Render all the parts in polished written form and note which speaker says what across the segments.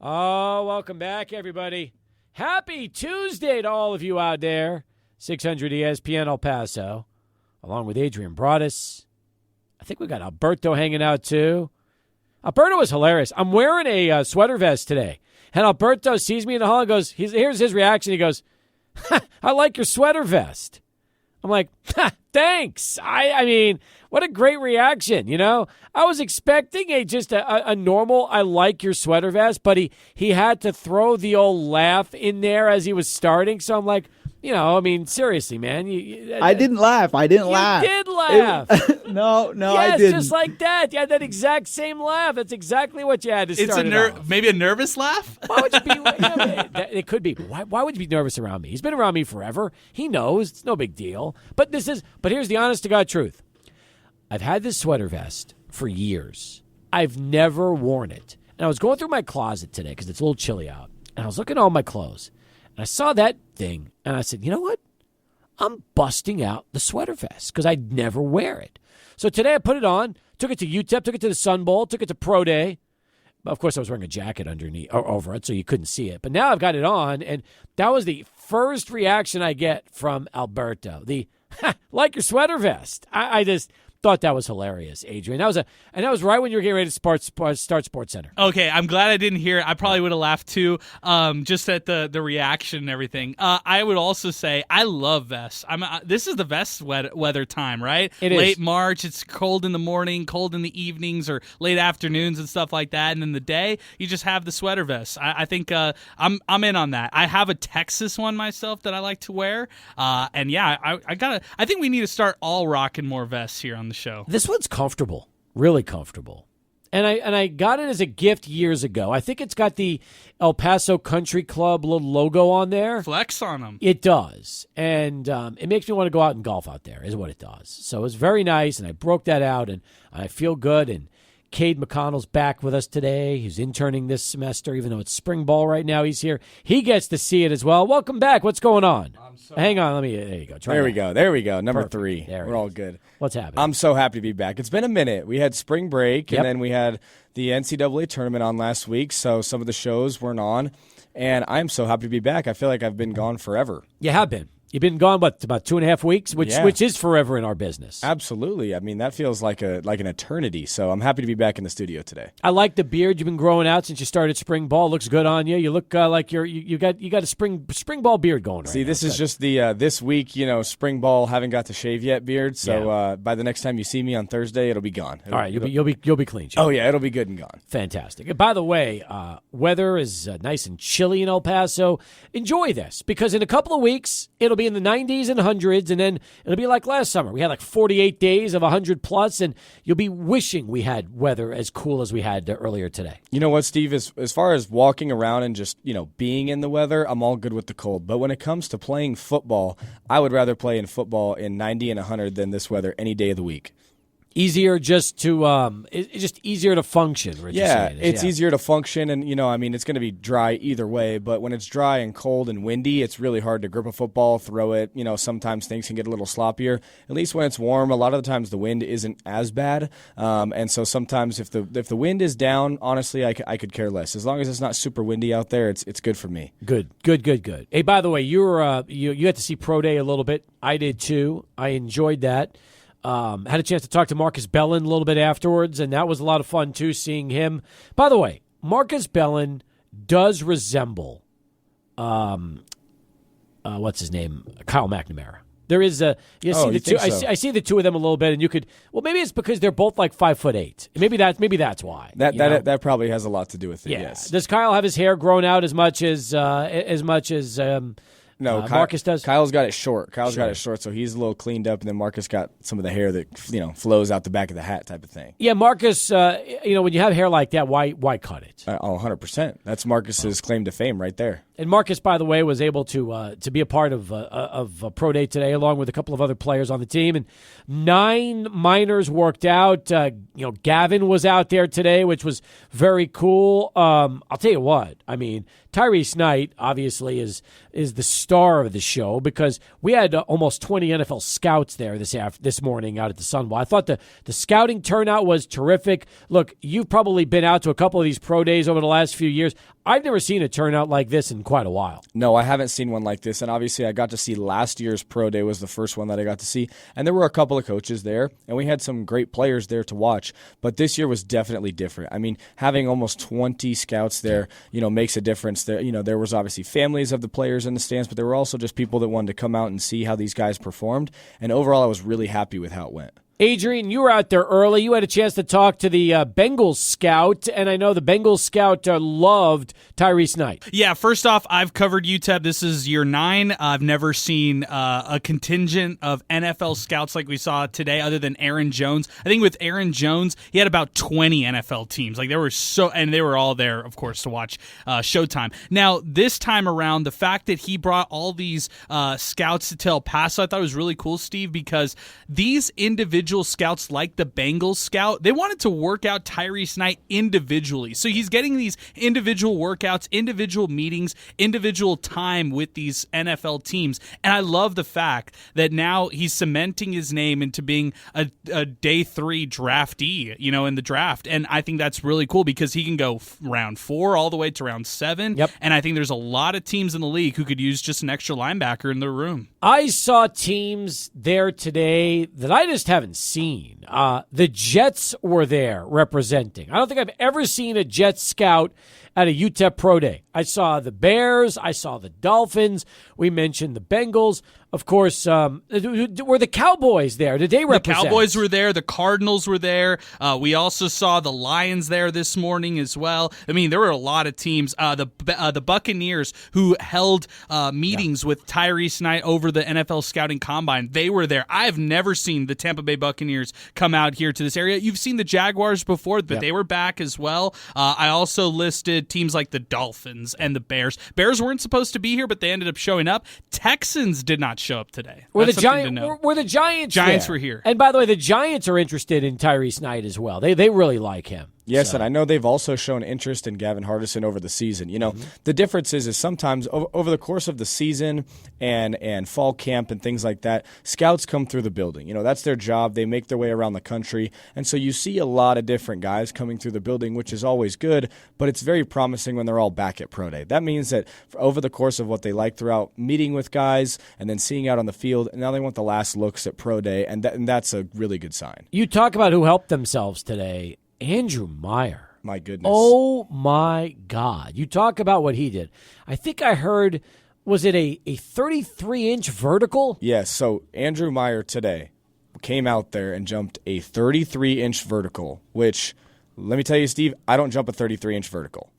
Speaker 1: Oh, welcome back, everybody. Happy Tuesday to all of you out there. 600 ESPN El Paso, along with Adrian Broadus. I think we got Alberto hanging out, too. Alberto was hilarious. I'm wearing a sweater vest today, and Alberto sees me in the hall and goes, here's his reaction. He goes, I like your sweater vest. I'm like, thanks. I mean, what a great reaction, you know? I was expecting a normal, I like your sweater vest, but he had to throw the old laugh in there as he was starting. So I'm like, I mean, seriously, man.
Speaker 2: I didn't laugh. I didn't laugh.
Speaker 1: You did laugh.
Speaker 2: No,
Speaker 1: yes,
Speaker 2: I didn't.
Speaker 1: Just like that. You had that exact same laugh. That's exactly what you had to start off.
Speaker 3: Maybe a nervous laugh?
Speaker 1: Why would you be? It could be. Why would you be nervous around me? He's been around me forever. He knows. It's no big deal. But here's the honest to God truth. I've had this sweater vest for years. I've never worn it. And I was going through my closet today because it's a little chilly out. And I was looking at all my clothes. And I saw that thing, and I said, you know what? I'm busting out the sweater vest because I'd never wear it. So today I put it on, took it to UTEP, took it to the Sun Bowl, took it to Pro Day. Of course, I was wearing a jacket underneath or over it, so you couldn't see it. But now I've got it on, and that was the first reaction I get from Alberto. Like your sweater vest. I just thought that was hilarious, Adrian. That was right when you were getting ready to start SportsCenter.
Speaker 3: Okay, I'm glad I didn't hear it. I probably would have laughed too, just at the reaction and everything. I would also say I love vests. This is the vest weather time, right?
Speaker 1: It
Speaker 3: Late
Speaker 1: is.
Speaker 3: March. It's cold in the morning, cold in the evenings, or late afternoons and stuff like that. And in the day, you just have the sweater vest. I think I'm in on that. I have a Texas one myself that I like to wear, and yeah, I think we need to start all rocking more vests here on the show.
Speaker 1: This one's comfortable, really comfortable. And I got it as a gift years ago. I think it's got the El Paso Country Club little logo on there.
Speaker 3: Flex on them.
Speaker 1: It does. And it makes me want to go out and golf out there is what it does. So it's very nice, and I broke that out, and I feel good. And Cade McConnell's back with us today. He's interning this semester, even though it's spring ball right now. He's here. He gets to see it as well. Welcome back. What's going on? Hang on. There you go.
Speaker 2: There we go. Number
Speaker 1: Perfect.
Speaker 2: 3. We're all good.
Speaker 1: What's happening?
Speaker 2: I'm so happy to be back. It's been a minute. We had spring break,
Speaker 1: Yep.
Speaker 2: and then we had the NCAA tournament on last week, so some of the shows weren't on. And I'm so happy to be back. I feel like I've been gone forever.
Speaker 1: You have been. You've been gone, about 2.5 weeks, which is forever in our business.
Speaker 2: Absolutely. I mean, that feels like an eternity. So I'm happy to be back in the studio today.
Speaker 1: I like the beard you've been growing out since you started spring ball. Looks good on you. You look like you got a spring ball beard going.
Speaker 2: See,
Speaker 1: right
Speaker 2: this
Speaker 1: now.
Speaker 2: is just the this week, spring ball. Haven't got to shave yet, beard. So by the next time you see me on Thursday, it'll be gone.
Speaker 1: All right, you'll be clean. Jim.
Speaker 2: Oh yeah, it'll be good and gone.
Speaker 1: Fantastic. And by the way, weather is nice and chilly in El Paso. Enjoy this because in a couple of weeks it'll be in the 90s and hundreds, and then it'll be like last summer. We had like 48 days of 100 plus, and you'll be wishing we had weather as cool as we had earlier today.
Speaker 2: You know what, Steve? As far as walking around and just being in the weather, I'm all good with the cold. But when it comes to playing football, I would rather play in football in 90 and 100 than this weather any day of the week.
Speaker 1: Easier just to it's just easier to function.
Speaker 2: It's easier to function, and it's going to be dry either way. But when it's dry and cold and windy, it's really hard to grip a football, throw it. Sometimes things can get a little sloppier. At least when it's warm, a lot of the times the wind isn't as bad, and so sometimes if the wind is down, honestly, I could care less. As long as it's not super windy out there, it's good for me.
Speaker 1: Good. Hey, by the way, you got to see Pro Day a little bit. I did too. I enjoyed that. Had a chance to talk to Marcus Bellin a little bit afterwards, and that was a lot of fun, too, seeing him. By the way, Marcus Bellin does resemble, what's his name? Kyle McNamara. There is I see the two of them a little bit, and you could. Well, maybe it's because they're both like 5'8". Maybe that's why.
Speaker 2: That probably has a lot to do with it.
Speaker 1: Yeah.
Speaker 2: Yes.
Speaker 1: Does Kyle have his hair grown out as much as
Speaker 2: No,
Speaker 1: Marcus does?
Speaker 2: Kyle's got it short. Got it short, so he's a little cleaned up, and then Marcus got some of the hair that flows out the back of the hat type of thing.
Speaker 1: Yeah, Marcus, when you have hair like that, why cut it?
Speaker 2: 100%. That's Marcus's claim to fame right there.
Speaker 1: And Marcus, by the way, was able to be a part of Pro Day today, along with a couple of other players on the team. And 9 minors worked out. Gavin was out there today, which was very cool. I'll tell you what. I mean, Tyrese Knight obviously is the star of the show because we had almost 20 NFL scouts there this morning out at the Sunwell. I thought the scouting turnout was terrific. Look, you've probably been out to a couple of these pro days over the last few years. I've never seen a turnout like this in quite a while.
Speaker 2: No, I haven't seen one like this, and obviously I got to see last year's pro day was the first one that I got to see, and there were a couple of coaches there, and we had some great players there to watch, but this year was definitely different. I mean, having almost 20 scouts there, makes a difference. There was obviously families of the players in the stands, but there were also just people that wanted to come out and see how these guys performed, and overall I was really happy with how it went.
Speaker 1: Adrian, you were out there early. You had a chance to talk to the Bengals scout, and I know the Bengals scout loved Tyrese Knight.
Speaker 3: Yeah, first off, I've covered UTEP. This is year 9. I've never seen a contingent of NFL scouts like we saw today other than Aaron Jones. I think with Aaron Jones, he had about 20 NFL teams. Like, and they were all there, of course, to watch Showtime. Now, this time around, the fact that he brought all these scouts to El Paso, I thought was really cool, Steve, because these individual scouts like the Bengals scout, they wanted to work out Tyrese Knight individually. So he's getting these individual workouts, individual meetings, individual time with these NFL teams. And I love the fact that now he's cementing his name into being a day 3 draftee, in the draft. And I think that's really cool because he can go round 4 all the way to round 7.
Speaker 1: Yep.
Speaker 3: And I think there's a lot of teams in the league who could use just an extra linebacker in their room.
Speaker 1: I saw teams there today that I just haven't seen. The Jets were there representing. I don't think I've ever seen a Jets scout at a UTEP Pro Day. I saw the Bears. I saw the Dolphins. We mentioned the Bengals. Of course, were the Cowboys there? Did they represent?
Speaker 3: The Cowboys were there. The Cardinals were there. We also saw the Lions there this morning as well. I mean, there were a lot of teams. The Buccaneers, who held meetings with Tyrese Knight over the NFL Scouting Combine, they were there. I've never seen the Tampa Bay Buccaneers come out here to this area. You've seen the Jaguars before, but they were back as well. I also listed teams like the Dolphins and the Bears. Bears weren't supposed to be here, but they ended up showing up. Texans did not show up today.
Speaker 1: Were the
Speaker 3: Giants
Speaker 1: Giants
Speaker 3: were here?
Speaker 1: And by the way, the Giants are interested in Tyrese Knight as well. They really like him.
Speaker 2: Yes,
Speaker 1: So.
Speaker 2: and I know they've also shown interest in Gavin Hardison over the season. The difference is sometimes over the course of the season and fall camp and things like that, scouts come through the building. That's their job. They make their way around the country. And so you see a lot of different guys coming through the building, which is always good, but it's very promising when they're all back at Pro Day. That means that over the course of what they like throughout meeting with guys and then seeing out on the field, now they want the last looks at Pro Day, and that's a really good sign.
Speaker 1: You talk about who helped themselves today. Andrew Meyer.
Speaker 2: My goodness.
Speaker 1: Oh, my God. You talk about what he did. I think I heard, was it a 33-inch vertical?
Speaker 2: Yes, so Andrew Meyer today came out there and jumped a 33-inch vertical, which, let me tell you, Steve, I don't jump a 33-inch vertical.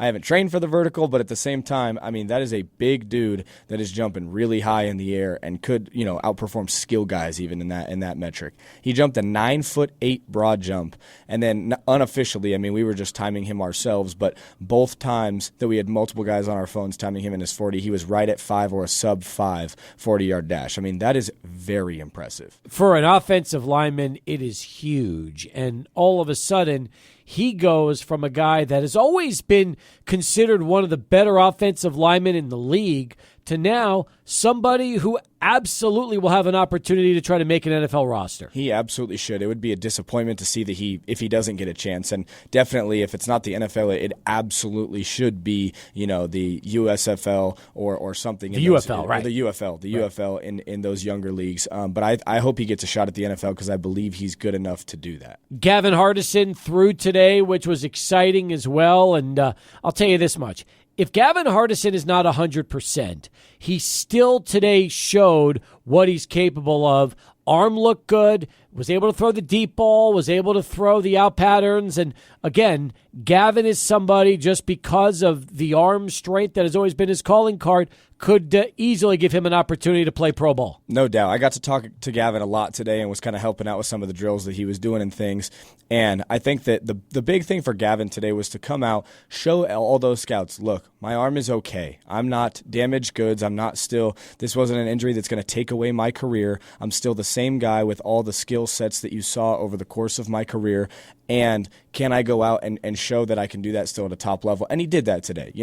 Speaker 2: I haven't trained for the vertical, but at the same time, I mean, that is a big dude that is jumping really high in the air and could, outperform skill guys even in that metric. He jumped a 9'8" broad jump, and then unofficially, I mean, we were just timing him ourselves, but both times that we had multiple guys on our phones timing him in his 40, he was right at 5 or a sub-5 40-yard dash. I mean, that is very impressive.
Speaker 1: For an offensive lineman, it is huge, and all of a sudden, he goes from a guy that has always been considered one of the better offensive linemen in the league to now somebody who absolutely will have an opportunity to try to make an NFL roster.
Speaker 2: He absolutely should. It would be a disappointment to see that if he doesn't get a chance. And definitely, if it's not the NFL, it absolutely should be, the USFL or something.
Speaker 1: The UFL, right?
Speaker 2: The UFL, UFL in those younger leagues. But I hope he gets a shot at the NFL because I believe he's good enough to do that.
Speaker 1: Gavin Hardison threw today, which was exciting as well. And I'll tell you this much. If Gavin Hardison is not 100%, he still today showed what he's capable of. Arm looked good, was able to throw the deep ball, was able to throw the out patterns. And again, Gavin is somebody, just because of the arm strength that has always been his calling card, could easily give him an opportunity to play pro ball.
Speaker 2: No doubt. I got to talk to Gavin a lot today and was kind of helping out with some of the drills that he was doing and things. And I think that the big thing for Gavin today was to come out, show all those scouts, look, my arm is okay. I'm not damaged goods. This wasn't an injury that's going to take away my career. I'm still the same guy with all the skill sets that you saw over the course of my career. And can I go out and show that I can do that still at a top level? And he did that today.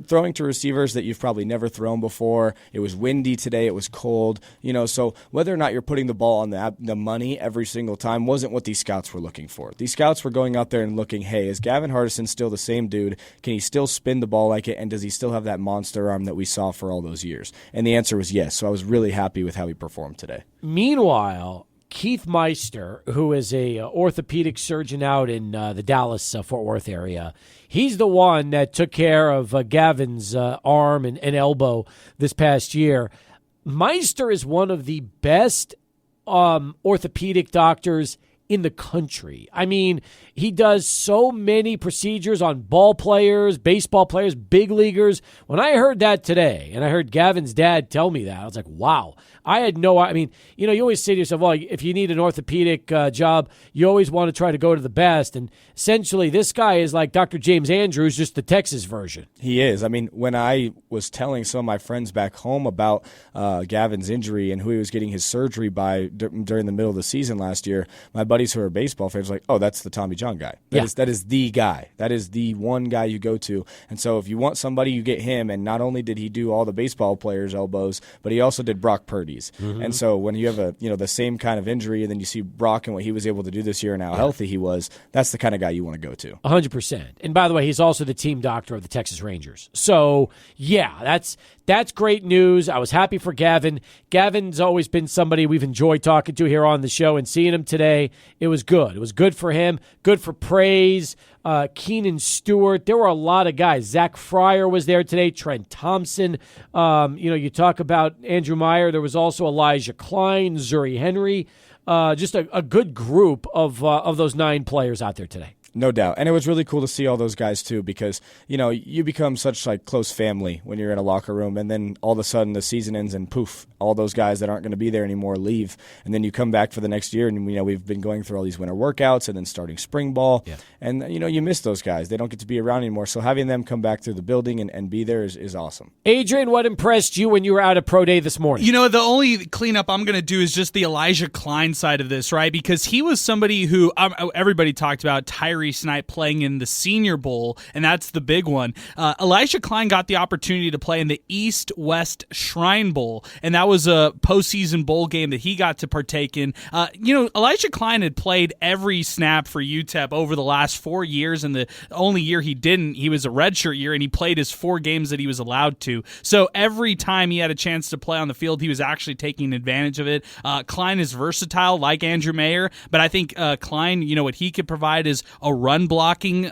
Speaker 2: Throwing to receivers that you've probably never thrown before. It was windy today. It was cold. So whether or not you're putting the ball on the money every single time wasn't what these scouts were looking for. These scouts were going out there and looking, hey, is Gavin Hardison still the same dude? Can he still spin the ball like it? And does he still have that monster arm that we saw for all those years? And the answer was yes. So I was really happy with how he performed today.
Speaker 1: Meanwhile, Keith Meister, who is a orthopedic surgeon out in the Dallas-Fort Worth area, he's the one that took care of Gavin's arm and elbow this past year. Meister is one of the best orthopedic doctors in the country. I mean, he does so many procedures on ball players, baseball players, big leaguers. When I heard that today, and I heard Gavin's dad tell me that, I was like, wow. You always say to yourself, well, if you need an orthopedic job, you always want to try to go to the best. And essentially, this guy is like Dr. James Andrews, just the Texas version.
Speaker 2: He is. When I was telling some of my friends back home about Gavin's injury and who he was getting his surgery by during the middle of the season last year, my buddies who are baseball fans were like, oh, that's the Tommy John guy. That is the guy. That is the one guy you go to. And so if you want somebody, you get him. And not only did he do all the baseball players' elbows, but he also did Brock Purdy's. Mm-hmm. And so when you have the same kind of injury, and then you see Brock and what he was able to do this year and how healthy he was, that's the kind of guy you want to go to.
Speaker 1: 100%. And by the way, he's also the team doctor of the Texas Rangers. So, yeah, that's great news. I was happy for Gavin. Gavin's always been somebody we've enjoyed talking to here on the show, and seeing him today, it was good. It was good for him, good for praise. Keenan Stewart. There were a lot of guys. Zach Fryer was there today. Trent Thompson. You talk about Andrew Meyer. There was also Elijah Klein, Zuri Henry. Just a good group of those 9 players out there today.
Speaker 2: No doubt. And it was really cool to see all those guys, too, because, you become such close family when you're in a locker room, and then all of a sudden the season ends and poof, all those guys that aren't going to be there anymore leave. And then you come back for the next year, and, we've been going through all these winter workouts and then starting spring ball. Yeah. And, you miss those guys. They don't get to be around anymore. So having them come back through the building and be there is awesome.
Speaker 1: Adrian, what impressed you when you were out at Pro Day this morning?
Speaker 3: The only cleanup I'm going to do is just the Elijah Klein side of this, right? Because he was somebody who everybody talked about, Tyrese Knight playing in the Senior Bowl, and that's the big one. Elijah Klein got the opportunity to play in the East-West Shrine Bowl, and that was a postseason bowl game that he got to partake in. Elijah Klein had played every snap for UTEP over the last 4 years, and the only year he didn't, he was a redshirt year, and he played his 4 games that he was allowed to. So every time he had a chance to play on the field, he was actually taking advantage of it. Klein is versatile, like Andrew Mayer, but I think Klein, what he could provide is a run blocking,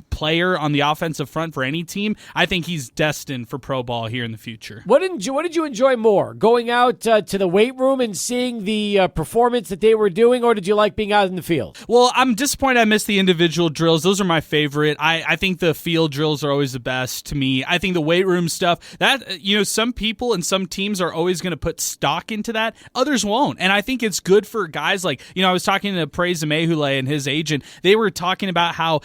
Speaker 3: player on the offensive front for any team. I think he's destined for pro ball here in the future.
Speaker 1: What did you enjoy more, going out to the weight room and seeing the performance that they were doing, or did you like being out in the field?
Speaker 3: Well, I'm disappointed I missed the individual drills. Those are my favorite. I think the field drills are always the best to me. I think the weight room stuff, that some people and some teams are always going to put stock into that. Others won't. And I think it's good for guys like, I was talking to Praise Mehule and his agent. They were talking about how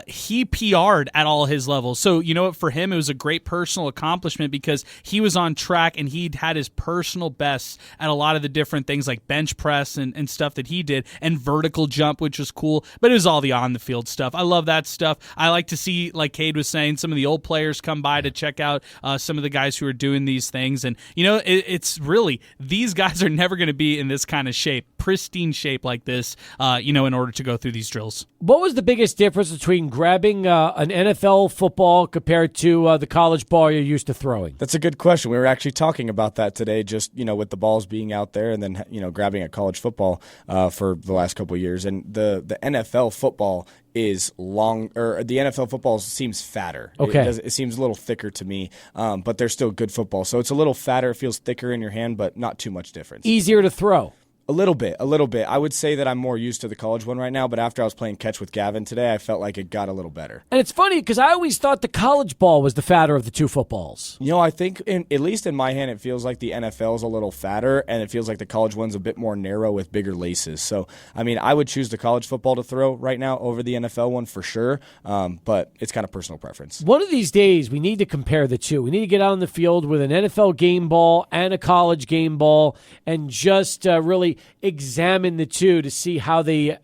Speaker 3: he PR'd at all his levels. So, for him, it was a great personal accomplishment because he was on track and he'd had his personal bests at a lot of the different things like bench press and stuff that he did, and vertical jump, which was cool. But it was all the on-the-field stuff. I love that stuff. I like to see, like Cade was saying, some of the old players come by to check out some of the guys who are doing these things. And, it's really, these guys are never going to be in this kind of shape, pristine shape like this, in order to go through these drills.
Speaker 1: What was the biggest difference between grabbing an NFL football compared to the college ball you're used to throwing?
Speaker 2: That's a good question. We were actually talking about that today, just, with the balls being out there and then, grabbing at college football for the last couple of years. And the NFL football is long, or the NFL football seems fatter.
Speaker 1: Okay.
Speaker 2: It seems a little thicker to me, but they're still good football. So it's a little fatter, it feels thicker in your hand, but not too much difference.
Speaker 1: Easier to throw.
Speaker 2: A little bit. I would say that I'm more used to the college one right now, but after I was playing catch with Gavin today, I felt like it got a little better.
Speaker 1: And it's funny because I always thought the college ball was the fatter of the two footballs.
Speaker 2: I think, at least in my hand, it feels like the NFL is a little fatter, and it feels like the college one's a bit more narrow with bigger laces. So, I would choose the college football to throw right now over the NFL one for sure, but it's kind of personal preference.
Speaker 1: One of these days, we need to compare the two. We need to get out on the field with an NFL game ball and a college game ball and just really examine the two to see how they,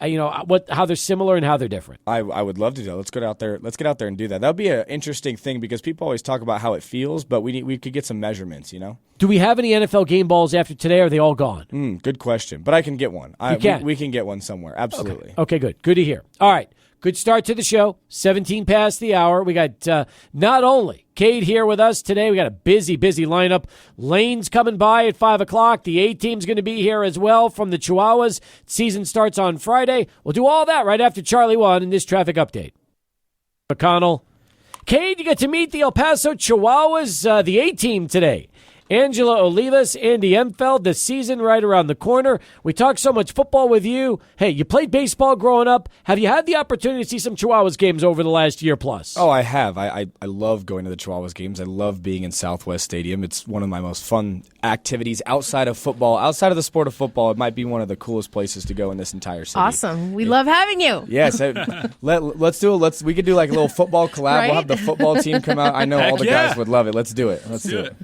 Speaker 1: how they're similar and how they're different.
Speaker 2: I would love to do that. Let's get out there and do that. That would be an interesting thing because people always talk about how it feels, but we could get some measurements,
Speaker 1: Do we have any NFL game balls after today, or are they all gone?
Speaker 2: Good question, but I can get one. We can get one somewhere, absolutely.
Speaker 1: Okay, good. Good to hear. All right. Good start to the show. 17 past the hour. We got not only Cade here with us today, we got a busy lineup. Lane's coming by at 5 o'clock. The A-team's going to be here as well from the Chihuahuas. Season starts on Friday. We'll do all that right after Charlie 1 in this traffic update. McConnell. Cade, you get to meet the El Paso Chihuahuas, the A-team today. Angela Olivas, Andy Empfeld, the season right around the corner. We talked so much football with you. Hey, you played baseball growing up. Have you had the opportunity to see some Chihuahuas games over the last year plus?
Speaker 2: Oh, I have. I love going to the Chihuahuas games. I love being in Southwest Stadium. It's one of my most fun activities outside of football. Outside of the sport of football, it might be one of the coolest places to go in this entire city.
Speaker 4: Awesome. We love having you.
Speaker 2: Yes. Let's do it. We could do like a little football collab.
Speaker 4: Right?
Speaker 2: We'll have the football team come out. I know all the guys would love it. Let's do it. Let's do it.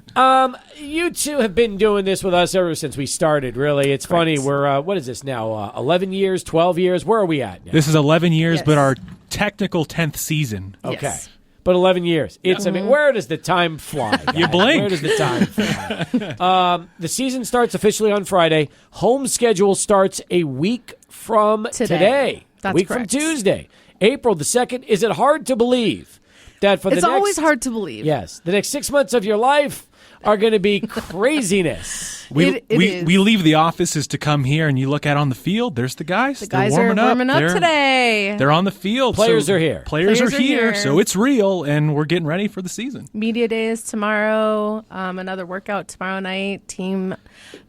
Speaker 1: You two have been doing this with us ever since we started, really. It's funny. We're, what is this now, 11 years, 12 years? Where are we at now?
Speaker 5: This is 11 years,
Speaker 4: Yes.
Speaker 5: but our technical 10th season.
Speaker 1: Okay.
Speaker 4: Yes.
Speaker 1: But 11 years. It's, where does the time fly?
Speaker 5: You
Speaker 1: guys?
Speaker 5: blink.
Speaker 1: Where does the time fly? The season starts officially on Friday. Home schedule starts a week from today.
Speaker 4: That's
Speaker 1: a week
Speaker 4: correct.
Speaker 1: from Tuesday. April the 2nd. Is it hard to believe that for the
Speaker 4: It's
Speaker 1: next...
Speaker 4: always hard to believe.
Speaker 1: Yes. The next 6 months of your life are going to be craziness.
Speaker 5: We
Speaker 4: is.
Speaker 5: leave the offices to come here, and you look out on the field. There's the guys.
Speaker 4: The guys are warming up today.
Speaker 5: They're on the field.
Speaker 1: Players are here.
Speaker 5: Players are
Speaker 4: Players are
Speaker 5: here,
Speaker 4: here.
Speaker 5: so it's real, and we're getting ready for the season.
Speaker 4: Media day is tomorrow. Another workout tomorrow night. Team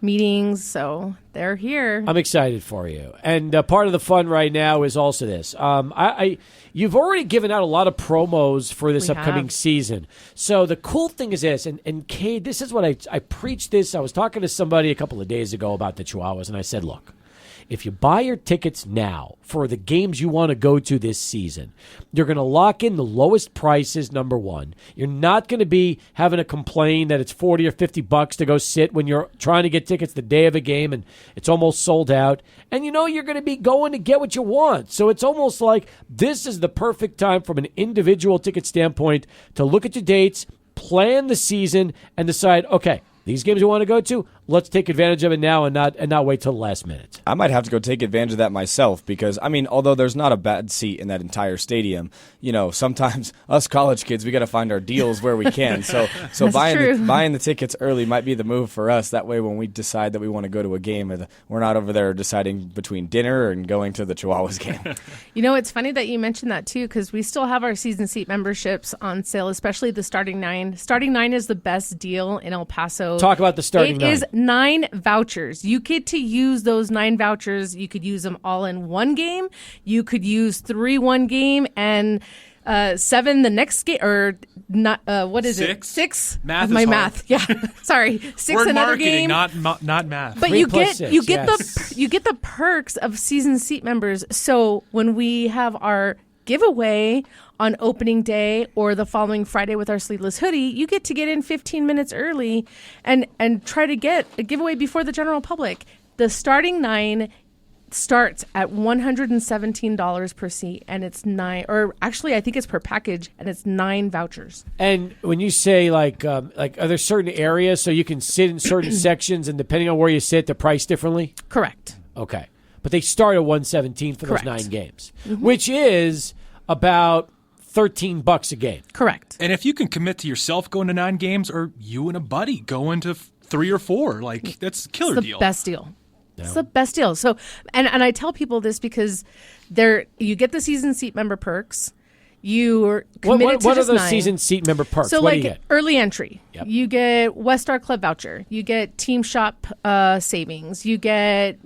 Speaker 4: meetings. So they're here.
Speaker 1: I'm excited for you. And part of the fun right now is also this. You've already given out a lot of promos for this
Speaker 4: We
Speaker 1: upcoming
Speaker 4: have.
Speaker 1: season. So the cool thing is this, and Cade, this is what I preached this. I was talking to somebody a couple of days ago about the Chihuahuas, and I said, look, if you buy your tickets now for the games you want to go to this season, you're going to lock in the lowest prices, number one. You're not going to be having to complain that it's $40 or $50 to go sit when you're trying to get tickets the day of a game and it's almost sold out. And you're going to be going to get what you want. So it's almost like this is the perfect time from an individual ticket standpoint to look at your dates, plan the season, and decide, okay, these games we want to go to, let's take advantage of it now and not wait till the last minute.
Speaker 2: I might have to go take advantage of that myself because, although there's not a bad seat in that entire stadium, sometimes us college kids, we got to find our deals where we can. So buying the tickets early might be the move for us. That way when we decide that we want to go to a game, we're not over there deciding between dinner and going to the Chihuahuas game.
Speaker 4: It's funny that you mentioned that too, because we still have our season seat memberships on sale, especially the starting nine. Starting nine is the best deal in El Paso.
Speaker 1: Talk about the starting nine.
Speaker 4: It is 9 vouchers. You get to use those 9 vouchers. You could use them all in one game. You could use 3 one game and 7 the next game, or not? What is it? 6.
Speaker 5: Math
Speaker 4: My
Speaker 5: is
Speaker 4: math. Yeah, sorry. 6
Speaker 5: Word
Speaker 4: another
Speaker 5: marketing,
Speaker 4: game.
Speaker 5: not math.
Speaker 4: But
Speaker 1: 3
Speaker 4: you
Speaker 1: plus
Speaker 4: get
Speaker 1: 6,
Speaker 4: you get
Speaker 1: yes.
Speaker 4: you get the perks of season seat members. So when we have our giveaway on opening day or the following Friday with our sleeveless hoodie, you get to get in 15 minutes early and try to get a giveaway before the general public. The starting 9 starts at $117 per seat, and it's 9, or actually I think it's per package, and it's 9 vouchers.
Speaker 1: And when you say like are there certain areas so you can sit in certain sections, and depending on where you sit, they're priced differently?
Speaker 4: Correct.
Speaker 1: Okay, but they start at $117 for
Speaker 4: Correct.
Speaker 1: those 9 games, which is about $13 a game.
Speaker 4: Correct.
Speaker 5: And if you can commit to yourself going to 9 games, or you and a buddy going to 3 or 4, that's a killer
Speaker 4: It's the
Speaker 5: deal.
Speaker 4: best deal. It's the best deal. So, and I tell people this because you get the season seat member perks. You're committed to
Speaker 1: what are
Speaker 4: just
Speaker 1: those
Speaker 4: 9.
Speaker 1: season seat member perks?
Speaker 4: So
Speaker 1: What do
Speaker 4: like
Speaker 1: you get?
Speaker 4: early entry,
Speaker 1: Yep.
Speaker 4: you get West Star Club voucher. You get team shop savings. You get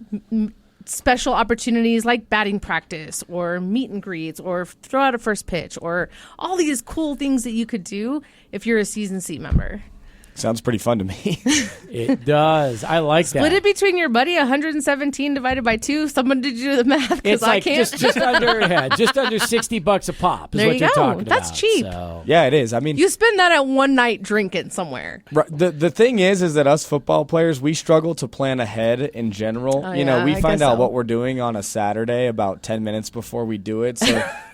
Speaker 4: special opportunities like batting practice or meet and greets or throw out a first pitch or all these cool things that you could do if you're a season seat member.
Speaker 2: Sounds pretty fun to me.
Speaker 1: It does. I like that.
Speaker 4: Split it between your buddy, 117 divided by 2. Someone did you do the math because
Speaker 1: It's like
Speaker 4: I can't.
Speaker 1: just under $60 a pop. Is
Speaker 4: There
Speaker 1: what
Speaker 4: you
Speaker 1: you're
Speaker 4: go.
Speaker 1: talking
Speaker 4: That's
Speaker 1: about.
Speaker 4: cheap.
Speaker 1: So.
Speaker 2: Yeah, it is. I mean,
Speaker 4: You spend that at one night drinking somewhere.
Speaker 2: the thing is that us football players, we struggle to plan ahead in general.
Speaker 4: Oh,
Speaker 2: You know,
Speaker 4: yeah,
Speaker 2: we
Speaker 4: I
Speaker 2: find
Speaker 4: guess
Speaker 2: out
Speaker 4: so.
Speaker 2: what we're doing on a Saturday about 10 minutes before we do it.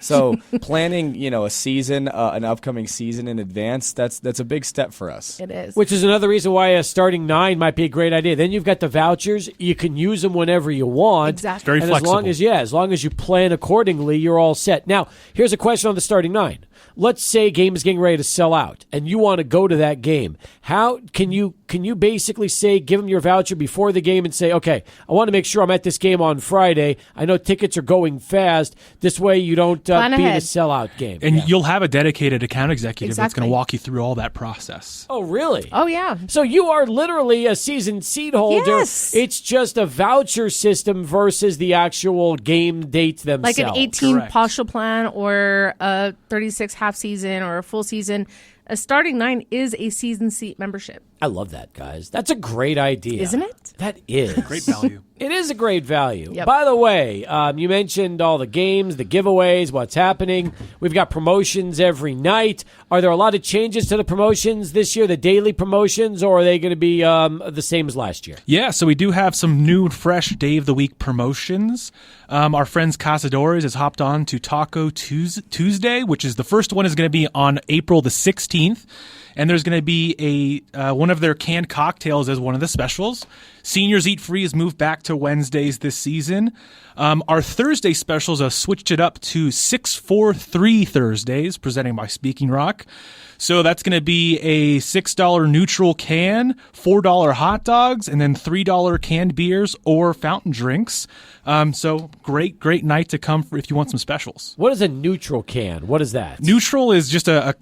Speaker 2: So planning, a season, an upcoming season in advance, that's a big step for us.
Speaker 4: It is.
Speaker 1: Which is another reason why a starting 9 might be a great idea. Then you've got the vouchers. You can use them whenever you want.
Speaker 4: Exactly.
Speaker 5: Very
Speaker 1: and
Speaker 5: flexible.
Speaker 1: as long as you plan accordingly, you're all set. Now, here's a question on the starting 9. Let's say a game is getting ready to sell out, and you want to go to that game. How can you basically say, give them your voucher before the game and say, okay, I want to make sure I'm at this game on Friday. I know tickets are going fast. This way you don't be
Speaker 4: Plan
Speaker 1: in a
Speaker 4: ahead.
Speaker 1: sellout game.
Speaker 5: And you'll have a dedicated account executive that's going
Speaker 4: Exactly.
Speaker 5: to walk you through all that process.
Speaker 1: Oh, really?
Speaker 4: Oh, yeah.
Speaker 1: So you are literally a season seat holder.
Speaker 4: Yes.
Speaker 1: It's just a voucher system versus the actual game dates themselves.
Speaker 4: Like an 18
Speaker 5: Correct.
Speaker 4: partial plan or a 36 half season or a full season. A starting 9 is a season seat membership.
Speaker 1: I love that, guys. That's a great idea.
Speaker 4: Isn't it?
Speaker 1: That is.
Speaker 5: Great value.
Speaker 1: It is a great value.
Speaker 4: Yep.
Speaker 1: By the way, you mentioned all the games, the giveaways, what's happening. We've got promotions every night. Are there a lot of changes to the promotions this year, the daily promotions, or are they going to be the same as last year?
Speaker 5: Yeah, so we do have some new, fresh Day of the Week promotions. Our friends Cazadores has hopped on to Taco Tuesday, which is the first one is going to be on April the 16th. And there's going to be one of their canned cocktails as one of the specials. Seniors Eat Free has moved back to Wednesdays this season. Our Thursday specials have switched it up to 6-4-3 Thursdays, presenting by Speaking Rock. So that's going to be a $6 neutral can, $4 hot dogs, and then $3 canned beers or fountain drinks. So great night to come for if you want some specials.
Speaker 1: What is a neutral can? What is that?
Speaker 5: Neutral is just a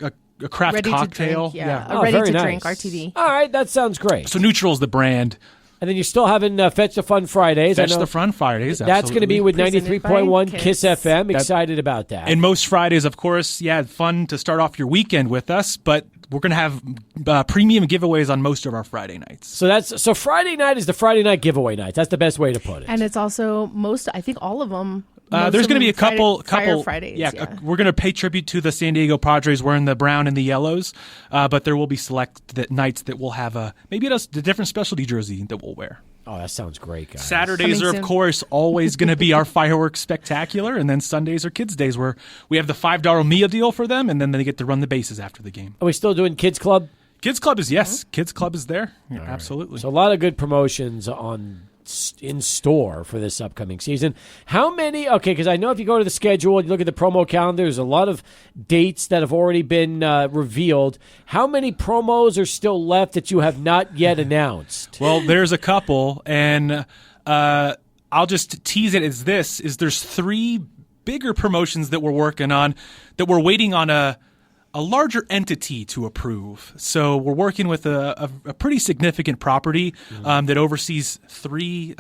Speaker 5: craft
Speaker 4: Ready
Speaker 5: cocktail.
Speaker 4: to drink. Yeah.
Speaker 1: Oh,
Speaker 4: A ready
Speaker 1: very
Speaker 4: to
Speaker 1: nice.
Speaker 4: drink RTD.
Speaker 1: All right, that sounds great.
Speaker 5: So Neutral is the brand.
Speaker 1: And then you're still having Fetch the Fun Fridays.
Speaker 5: Fetch
Speaker 1: I know
Speaker 5: the Fun Fridays.
Speaker 1: That's going to be with
Speaker 4: Presented by
Speaker 1: 93.1
Speaker 4: Kiss.
Speaker 1: Kiss FM. Excited about that.
Speaker 5: And most Fridays, of course, fun to start off your weekend with us, but we're going to have premium giveaways on most of our Friday nights.
Speaker 1: So Friday night is the Friday night giveaway night. That's the best way to put it.
Speaker 4: And it's also I think all of them.
Speaker 5: There's going to be a couple
Speaker 4: Fridays.
Speaker 5: Yeah, we're going to pay tribute to the San Diego Padres wearing the brown and the yellows, but there will be select nights that will have maybe a different specialty jersey that we'll wear.
Speaker 1: Oh, that sounds great, guys.
Speaker 5: Saturdays
Speaker 4: Coming
Speaker 5: are,
Speaker 4: soon.
Speaker 5: of course, always going to be our fireworks spectacular, and then Sundays are Kids' Days, where we have the $5 meal deal for them, and then they get to run the bases after the game.
Speaker 1: Are we still doing Kids Club?
Speaker 5: Kids Club is Kids Club is there. Yeah, absolutely.
Speaker 1: So a lot of good promotions in store for this upcoming season. How many? Okay, because I know if you go to the schedule and you look at the promo calendar, there's a lot of dates that have already been revealed. How many promos are still left that you have not yet announced?
Speaker 5: Well, there's a couple, and I'll just tease it as this: there's 3 bigger promotions that we're working on that we're waiting on a larger entity to approve. So we're working with a pretty significant property that oversees 3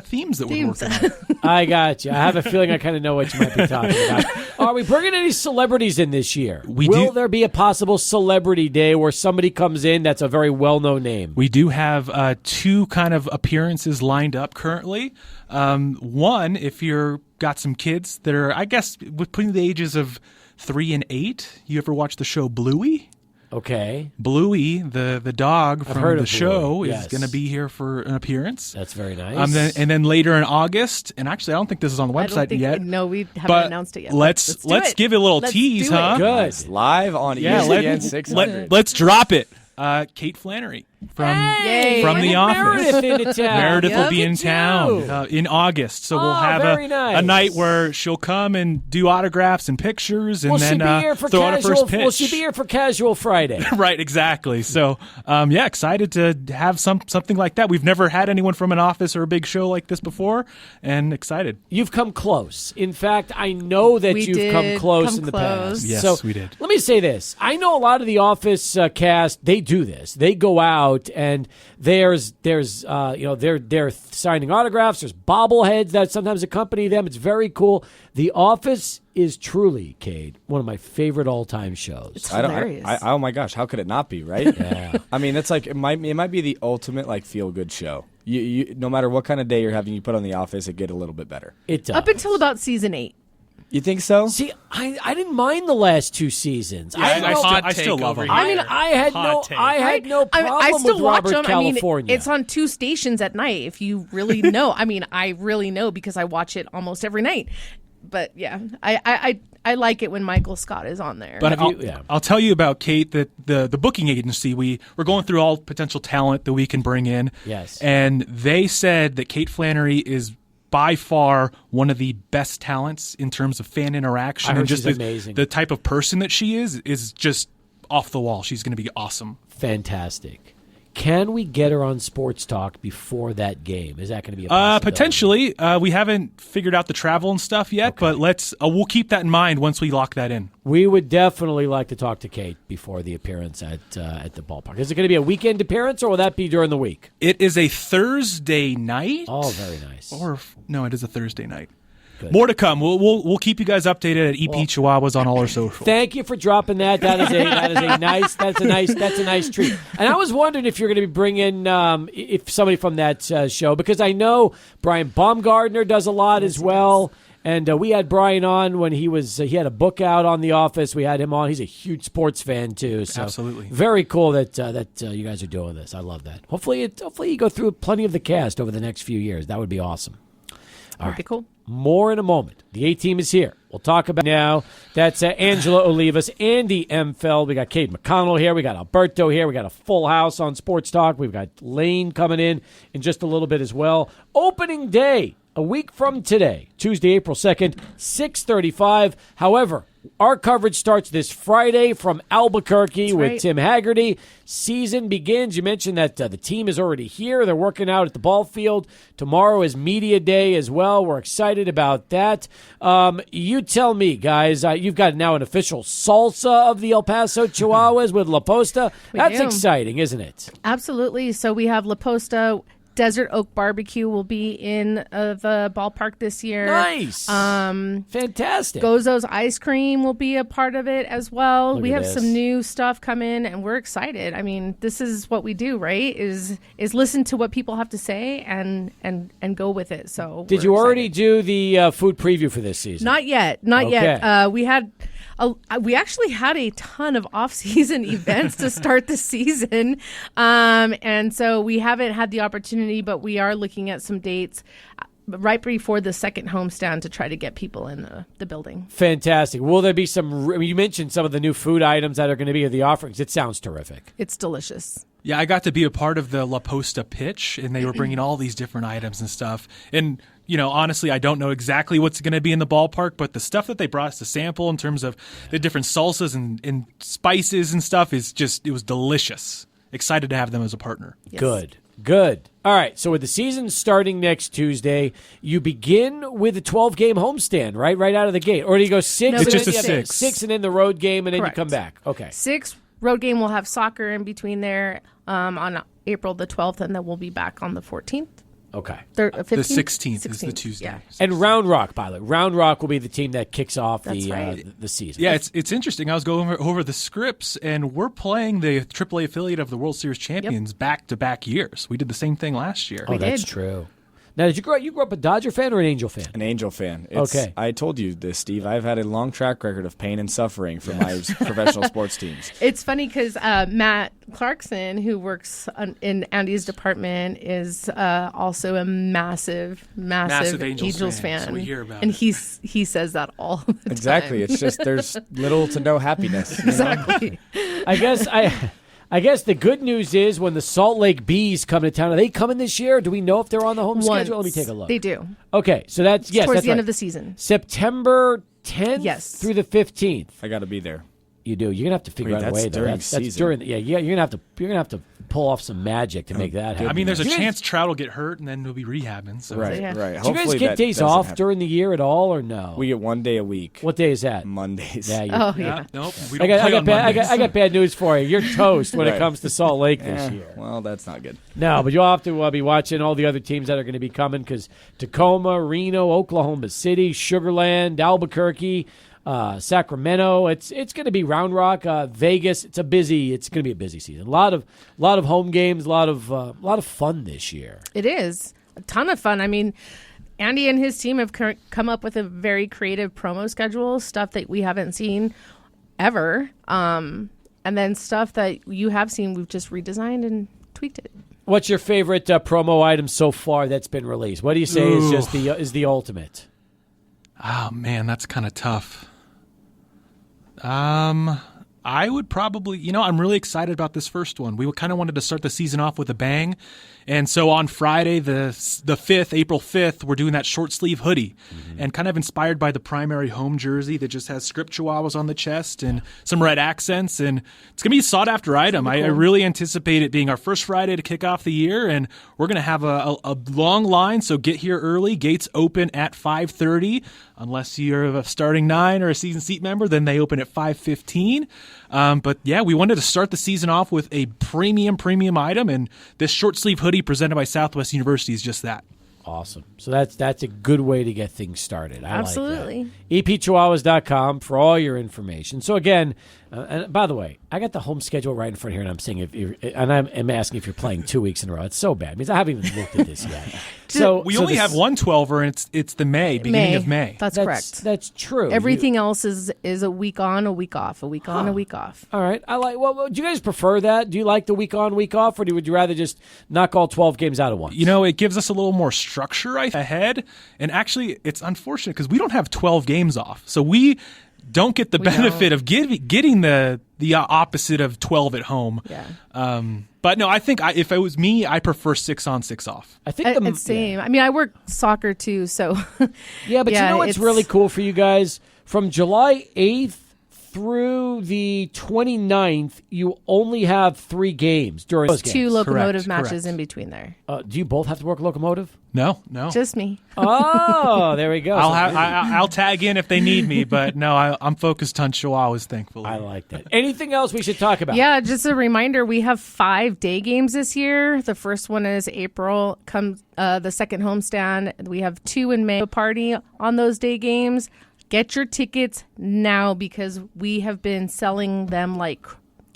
Speaker 5: themes that we're working on.
Speaker 1: I got you. I have a feeling I kind of know what you might be talking about. Are we bringing any celebrities in this year? Will there be a possible celebrity day where somebody comes in that's a very well-known name?
Speaker 5: We do have 2 kind of appearances lined up currently. One, if you're got some kids that are, I guess, between the ages of 3 and 8. You ever watch the show Bluey?
Speaker 1: Okay.
Speaker 5: Bluey, the dog
Speaker 1: I've
Speaker 5: from
Speaker 1: heard
Speaker 5: the
Speaker 1: of
Speaker 5: show,
Speaker 1: Bluey,
Speaker 5: is
Speaker 1: yes.
Speaker 5: going to be here for an appearance.
Speaker 1: That's very nice.
Speaker 5: And then later in August, and actually I don't think this is on the
Speaker 4: I don't
Speaker 5: website
Speaker 4: think
Speaker 5: yet.
Speaker 4: No, we haven't
Speaker 5: but
Speaker 4: announced it yet.
Speaker 5: Let's
Speaker 4: do it.
Speaker 5: give it a little
Speaker 4: Let's
Speaker 5: tease,
Speaker 4: do it.
Speaker 5: huh?
Speaker 1: Good.
Speaker 2: It's live on
Speaker 5: Yeah,
Speaker 2: ESPN 600.
Speaker 5: let's drop it. Kate Flannery. from
Speaker 4: Yay.
Speaker 5: The Office.
Speaker 1: Meredith into town.
Speaker 5: Meredith will
Speaker 1: Look
Speaker 5: be in
Speaker 1: at
Speaker 5: town
Speaker 1: you.
Speaker 5: in August, so we'll
Speaker 1: Oh,
Speaker 5: have
Speaker 1: very
Speaker 5: a
Speaker 1: nice.
Speaker 5: night where she'll come and do autographs and pictures, and
Speaker 1: Will
Speaker 5: then
Speaker 1: she be here for
Speaker 5: throw out a
Speaker 1: casual?
Speaker 5: first pitch.
Speaker 1: Will she be here for Casual Friday?
Speaker 5: Right, exactly. So, excited to have something like that. We've never had anyone from an office or a big show like this before, and excited.
Speaker 1: You've come close. In fact, I know that
Speaker 4: We
Speaker 1: you've come
Speaker 4: did
Speaker 1: close
Speaker 4: come
Speaker 1: in the
Speaker 4: close.
Speaker 1: past.
Speaker 5: Yes,
Speaker 1: so
Speaker 5: we did.
Speaker 1: Let me say this. I know a lot of the Office cast. They do this. They go out and they're signing autographs. There's bobbleheads that sometimes accompany them. It's very cool. The Office is truly, Cade, one of my favorite all-time shows.
Speaker 4: It's hilarious.
Speaker 2: Oh my gosh, how could it not be, right?
Speaker 1: Yeah.
Speaker 2: I mean, it's like it might be the ultimate like feel good show. You no matter what kind of day you're having, you put on The Office, it get a little bit better.
Speaker 1: It does.
Speaker 4: Up until about season 8.
Speaker 2: You think so?
Speaker 1: See, I didn't mind the last 2 seasons.
Speaker 5: I still love them.
Speaker 1: I mean, I had no problem
Speaker 4: I still
Speaker 1: with
Speaker 4: watch
Speaker 1: Robert
Speaker 4: them.
Speaker 1: California.
Speaker 4: I mean, it's on 2 stations at night. If you really know, I mean, I really know because I watch it almost every night. But yeah, I like it when Michael Scott is on there.
Speaker 5: But I'll tell you about Kate, that the booking agency, we're going through all potential talent that we can bring in.
Speaker 1: Yes.
Speaker 5: And they said that Kate Flannery is by far one of the best talents in terms of fan interaction.
Speaker 1: I heard
Speaker 5: and just
Speaker 1: she's amazing.
Speaker 5: The type of person that she is just off the wall. She's going to be awesome.
Speaker 1: Fantastic. Can we get her on Sports Talk before that game? Is that going to be a possibility?
Speaker 5: Potentially. We haven't figured out the travel and stuff yet, but we'll keep that in mind once we lock that in.
Speaker 1: We would definitely like to talk to Kate before the appearance at the ballpark. Is it going to be a weekend appearance, or will that be during the week?
Speaker 5: It is a Thursday night.
Speaker 1: Oh, very nice.
Speaker 5: No, it is a Thursday night.
Speaker 1: Good.
Speaker 5: More to come. We'll keep you guys updated at EP Chihuahuas on all our socials.
Speaker 1: Thank you for dropping that. That's a nice treat. And I was wondering if you're going to be bringing if somebody from that show, because I know Brian Baumgartner does a lot as well. And we had Brian on when he had a book out on The Office. We had him on. He's a huge sports fan too. So
Speaker 5: Absolutely.
Speaker 1: very cool that you guys are doing this. I love that. Hopefully you go through plenty of the cast over the next few years. That would be awesome. All
Speaker 4: That'd be cool.
Speaker 1: More in a moment. The A-Team is here. We'll talk about now. That's Angela Olivas, Andy Emfeld. We got Cade McConnell here. We got Alberto here. We got a full house on Sports Talk. We've got Lane coming in just a little bit as well. Opening day, a week from today, Tuesday, April 2nd, 6:35. However, our coverage starts this Friday from Albuquerque with
Speaker 4: right.
Speaker 1: Tim Haggerty. Season begins. You mentioned that the team is already here. They're working out at the ball field. Tomorrow is media day as well. We're excited about that. You tell me, guys. You've got now an official salsa of the El Paso Chihuahuas with La Posta. That's
Speaker 4: do.
Speaker 1: exciting, isn't it?
Speaker 4: Absolutely. So we have La Posta. Desert Oak Barbecue will be in the ballpark this year.
Speaker 1: Nice. Fantastic.
Speaker 4: Gozo's Ice Cream will be a part of it as well.
Speaker 1: Look
Speaker 4: We
Speaker 1: at
Speaker 4: have
Speaker 1: this.
Speaker 4: some new stuff coming, and we're excited. I mean, this is what we do, right? Is listen to what people have to say and go with it. So
Speaker 1: Did
Speaker 4: we're
Speaker 1: you already
Speaker 4: excited.
Speaker 1: do the food preview for this season?
Speaker 4: Not yet.
Speaker 1: Okay.
Speaker 4: We actually had a ton of off-season events to start the season, and so we haven't had the opportunity, but we are looking at some dates right before the second homestand to try to get people in the building.
Speaker 1: Fantastic. Will there be some? You mentioned some of the new food items that are going to be at the offerings. It sounds terrific.
Speaker 4: It's delicious.
Speaker 5: Yeah, I got to be a part of the La Posta pitch, and they were bringing all these different items and stuff. And, honestly, I don't know exactly what's going to be in the ballpark, but the stuff that they brought us to sample in terms of the different salsas and spices and stuff it was delicious. Excited to have them as a partner.
Speaker 4: Yes.
Speaker 1: Good. All right, so with the season starting next Tuesday, you begin with a 12-game homestand, right? Right out of the gate. Or do you go 6?
Speaker 4: No,
Speaker 5: It's just a
Speaker 1: Yeah,
Speaker 5: 6.
Speaker 1: 6 and then the road game, and then
Speaker 4: Correct.
Speaker 1: you come back. Okay.
Speaker 4: 6 road game. We'll have soccer in between there on April the 12th, and then we'll be back on the 14th.
Speaker 1: Okay.
Speaker 4: 15th?
Speaker 5: The 16th is the Tuesday.
Speaker 4: Yeah.
Speaker 1: And Round Rock, by the way. Round Rock will be the team that kicks off
Speaker 4: That's right.
Speaker 1: the season.
Speaker 5: Yeah, it's interesting. I was going over the scripts, and we're playing the AAA affiliate of the World Series champions back-to-back years. We did the same thing last year.
Speaker 1: Oh, that's
Speaker 4: did.
Speaker 1: true. Now, did you grow up a Dodger fan or an Angel fan?
Speaker 2: An Angel fan.
Speaker 1: Okay.
Speaker 2: I told you this, Steve. I've had a long track record of pain and suffering for my professional sports teams.
Speaker 4: It's funny because Matt Clarkson, who works in Andy's department, is also a massive Angels fan.
Speaker 5: So we hear about
Speaker 4: and
Speaker 5: it.
Speaker 4: he says that all the
Speaker 2: Exactly.
Speaker 4: time.
Speaker 2: It's just there's little to no happiness.
Speaker 4: Exactly.
Speaker 1: I guess I guess the good news is when the Salt Lake Bees come to town, are they coming this year? Do we know if they're on the home schedule? Let me take a look.
Speaker 4: They do.
Speaker 1: Okay, so that's
Speaker 4: Towards
Speaker 1: that's
Speaker 4: the end
Speaker 1: right.
Speaker 4: of the season.
Speaker 1: September 10th
Speaker 4: Yes.
Speaker 1: through the 15th.
Speaker 2: I got to be there.
Speaker 1: You do. You're gonna have to figure
Speaker 2: Wait,
Speaker 1: out a
Speaker 2: that's
Speaker 1: way. Though.
Speaker 2: during
Speaker 1: That's
Speaker 2: season.
Speaker 1: during. Yeah. You're gonna have to pull off some magic to make that happen.
Speaker 5: I mean, there's a
Speaker 1: Do you guys-
Speaker 5: chance Trout will get hurt and then he'll be rehabbing. So.
Speaker 2: Right,
Speaker 4: Yeah.
Speaker 2: right.
Speaker 1: Do you guys
Speaker 2: Hopefully
Speaker 1: get
Speaker 2: that
Speaker 1: days
Speaker 2: doesn't
Speaker 1: off
Speaker 2: happen.
Speaker 1: during the year at all, or no?
Speaker 2: We get 1 day a week.
Speaker 1: What day is that?
Speaker 2: Mondays.
Speaker 1: Yeah. You're,
Speaker 4: Oh,
Speaker 5: Yeah.
Speaker 4: yeah.
Speaker 5: Nope. We
Speaker 1: I
Speaker 5: don't play
Speaker 1: got
Speaker 5: on
Speaker 1: bad.
Speaker 5: Mondays.
Speaker 1: I got bad news for you. You're toast when it
Speaker 2: Right.
Speaker 1: comes to Salt Lake this year.
Speaker 2: Well, that's not good.
Speaker 1: No, but you'll have to be watching all the other teams that are going to be coming because Tacoma, Reno, Oklahoma City, Sugar Land, Albuquerque, Sacramento. It's going to be Round Rock, Vegas. It's going to be a busy season. A lot of home games, a lot of fun this year.
Speaker 4: It is a ton of fun. I mean, Andy and his team have come up with a very creative promo schedule, stuff that we haven't seen ever, and then stuff that you have seen. We've just redesigned and tweaked it.
Speaker 1: What's your favorite promo item so far that's been released? What do you say is
Speaker 5: Ooh.
Speaker 1: just the ultimate?
Speaker 5: Oh man, that's kind of tough. I would probably, I'm really excited about this first one. We kind of wanted to start the season off with a bang. And so on Friday, the 5th, April 5th, we're doing that short sleeve hoodie and kind of inspired by the primary home jersey that just has script chihuahuas on the chest and some red accents. And it's going to be a sought after item. I really anticipate it being our first Friday to kick off the year. And we're going to have a long line. So get here early. Gates open at 5:30. Unless you're a starting 9 or a season seat member, then they open at 5:15. But yeah, we wanted to start the season off with a premium item, and this short sleeve hoodie presented by Southwest University is just that.
Speaker 1: Awesome. So that's a good way to get things started. I
Speaker 4: Absolutely.
Speaker 1: like that. EPChihuahuas.com for all your information. So again, and by the way, I got the home schedule right in front here, and I'm saying I'm asking if you're playing 2 weeks in a row. It's so bad. It means I haven't even looked at this yet. So
Speaker 5: We only have one 12er, and it's the beginning of May.
Speaker 4: That's correct.
Speaker 1: That's true.
Speaker 4: Everything else is a week on, a week off, a week on, a week off.
Speaker 1: All right. I like. Well, do you guys prefer that? Do you like the week on, week off, or would you rather just knock all 12 games out at once?
Speaker 5: It gives us a little more structure ahead. And actually, it's unfortunate because we don't have 12 games off. So we don't get the benefit of getting the opposite of 12 at home.
Speaker 4: Yeah.
Speaker 5: But no, I think if it was me, I prefer 6 on, 6 off.
Speaker 1: I think
Speaker 4: It's same. I mean, I work soccer too, so
Speaker 1: Yeah, but you know what's
Speaker 4: it's
Speaker 1: really cool for you guys? From July 8th through the 29th, you only have 3 games during those
Speaker 4: two
Speaker 1: games.
Speaker 4: locomotive
Speaker 5: Correct.
Speaker 4: matches in between there.
Speaker 1: Do you both have to work locomotive?
Speaker 5: No.
Speaker 4: Just me.
Speaker 1: Oh, there we go.
Speaker 5: I'll tag in if they need me, but no, I'm focused on Chihuahuas, thankfully.
Speaker 1: I like that. Anything else we should talk about?
Speaker 4: Yeah, just a reminder, we have 5 day games this year. The first one is April, the second homestand. We have 2 in May. A party on those day games. Get your tickets now because we have been selling them like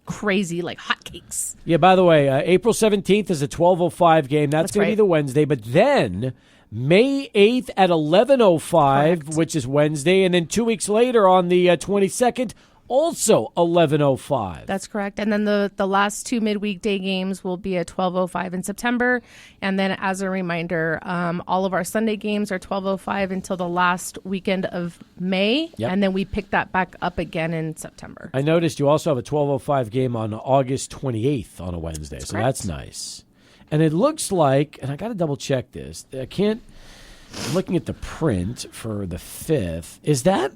Speaker 4: crazy, like hotcakes.
Speaker 1: Yeah, by the way, April 17th is a 12:05 game. That's going to be
Speaker 4: right.
Speaker 1: the Wednesday. But then May 8th at 11:05,
Speaker 4: Correct.
Speaker 1: which is Wednesday. And then 2 weeks later on the 22nd, also 11:05.
Speaker 4: That's correct. And then the last 2 midweek day games will be at 12:05 in September. And then as a reminder, all of our Sunday games are 12:05 until the last weekend of May.
Speaker 1: Yep.
Speaker 4: And then we pick that back up again in September.
Speaker 1: I noticed you also have a 12:05 game on August 28th on a Wednesday. So
Speaker 4: correct.
Speaker 1: that's nice. And it looks like, and I got to double check this. I'm looking at the print for the 5th. Is that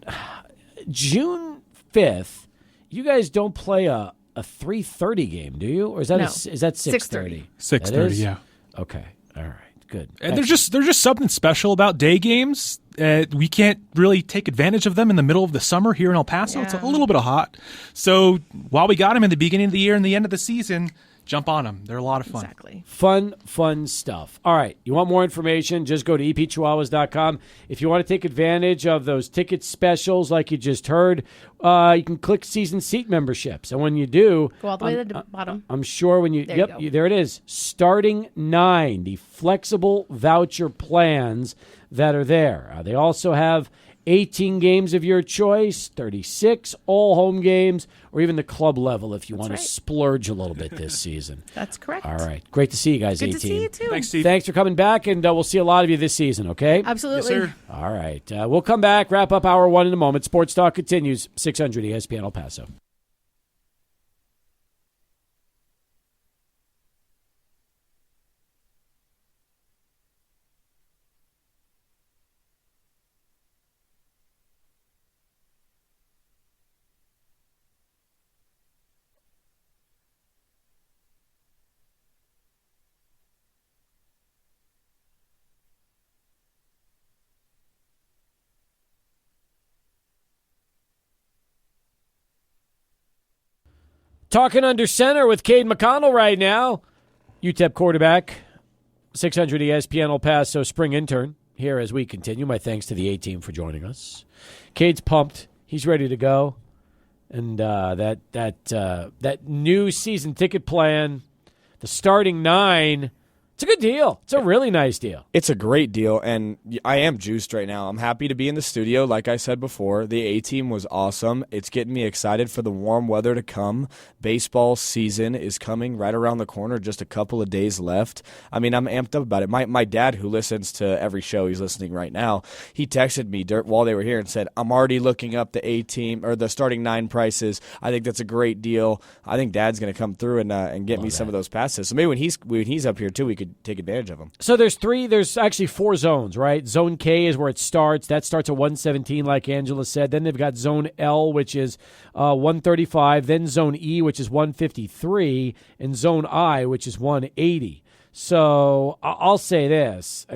Speaker 1: June 5th? You guys don't play a 3:30 game, do you? Or is that
Speaker 4: No.
Speaker 1: is that 6:30?
Speaker 5: 6:30, yeah.
Speaker 1: Okay. All right. Good.
Speaker 5: And there's just something special about day games. We can't really take advantage of them in the middle of the summer here in El Paso. It's a
Speaker 4: Yeah.
Speaker 5: little bit hot. So while we got them in the beginning of the year and the end of the season, jump on them. They're a lot of fun.
Speaker 4: Exactly.
Speaker 1: Fun stuff. All right. You want more information? Just go to EPChihuahuas.com. If you want to take advantage of those ticket specials like you just heard, you can click season seat memberships. And when you do,
Speaker 4: Go all the way to the bottom.
Speaker 1: I'm sure when you,
Speaker 4: There you go.
Speaker 1: there it is. Starting 9, the flexible voucher plans that are there. They also have 18 games of your choice, 36 all home games, or even the club level if you want
Speaker 4: right.
Speaker 1: to splurge a little bit this season.
Speaker 4: That's correct.
Speaker 1: All right. Great to see you guys,
Speaker 4: Good
Speaker 1: 18.
Speaker 4: to see you too.
Speaker 5: Thanks, Steve.
Speaker 1: Thanks for coming back, and we'll see a lot of you this season, okay?
Speaker 4: Absolutely.
Speaker 5: Yes, sir.
Speaker 1: All right. We'll come back, wrap up hour 1 in a moment. Sports Talk continues, 600 ESPN El Paso. Talking under center with Cade McConnell right now. UTEP quarterback, 600 ESPN El Paso spring intern. Here as we continue, my thanks to the A-team for joining us. Cade's pumped. He's ready to go. And that new season ticket plan, the starting 9, it's a good deal. It's a really nice deal.
Speaker 2: It's a great deal, and I am juiced right now. I'm happy to be in the studio. Like I said before, the A-team was awesome. It's getting me excited for the warm weather to come. Baseball season is coming right around the corner, just a couple of days left. I mean, I'm amped up about it. My dad, who listens to every show, he's listening right now, he texted me while they were here and said, I'm already looking up the A-team or the starting 9 prices. I think that's a great deal. I think Dad's going to come through and get me some of those passes. So maybe when he's up here too, we could take advantage of them.
Speaker 1: So there's actually 4 zones, right? Zone K is where it starts. That starts at 117, like Angela said. Then they've got Zone L, which is 135. Then Zone E, which is 153. And Zone I, which is 180. So I'll say this.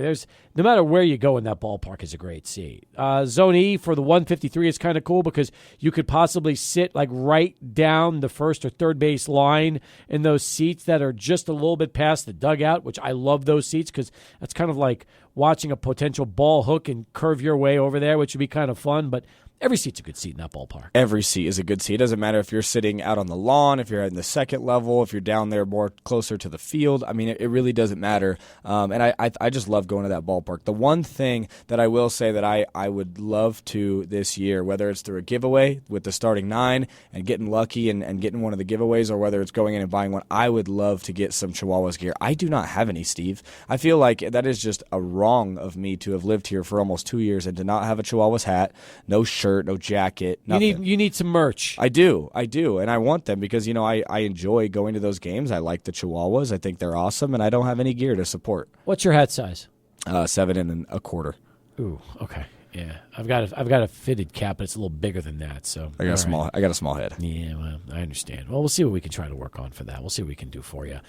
Speaker 1: No matter where you go in that ballpark is a great seat. Zone E for the 153 is kind of cool because you could possibly sit like right down the first or third base line in those seats that are just a little bit past the dugout, which I love those seats because that's kind of like watching a potential ball hook and curve your way over there, which would be kind of fun. But every seat's a good seat in that ballpark.
Speaker 2: Every seat is a good seat. It doesn't matter if you're sitting out on the lawn, if you're in the second level, if you're down there more closer to the field. I mean, it really doesn't matter. And I just love going to that ballpark. The one thing that I will say that I would love to this year, whether it's through a giveaway with the starting 9 and getting lucky and getting one of the giveaways, or whether it's going in and buying one, I would love to get some Chihuahuas gear. I do not have any, Steve. I feel like that is just a wrong of me to have lived here for almost 2 years and to not have a Chihuahuas hat, no shirt, no jacket, nothing.
Speaker 1: You need some merch.
Speaker 2: I do, and I want them because I enjoy going to those games. I like the Chihuahuas. I think they're awesome, and I don't have any gear to support.
Speaker 1: What's your hat size?
Speaker 2: 7 1/4.
Speaker 1: Ooh, okay. Yeah, I've got a fitted cap, but it's a little bigger than that. So
Speaker 2: I got a small head.
Speaker 1: Yeah, well, I understand. Well, we'll see what we can try to work on for that. We'll see what we can do for you.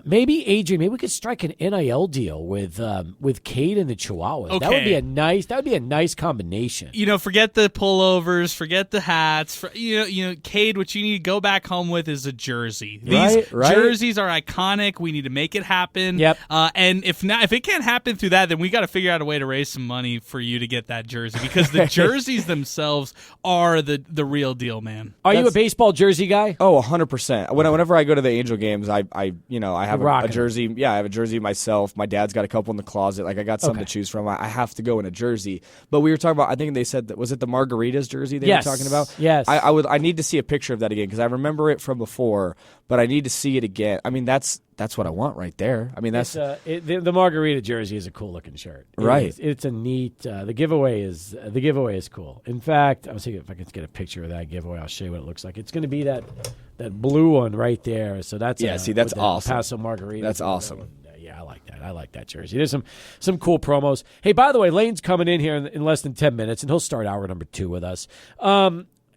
Speaker 1: Maybe Adrian, maybe we could strike an NIL deal with Cade and the Chihuahuas.
Speaker 3: Okay.
Speaker 1: That would be a nice combination.
Speaker 3: Forget the pullovers, forget the hats. Cade, what you need to go back home with is a jersey. These
Speaker 2: right?
Speaker 3: jerseys are iconic. We need to make it happen.
Speaker 1: Yep.
Speaker 3: And if it can't happen through that, then we got to figure out a way to raise some money for you to get that jersey, because the jerseys themselves are the real deal, man.
Speaker 1: Are you a baseball jersey guy?
Speaker 2: Oh, 100%. Whenever I go to the Angel games, I have a jersey. Yeah, I have a jersey myself. My dad's got a couple in the closet. Like, I got some to choose from. I have to go in a jersey. But we were talking about, I think they said that, was it the Margaritas jersey they were talking about?
Speaker 1: Yes.
Speaker 2: I need to see a picture of that again because I remember it from before, but I need to see it again. I mean, that's what I want right there. I mean, that's
Speaker 1: the Margarita jersey is a cool looking shirt.
Speaker 2: Right.
Speaker 1: It's a neat. The giveaway is cool. In fact, I was thinking if I could get a picture of that giveaway, I'll show you what it looks like. It's going to be that blue one right there. So that's
Speaker 2: that's awesome.
Speaker 1: Paso Margarita.
Speaker 2: That's awesome.
Speaker 1: Yeah, I like that. I like that jersey. There's some cool promos. Hey, by the way, Lane's coming in here in less than 10 minutes, and he'll start hour number 2 with us.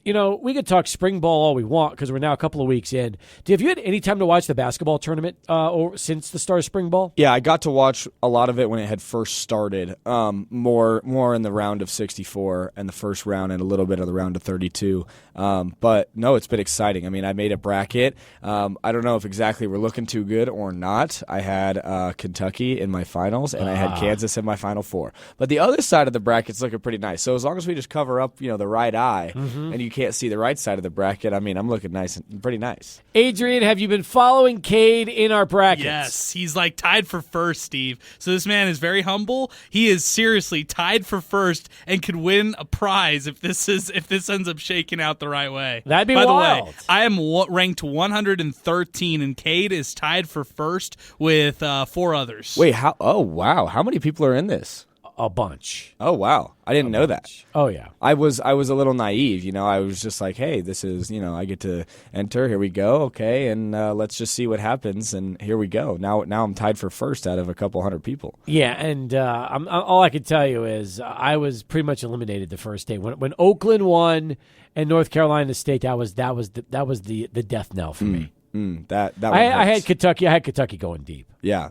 Speaker 1: We could talk spring ball all we want because we're now a couple of weeks in. Have you had any time to watch the basketball tournament or since the start of spring ball?
Speaker 2: Yeah, I got to watch a lot of it when it had first started. More in the round of 64 and the first round and a little bit of the round of 32. But no, it's been exciting. I mean, I made a bracket. I don't know if exactly we're looking too good or not. I had Kentucky in my finals and I had Kansas in my final 4. But the other side of the bracket's looking pretty nice. So as long as we just cover up, the right eye and you can't see the right side of the bracket, I mean, I'm looking nice and pretty nice.
Speaker 1: Adrian, have you been following Cade in our brackets?
Speaker 3: Yes, he's like tied for first, Steve. So this man is very humble. He is seriously tied for first and could win a prize if this ends up shaking out the right way.
Speaker 1: That'd be
Speaker 3: wild. By the way, I am ranked 113, and Cade is tied for first with 4 others.
Speaker 2: Wait, how? Oh, wow. How many people are in this?
Speaker 1: A bunch.
Speaker 2: Oh, wow. I didn't know that.
Speaker 1: Oh, yeah. I
Speaker 2: was a little naive, I was just like, hey, this is, I get to enter. Here we go. Okay, and let's just see what happens. And here we go. Now I'm tied for first out of a couple hundred people.
Speaker 1: Yeah, and all I can tell you is I was pretty much eliminated the first day. When Oakland won and North Carolina State, that was the death knell for me. I had Kentucky. I had Kentucky going deep.
Speaker 2: Yeah.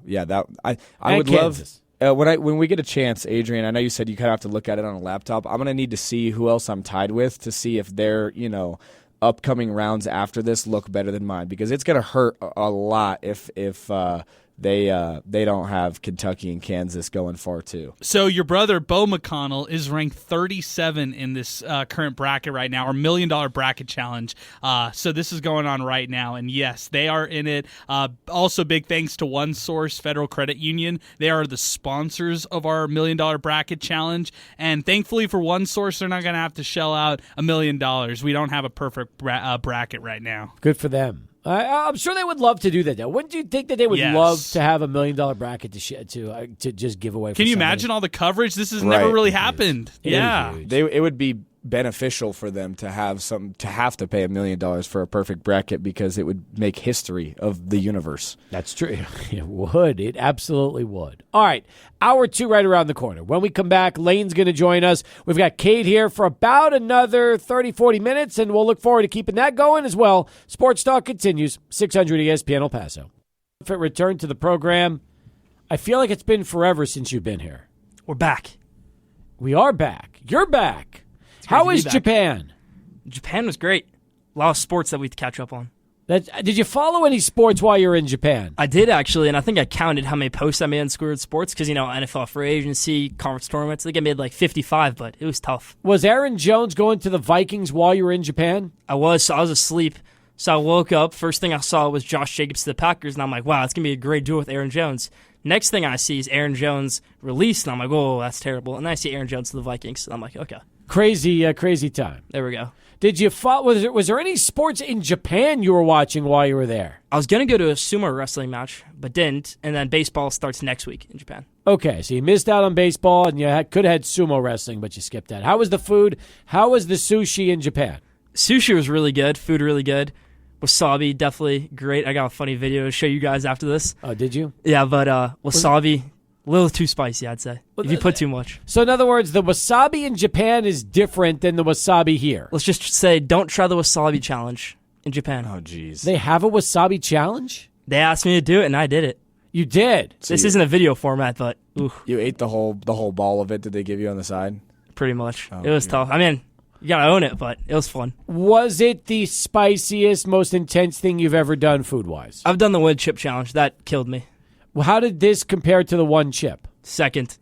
Speaker 2: I would
Speaker 1: Kansas.
Speaker 2: love when we get a chance, Adrian. I know you said you kind of have to look at it on a laptop. I'm gonna need to see who else I'm tied with to see if they're upcoming rounds after this look better than mine, because it's going to hurt a lot if they don't have Kentucky and Kansas going far too.
Speaker 3: So your brother, Bo McConnell, is ranked 37 in this current bracket right now, our $1 million bracket challenge. So this is going on right now, and yes, they are in it. Also, big thanks to OneSource Federal Credit Union. They are the sponsors of our $1 million bracket challenge, and thankfully for OneSource, they're not going to have to shell out $1 million. We don't have a perfect bracket right now.
Speaker 1: Good for them. I'm sure they would love to do that, though. Wouldn't you think that they would love to have $1 million bracket to just give away?
Speaker 3: Can you imagine all the coverage? This has never really happened. Yeah,
Speaker 2: it would be beneficial for them to have to pay $1 million for a perfect bracket, because it would make history of the universe.
Speaker 1: That's true. It would. It absolutely would. All right. Hour 2 right around the corner. When we come back, Lane's going to join us. We've got Cade here for about another 30, 40 minutes, and we'll look forward to keeping that going as well. Sports Talk continues. 600 ESPN El Paso. Return to the program. I feel like it's been forever since you've been here.
Speaker 6: We're back.
Speaker 1: We are back. You're back. How is Japan?
Speaker 6: Japan was great. A lot of sports that we had to catch up on.
Speaker 1: Did you follow any sports while you were in Japan?
Speaker 6: I did, actually, and I think I counted how many posts I made on Schoolyard Sports because, NFL free agency, conference tournaments. I think I made like 55, but it was tough.
Speaker 1: Was Aaron Jones going to the Vikings while you were in Japan?
Speaker 6: I was asleep. So I woke up. First thing I saw was Josh Jacobs to the Packers, and I'm like, wow, it's going to be a great duel with Aaron Jones. Next thing I see is Aaron Jones released, and I'm like, oh, that's terrible. And then I see Aaron Jones to the Vikings, and I'm like, okay.
Speaker 1: Crazy time.
Speaker 6: There we go.
Speaker 1: Did you was there any sports in Japan you were watching while you were there?
Speaker 6: I was going to go to a sumo wrestling match, but didn't, and then baseball starts next week in Japan.
Speaker 1: Okay, so you missed out on baseball, and you could have had sumo wrestling, but you skipped that. How was the food? How was the sushi in Japan?
Speaker 6: Sushi was really good. Food really good. Wasabi, definitely great. I got a funny video to show you guys after this.
Speaker 1: Oh, did you?
Speaker 6: Yeah, but wasabi, a little too spicy, I'd say, if you put too much.
Speaker 1: So in other words, the wasabi in Japan is different than the wasabi here.
Speaker 6: Let's just say, don't try the wasabi challenge in Japan.
Speaker 2: Oh, jeez.
Speaker 1: They have a wasabi challenge?
Speaker 6: They asked me to do it, and I did it.
Speaker 1: You did?
Speaker 6: This isn't a video format, but ooh.
Speaker 2: You ate the whole ball of it. Did they give you on the side?
Speaker 6: Pretty much. It was tough. I mean, you gotta own it, but it was fun.
Speaker 1: Was it the spiciest, most intense thing you've ever done food-wise?
Speaker 6: I've done the wood chip challenge. That killed me.
Speaker 1: Well, how did this compare to the one chip?
Speaker 6: Second.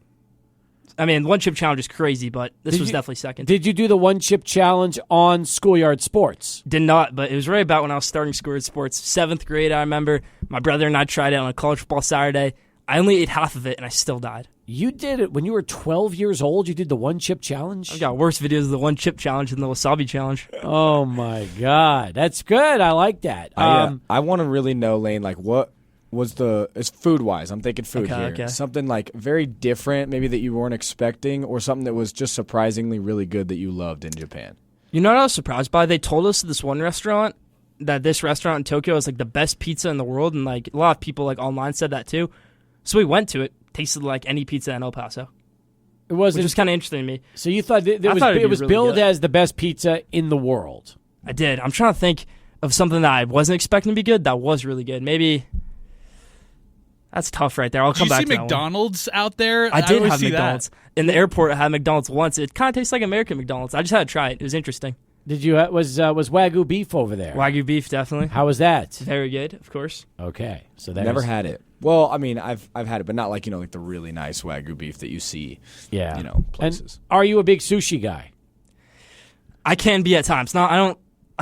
Speaker 6: I mean, one chip challenge is crazy, but this was definitely second.
Speaker 1: Did you do the one chip challenge on Schoolyard Sports?
Speaker 6: Did not, but it was right about when I was starting Schoolyard Sports. 7th grade, I remember. My brother and I tried it on a college football Saturday. I only ate half of it, and I still died.
Speaker 1: You did it when you were 12 years old? You did the one chip challenge?
Speaker 6: I've got worse videos of the one chip challenge than the wasabi challenge.
Speaker 1: Oh, my God. That's good. I like that.
Speaker 2: I want to really know, Lane, like what was it's food-wise. I'm thinking food here.
Speaker 6: Okay.
Speaker 2: Something like very different, maybe that you weren't expecting, or something that was just surprisingly really good that you loved in Japan.
Speaker 6: You know what I was surprised by? They told us at this one restaurant that this restaurant in Tokyo is like the best pizza in the world, and like a lot of people like online said that too. So we went to it. Tasted like any pizza in El Paso.
Speaker 1: It was
Speaker 6: which was kind of interesting to me.
Speaker 1: So you thought it was
Speaker 6: really
Speaker 1: billed
Speaker 6: good.
Speaker 1: as the best pizza in the world?
Speaker 6: I did. I'm trying to think of something that I wasn't expecting to be good that was really good. Maybe that's tough right there. I'll come back to
Speaker 3: Did you see
Speaker 6: that
Speaker 3: McDonald's out there?
Speaker 6: I did
Speaker 3: always
Speaker 6: have
Speaker 3: see
Speaker 6: McDonald's.
Speaker 3: That.
Speaker 6: In the airport, I had McDonald's once. It kind of tastes like American McDonald's. I just had to try it. It was interesting.
Speaker 1: Did you was Wagyu beef over there?
Speaker 6: Wagyu beef, definitely.
Speaker 1: How was that?
Speaker 6: Very good, of course.
Speaker 1: Okay, so
Speaker 2: never had it. Well, I mean, I've had it, but not like like the really nice Wagyu beef that you see.
Speaker 1: Yeah,
Speaker 2: places.
Speaker 1: And are you a big sushi guy?
Speaker 6: I can be at times. I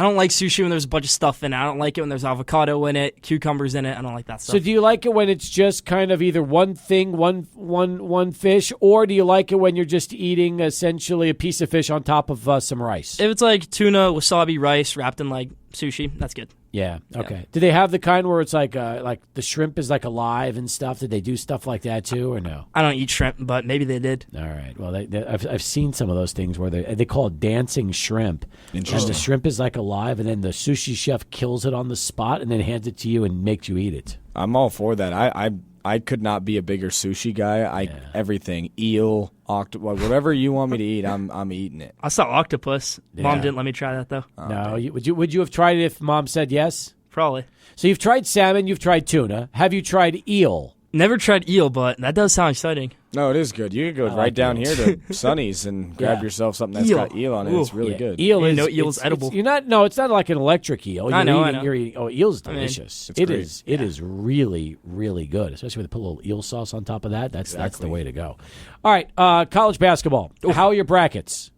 Speaker 6: don't like sushi when there's a bunch of stuff in it. I don't like it when there's avocado in it, cucumbers in it. I don't like that stuff.
Speaker 1: So do you like it when it's just kind of either one thing, one fish, or do you like it when you're just eating essentially a piece of fish on top of some rice?
Speaker 6: If it's like tuna, wasabi, rice wrapped in like sushi, that's good.
Speaker 1: Yeah. Okay. Yeah. Do they have the kind where it's like the shrimp is like alive and stuff? Did they do stuff like that too, or no?
Speaker 6: I don't eat shrimp, but maybe they did.
Speaker 1: All right. Well, I've seen some of those things where they call it dancing shrimp, and the shrimp is like alive, and then the sushi chef kills it on the spot and then hands it to you and makes you eat it.
Speaker 2: I'm all for that. I could not be a bigger sushi guy. Everything, eel, octopus, whatever you want me to eat, I'm eating it.
Speaker 6: I saw octopus. Mom didn't let me try that though.
Speaker 1: No, would you have tried it if Mom said yes?
Speaker 6: Probably.
Speaker 1: So you've tried salmon, you've tried tuna. Have you tried eel?
Speaker 6: Never tried eel, but that does sound exciting.
Speaker 2: No, it is good. You could go right
Speaker 1: like
Speaker 2: down
Speaker 1: eels.
Speaker 2: here to Sonny's and grab yourself something that's
Speaker 6: Eel.
Speaker 2: got eel on it. It's really good.
Speaker 1: Eel
Speaker 6: You
Speaker 1: is
Speaker 6: know eel's
Speaker 1: it's
Speaker 6: edible.
Speaker 1: you're not. No, it's not like an electric eel.
Speaker 6: I know.
Speaker 1: You're eating, eel's delicious.
Speaker 2: It's
Speaker 1: It
Speaker 2: great.
Speaker 1: is. It is really, really good. Especially when they put a little eel sauce on top of that. That's the way to go. All right, college basketball. How are your brackets?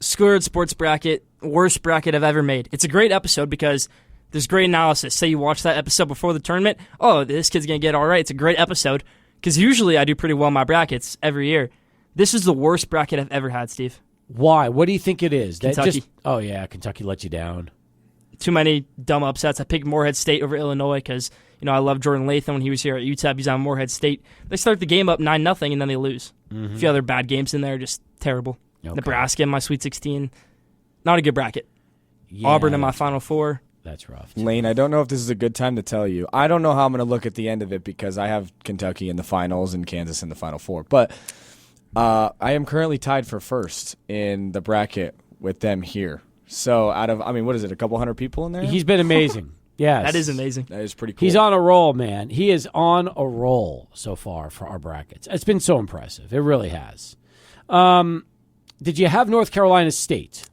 Speaker 6: Schoolyard Sports Bracket, worst bracket I've ever made. It's a great episode because there's great analysis. Say you watch that episode before the tournament. Oh, this kid's going to get all right. It's a great episode because usually I do pretty well in my brackets every year. This is the worst bracket I've ever had, Steve.
Speaker 1: Why? What do you think it is?
Speaker 6: Kentucky.
Speaker 1: Oh, yeah, Kentucky let you down.
Speaker 6: Too many dumb upsets. I picked Morehead State over Illinois because, I love Jordan Latham when he was here at UTEP. He's on Morehead State. They start the game up 9-0, and then they lose. A few other bad games in there, just terrible.
Speaker 1: Okay.
Speaker 6: Nebraska in my Sweet 16. Not a good bracket.
Speaker 1: Yeah,
Speaker 6: Auburn in my Final Four.
Speaker 1: That's rough.
Speaker 2: Lane, I don't know if this is a good time to tell you. I don't know how I'm going to look at the end of it because I have Kentucky in the finals and Kansas in the Final Four. But I am currently tied for first in the bracket with them here. So out of, what is it, a couple hundred people in there?
Speaker 1: He's been amazing. Yes.
Speaker 6: That is amazing.
Speaker 2: That is pretty cool.
Speaker 1: He's on a roll, man. He is on a roll so far for our brackets. It's been so impressive. It really has. Did you have North Carolina State?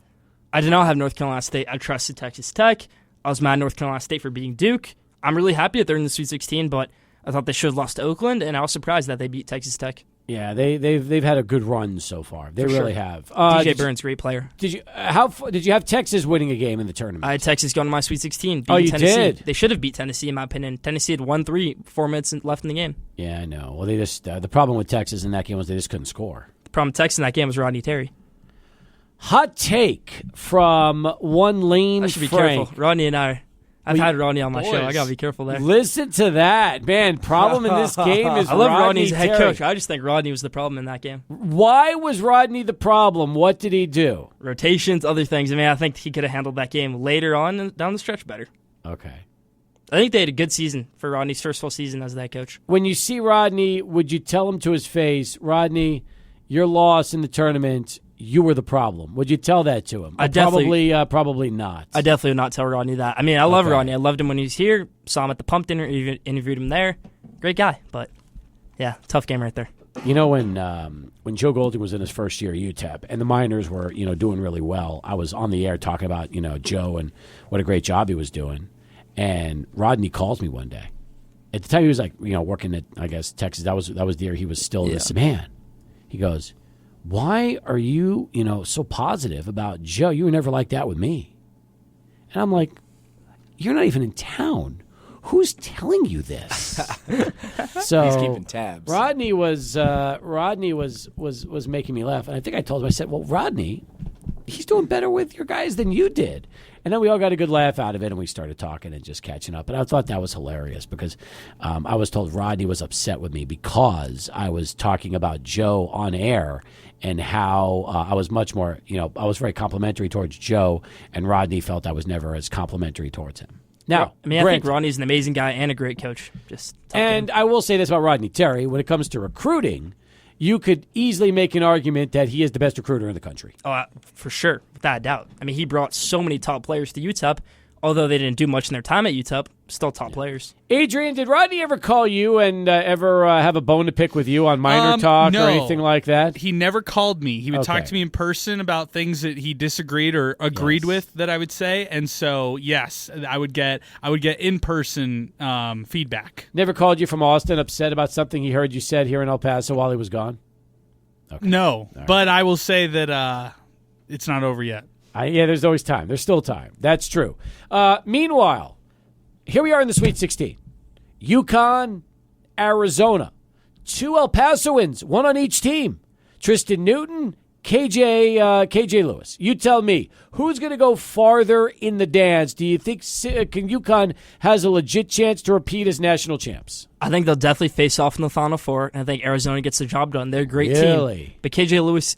Speaker 6: I did not have North Carolina State. I trusted Texas Tech. I was mad at North Carolina State for beating Duke. I'm really happy that they're in the Sweet 16, but I thought they should have lost to Oakland, and I was surprised that they beat Texas Tech.
Speaker 1: Yeah, they've had a good run so far. They really have.
Speaker 6: DJ Burns, great player.
Speaker 1: Did you have Texas winning a game in the tournament?
Speaker 6: I had Texas going to my Sweet 16.
Speaker 1: Oh, you
Speaker 6: Tennessee.
Speaker 1: did?
Speaker 6: They should have beat Tennessee, in my opinion. Tennessee had 1-3, 4 minutes left in the game.
Speaker 1: Yeah, I know. Well, they just the problem with Texas in that game was they just couldn't score.
Speaker 6: The problem with Texas in that game was Rodney Terry.
Speaker 1: Hot take from one Lane
Speaker 6: I should be
Speaker 1: Frank.
Speaker 6: careful. Rodney and I've had Rodney on my show. I got to be careful there.
Speaker 1: Listen to that. Man, problem in this game is
Speaker 6: I love
Speaker 1: Rodney
Speaker 6: Rodney as a head
Speaker 1: Terry.
Speaker 6: coach. I just think Rodney was the problem in that game.
Speaker 1: Why was Rodney the problem? What did he do?
Speaker 6: Rotations, other things. I think he could have handled that game later on and down the stretch better.
Speaker 1: Okay.
Speaker 6: I think they had a good season for Rodney's first full season as the head coach.
Speaker 1: When you see Rodney, would you tell him to his face, Rodney, your loss in the tournament, you were the problem? Would you tell that to him? Probably not.
Speaker 6: I definitely would not tell Rodney that. I love Rodney. I loved him when he was here. Saw him at the Pump Dinner. Interviewed him there. Great guy. But, yeah, tough game right there.
Speaker 1: You know, when Joe Golding was in his first year at UTEP and the Miners were, doing really well, I was on the air talking about, Joe and what a great job he was doing. And Rodney calls me one day. At the time he was working at, I guess, Texas. That was the year he was still in this man. He goes, why are you, so positive about Joe? You were never like that with me. And I'm like, you're not even in town. Who's telling you this? So
Speaker 2: he's keeping tabs.
Speaker 1: Rodney was making me laugh, and I think I told him, I said, well, Rodney, he's doing better with your guys than you did. And then we all got a good laugh out of it, and we started talking and just catching up. And I thought that was hilarious because I was told Rodney was upset with me because I was talking about Joe on air and how I was much more, I was very complimentary towards Joe, and Rodney felt I was never as complimentary towards him. Now,
Speaker 6: I think Rodney's an amazing guy and a great coach.
Speaker 1: I will say this about Rodney Terry. When it comes to recruiting, you could easily make an argument that he is the best recruiter in the country.
Speaker 6: Oh, for sure, without a doubt. He brought so many top players to UTEP. Although they didn't do much in their time at UTEP, still top players.
Speaker 1: Adrian, did Rodney ever call you and ever have a bone to pick with you on Miner Talk
Speaker 3: no.
Speaker 1: or anything like that?
Speaker 3: He never called me. He would talk to me in person about things that he disagreed or agreed with, that I would say. And so, yes, I would get in-person feedback.
Speaker 1: Never called you from Austin upset about something he heard you said here in El Paso while he was gone? Okay.
Speaker 3: No, but I will say that it's not over yet.
Speaker 1: There's always time. There's still time. That's true. Meanwhile, here we are in the Sweet 16. UConn, Arizona. 2 El Pasoans, one on each team. Tristan Newton, KJ Lewis. You tell me, who's going to go farther in the dance? Do you think UConn has a legit chance to repeat as national champs?
Speaker 6: I think they'll definitely face off in the Final Four, and I think Arizona gets the job done. They're a great team. But KJ Lewis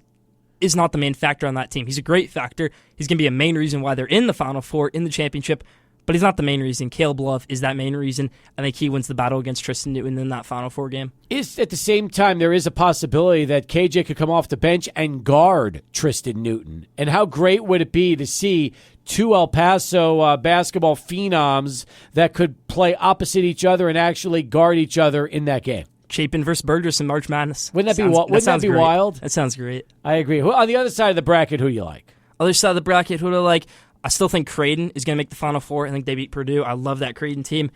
Speaker 6: is not the main factor on that team. He's a great factor. He's going to be a main reason why they're in the Final Four, in the championship, but he's not the main reason. Caleb Love is that main reason. I think he wins the battle against Tristan Newton in that Final Four game.
Speaker 1: At the same time, there is a possibility that KJ could come off the bench and guard Tristan Newton. And how great would it be to see 2 El Paso basketball phenoms that could play opposite each other and actually guard each other in that game?
Speaker 6: Chapin versus Burgess in March Madness.
Speaker 1: Wouldn't that be wild?
Speaker 6: That sounds great.
Speaker 1: I agree. On the other side of the bracket, who do you like?
Speaker 6: Other side of the bracket, who do I like? I still think Creighton is going to make the Final Four. I think they beat Purdue. I love that Creighton team.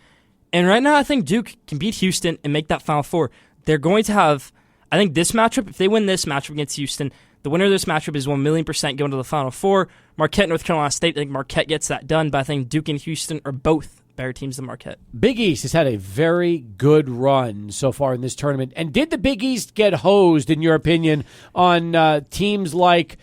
Speaker 6: And right now, I think Duke can beat Houston and make that Final Four. They're going to have, I think this matchup, if they win this matchup against Houston, the winner of this matchup is 1,000,000% going to the Final Four. Marquette, North Carolina State, I think Marquette gets that done, but I think Duke and Houston are both better teams than Marquette.
Speaker 1: Big East has had a very good run so far in this tournament. And did the Big East get hosed, in your opinion, on teams like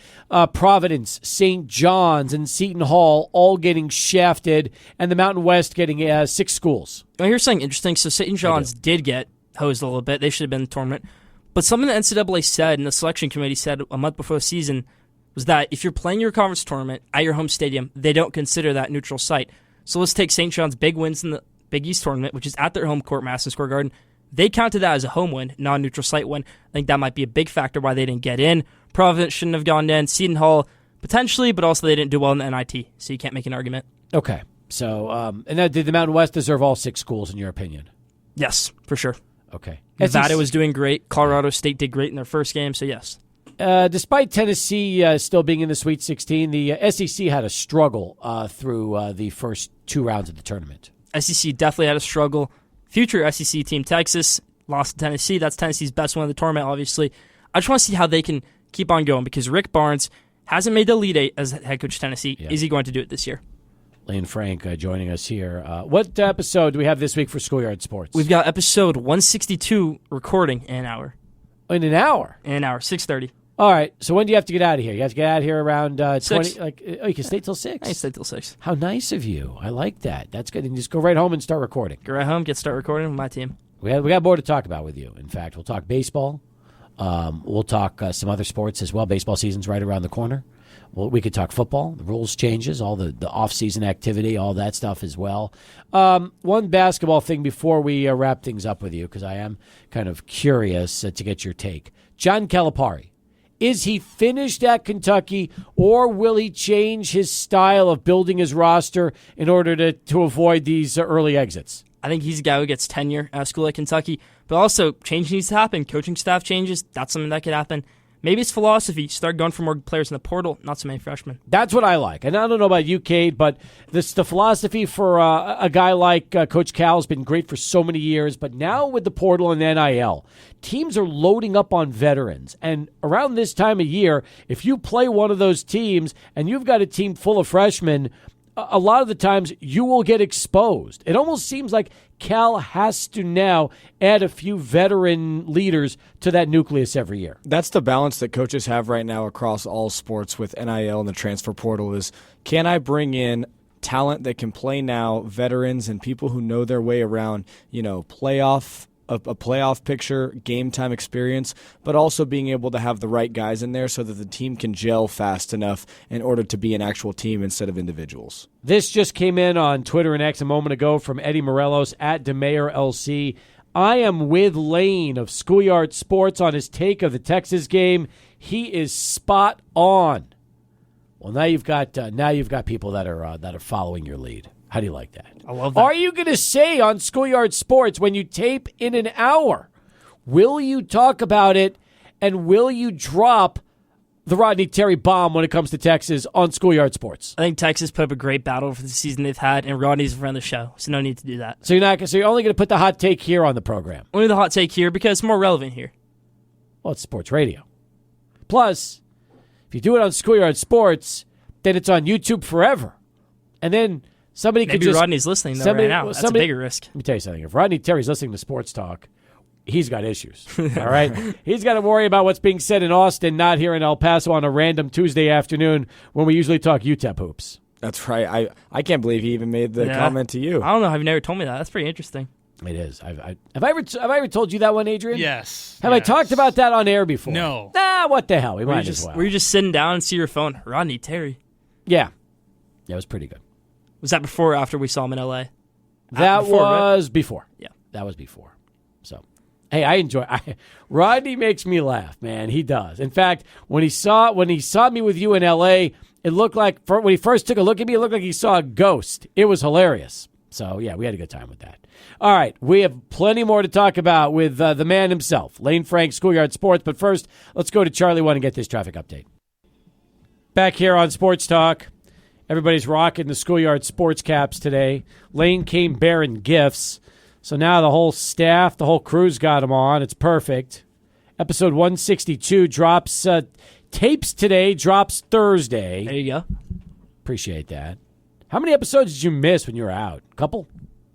Speaker 1: Providence, St. John's, and Seton Hall all getting shafted, and the Mountain West getting 6 schools?
Speaker 6: Well, here's something interesting. So St. John's did get hosed a little bit. They should have been in the tournament. But something the NCAA said and the selection committee said a month before the season was that if you're playing your conference tournament at your home stadium, they don't consider that neutral site. So let's take St. John's big wins in the Big East tournament, which is at their home court, Madison Square Garden. They counted that as a home win, non-neutral site win. I think that might be a big factor why they didn't get in. Providence shouldn't have gone in. Seton Hall, potentially, but also they didn't do well in the NIT, so you can't make an argument.
Speaker 1: Okay. So, did the Mountain West deserve all 6 schools, in your opinion?
Speaker 6: Yes, for sure.
Speaker 1: Okay.
Speaker 6: Nevada was doing great. Colorado State did great in their first game, so yes.
Speaker 1: Despite Tennessee still being in the Sweet 16, the SEC had a struggle through the first 2 rounds of the tournament.
Speaker 6: SEC definitely had a struggle. Future SEC team Texas lost to Tennessee. That's Tennessee's best win of the tournament, obviously. I just want to see how they can keep on going because Rick Barnes hasn't made the Elite Eight as head coach of Tennessee. Yeah. Is he going to do it this year?
Speaker 1: Lane Frank joining us here. What episode do we have this week for Schoolyard Sports?
Speaker 6: We've got episode 162 recording in an hour.
Speaker 1: In an hour?
Speaker 6: In an hour, 6:30.
Speaker 1: All right. So when do you have to get out of here? You have to get out of here around
Speaker 6: 6.
Speaker 1: 20. You can stay till 6.
Speaker 6: I can stay till 6.
Speaker 1: How nice of you. I like that. That's good. And just go right home and start recording.
Speaker 6: Go right home, start recording with my team.
Speaker 1: We got more to talk about with you. In fact, we'll talk baseball. We'll talk some other sports as well. Baseball season's right around the corner. Well, we could talk football, the rules changes, all the off-season activity, all that stuff as well. One basketball thing before we wrap things up with you, because I am kind of curious to get your take. John Calipari, is he finished at Kentucky, or will he change his style of building his roster in order to avoid these early exits?
Speaker 6: I think he's a guy who gets tenure at a school like Kentucky, but also change needs to happen. Coaching staff changes, that's something that could happen. Maybe it's philosophy. Start going for more players in the portal, not so many freshmen.
Speaker 1: That's what I like. And I don't know about you, Cade, but the philosophy for a guy like Coach Cal has been great for so many years. But now with the portal and NIL, teams are loading up on veterans. And around this time of year, if you play one of those teams and you've got a team full of freshmen, a lot of the times you will get exposed. It almost seems like Cal has to now add a few veteran leaders to that nucleus every year.
Speaker 2: That's the balance that coaches have right now across all sports with NIL and the transfer portal is, can I bring in talent that can play now, veterans and people who know their way around, a playoff picture, game time experience, but also being able to have the right guys in there so that the team can gel fast enough in order to be an actual team instead of individuals.
Speaker 1: This just came in on Twitter and X a moment ago from Eddie Morelos at DeMayorLC. I am with Lane of Schoolyard Sports on his take of the Texas game. He is spot on. Well, now you've got people that are following your lead. How do you like that?
Speaker 6: I love that.
Speaker 1: Are you going to say on Schoolyard Sports when you tape in an hour, will you talk about it and will you drop the Rodney Terry bomb when it comes to Texas on Schoolyard Sports?
Speaker 6: I think Texas put up a great battle for the season they've had, and Rodney's run the show, so no need to do that.
Speaker 1: So you're only going to put the hot take here on the program?
Speaker 6: Only the hot take here because it's more relevant here.
Speaker 1: Well, it's sports radio. Plus, if you do it on Schoolyard Sports, then it's on YouTube forever. And then somebody could
Speaker 6: Maybe Rodney's listening though right now. That's a bigger risk.
Speaker 1: Let me tell you something. If Rodney Terry's listening to Sports Talk, he's got issues. All right? He's got to worry about what's being said in Austin, not here in El Paso on a random Tuesday afternoon when we usually talk UTEP hoops.
Speaker 2: That's right. I can't believe he even made the comment to you.
Speaker 6: I don't know. Have you never told me that? That's pretty interesting.
Speaker 1: It is. Have I ever told you that one, Adrian?
Speaker 3: Yes.
Speaker 1: Have I talked about that on air before?
Speaker 3: No.
Speaker 1: Nah, what the hell? We might as well.
Speaker 6: Were you just sitting down and see your phone? Rodney Terry.
Speaker 1: Yeah. Yeah, it was pretty good.
Speaker 6: Was that before or after we saw him in L.A.?
Speaker 1: That was before.
Speaker 6: Yeah.
Speaker 1: That was before. So, hey, I enjoy Rodney makes me laugh, man. He does. In fact, when he saw me with you in L.A., it looked like, when he first took a look at me, it looked like he saw a ghost. It was hilarious. So, yeah, we had a good time with that. All right, we have plenty more to talk about with the man himself, Lane Frank, Schoolyard Sports. But first, let's go to Charlie 1 and get this traffic update. Back here on Sports Talk, everybody's rocking the Schoolyard Sports caps today. Lane came bearing gifts. So now the whole staff, the whole crew's got them on. It's perfect. Episode 162 drops, tapes today, drops Thursday.
Speaker 6: There you go.
Speaker 1: Appreciate that. How many episodes did you miss when you were out? A couple?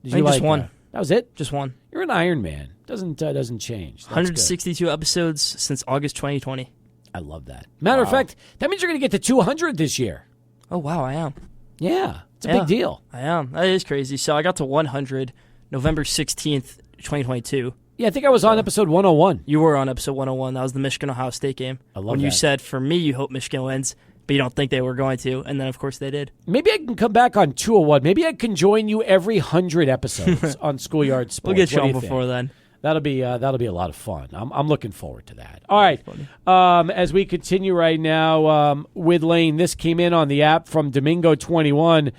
Speaker 1: Did
Speaker 6: I think just one.
Speaker 1: That was it?
Speaker 6: Just one.
Speaker 1: You're an Iron Man. Doesn't change. That's
Speaker 6: 162 episodes since August 2020.
Speaker 1: good. I love that. Matter of fact, that means you're going to get to 200 this year.
Speaker 6: Oh, wow, I am.
Speaker 1: Yeah, it's a
Speaker 6: Yeah.
Speaker 1: big deal.
Speaker 6: I am. That is crazy. So I got to 100 November 16th, 2022.
Speaker 1: Yeah, I think I was on episode 101.
Speaker 6: You were on episode 101. That was the Michigan-Ohio State game.
Speaker 1: I love
Speaker 6: when you
Speaker 1: that.
Speaker 6: said, for me, you hope Michigan wins, but you don't think they were going to. And then, of course, they did.
Speaker 1: Maybe I can come back on 201. Maybe I can join you every 100 episodes on Schoolyard Sports.
Speaker 6: We'll get you
Speaker 1: What do
Speaker 6: on
Speaker 1: you
Speaker 6: before
Speaker 1: think?
Speaker 6: then.
Speaker 1: That'll be a lot of fun. I'm looking forward to that. All right, as we continue right now with Lane, this came in on the app from Domingo21.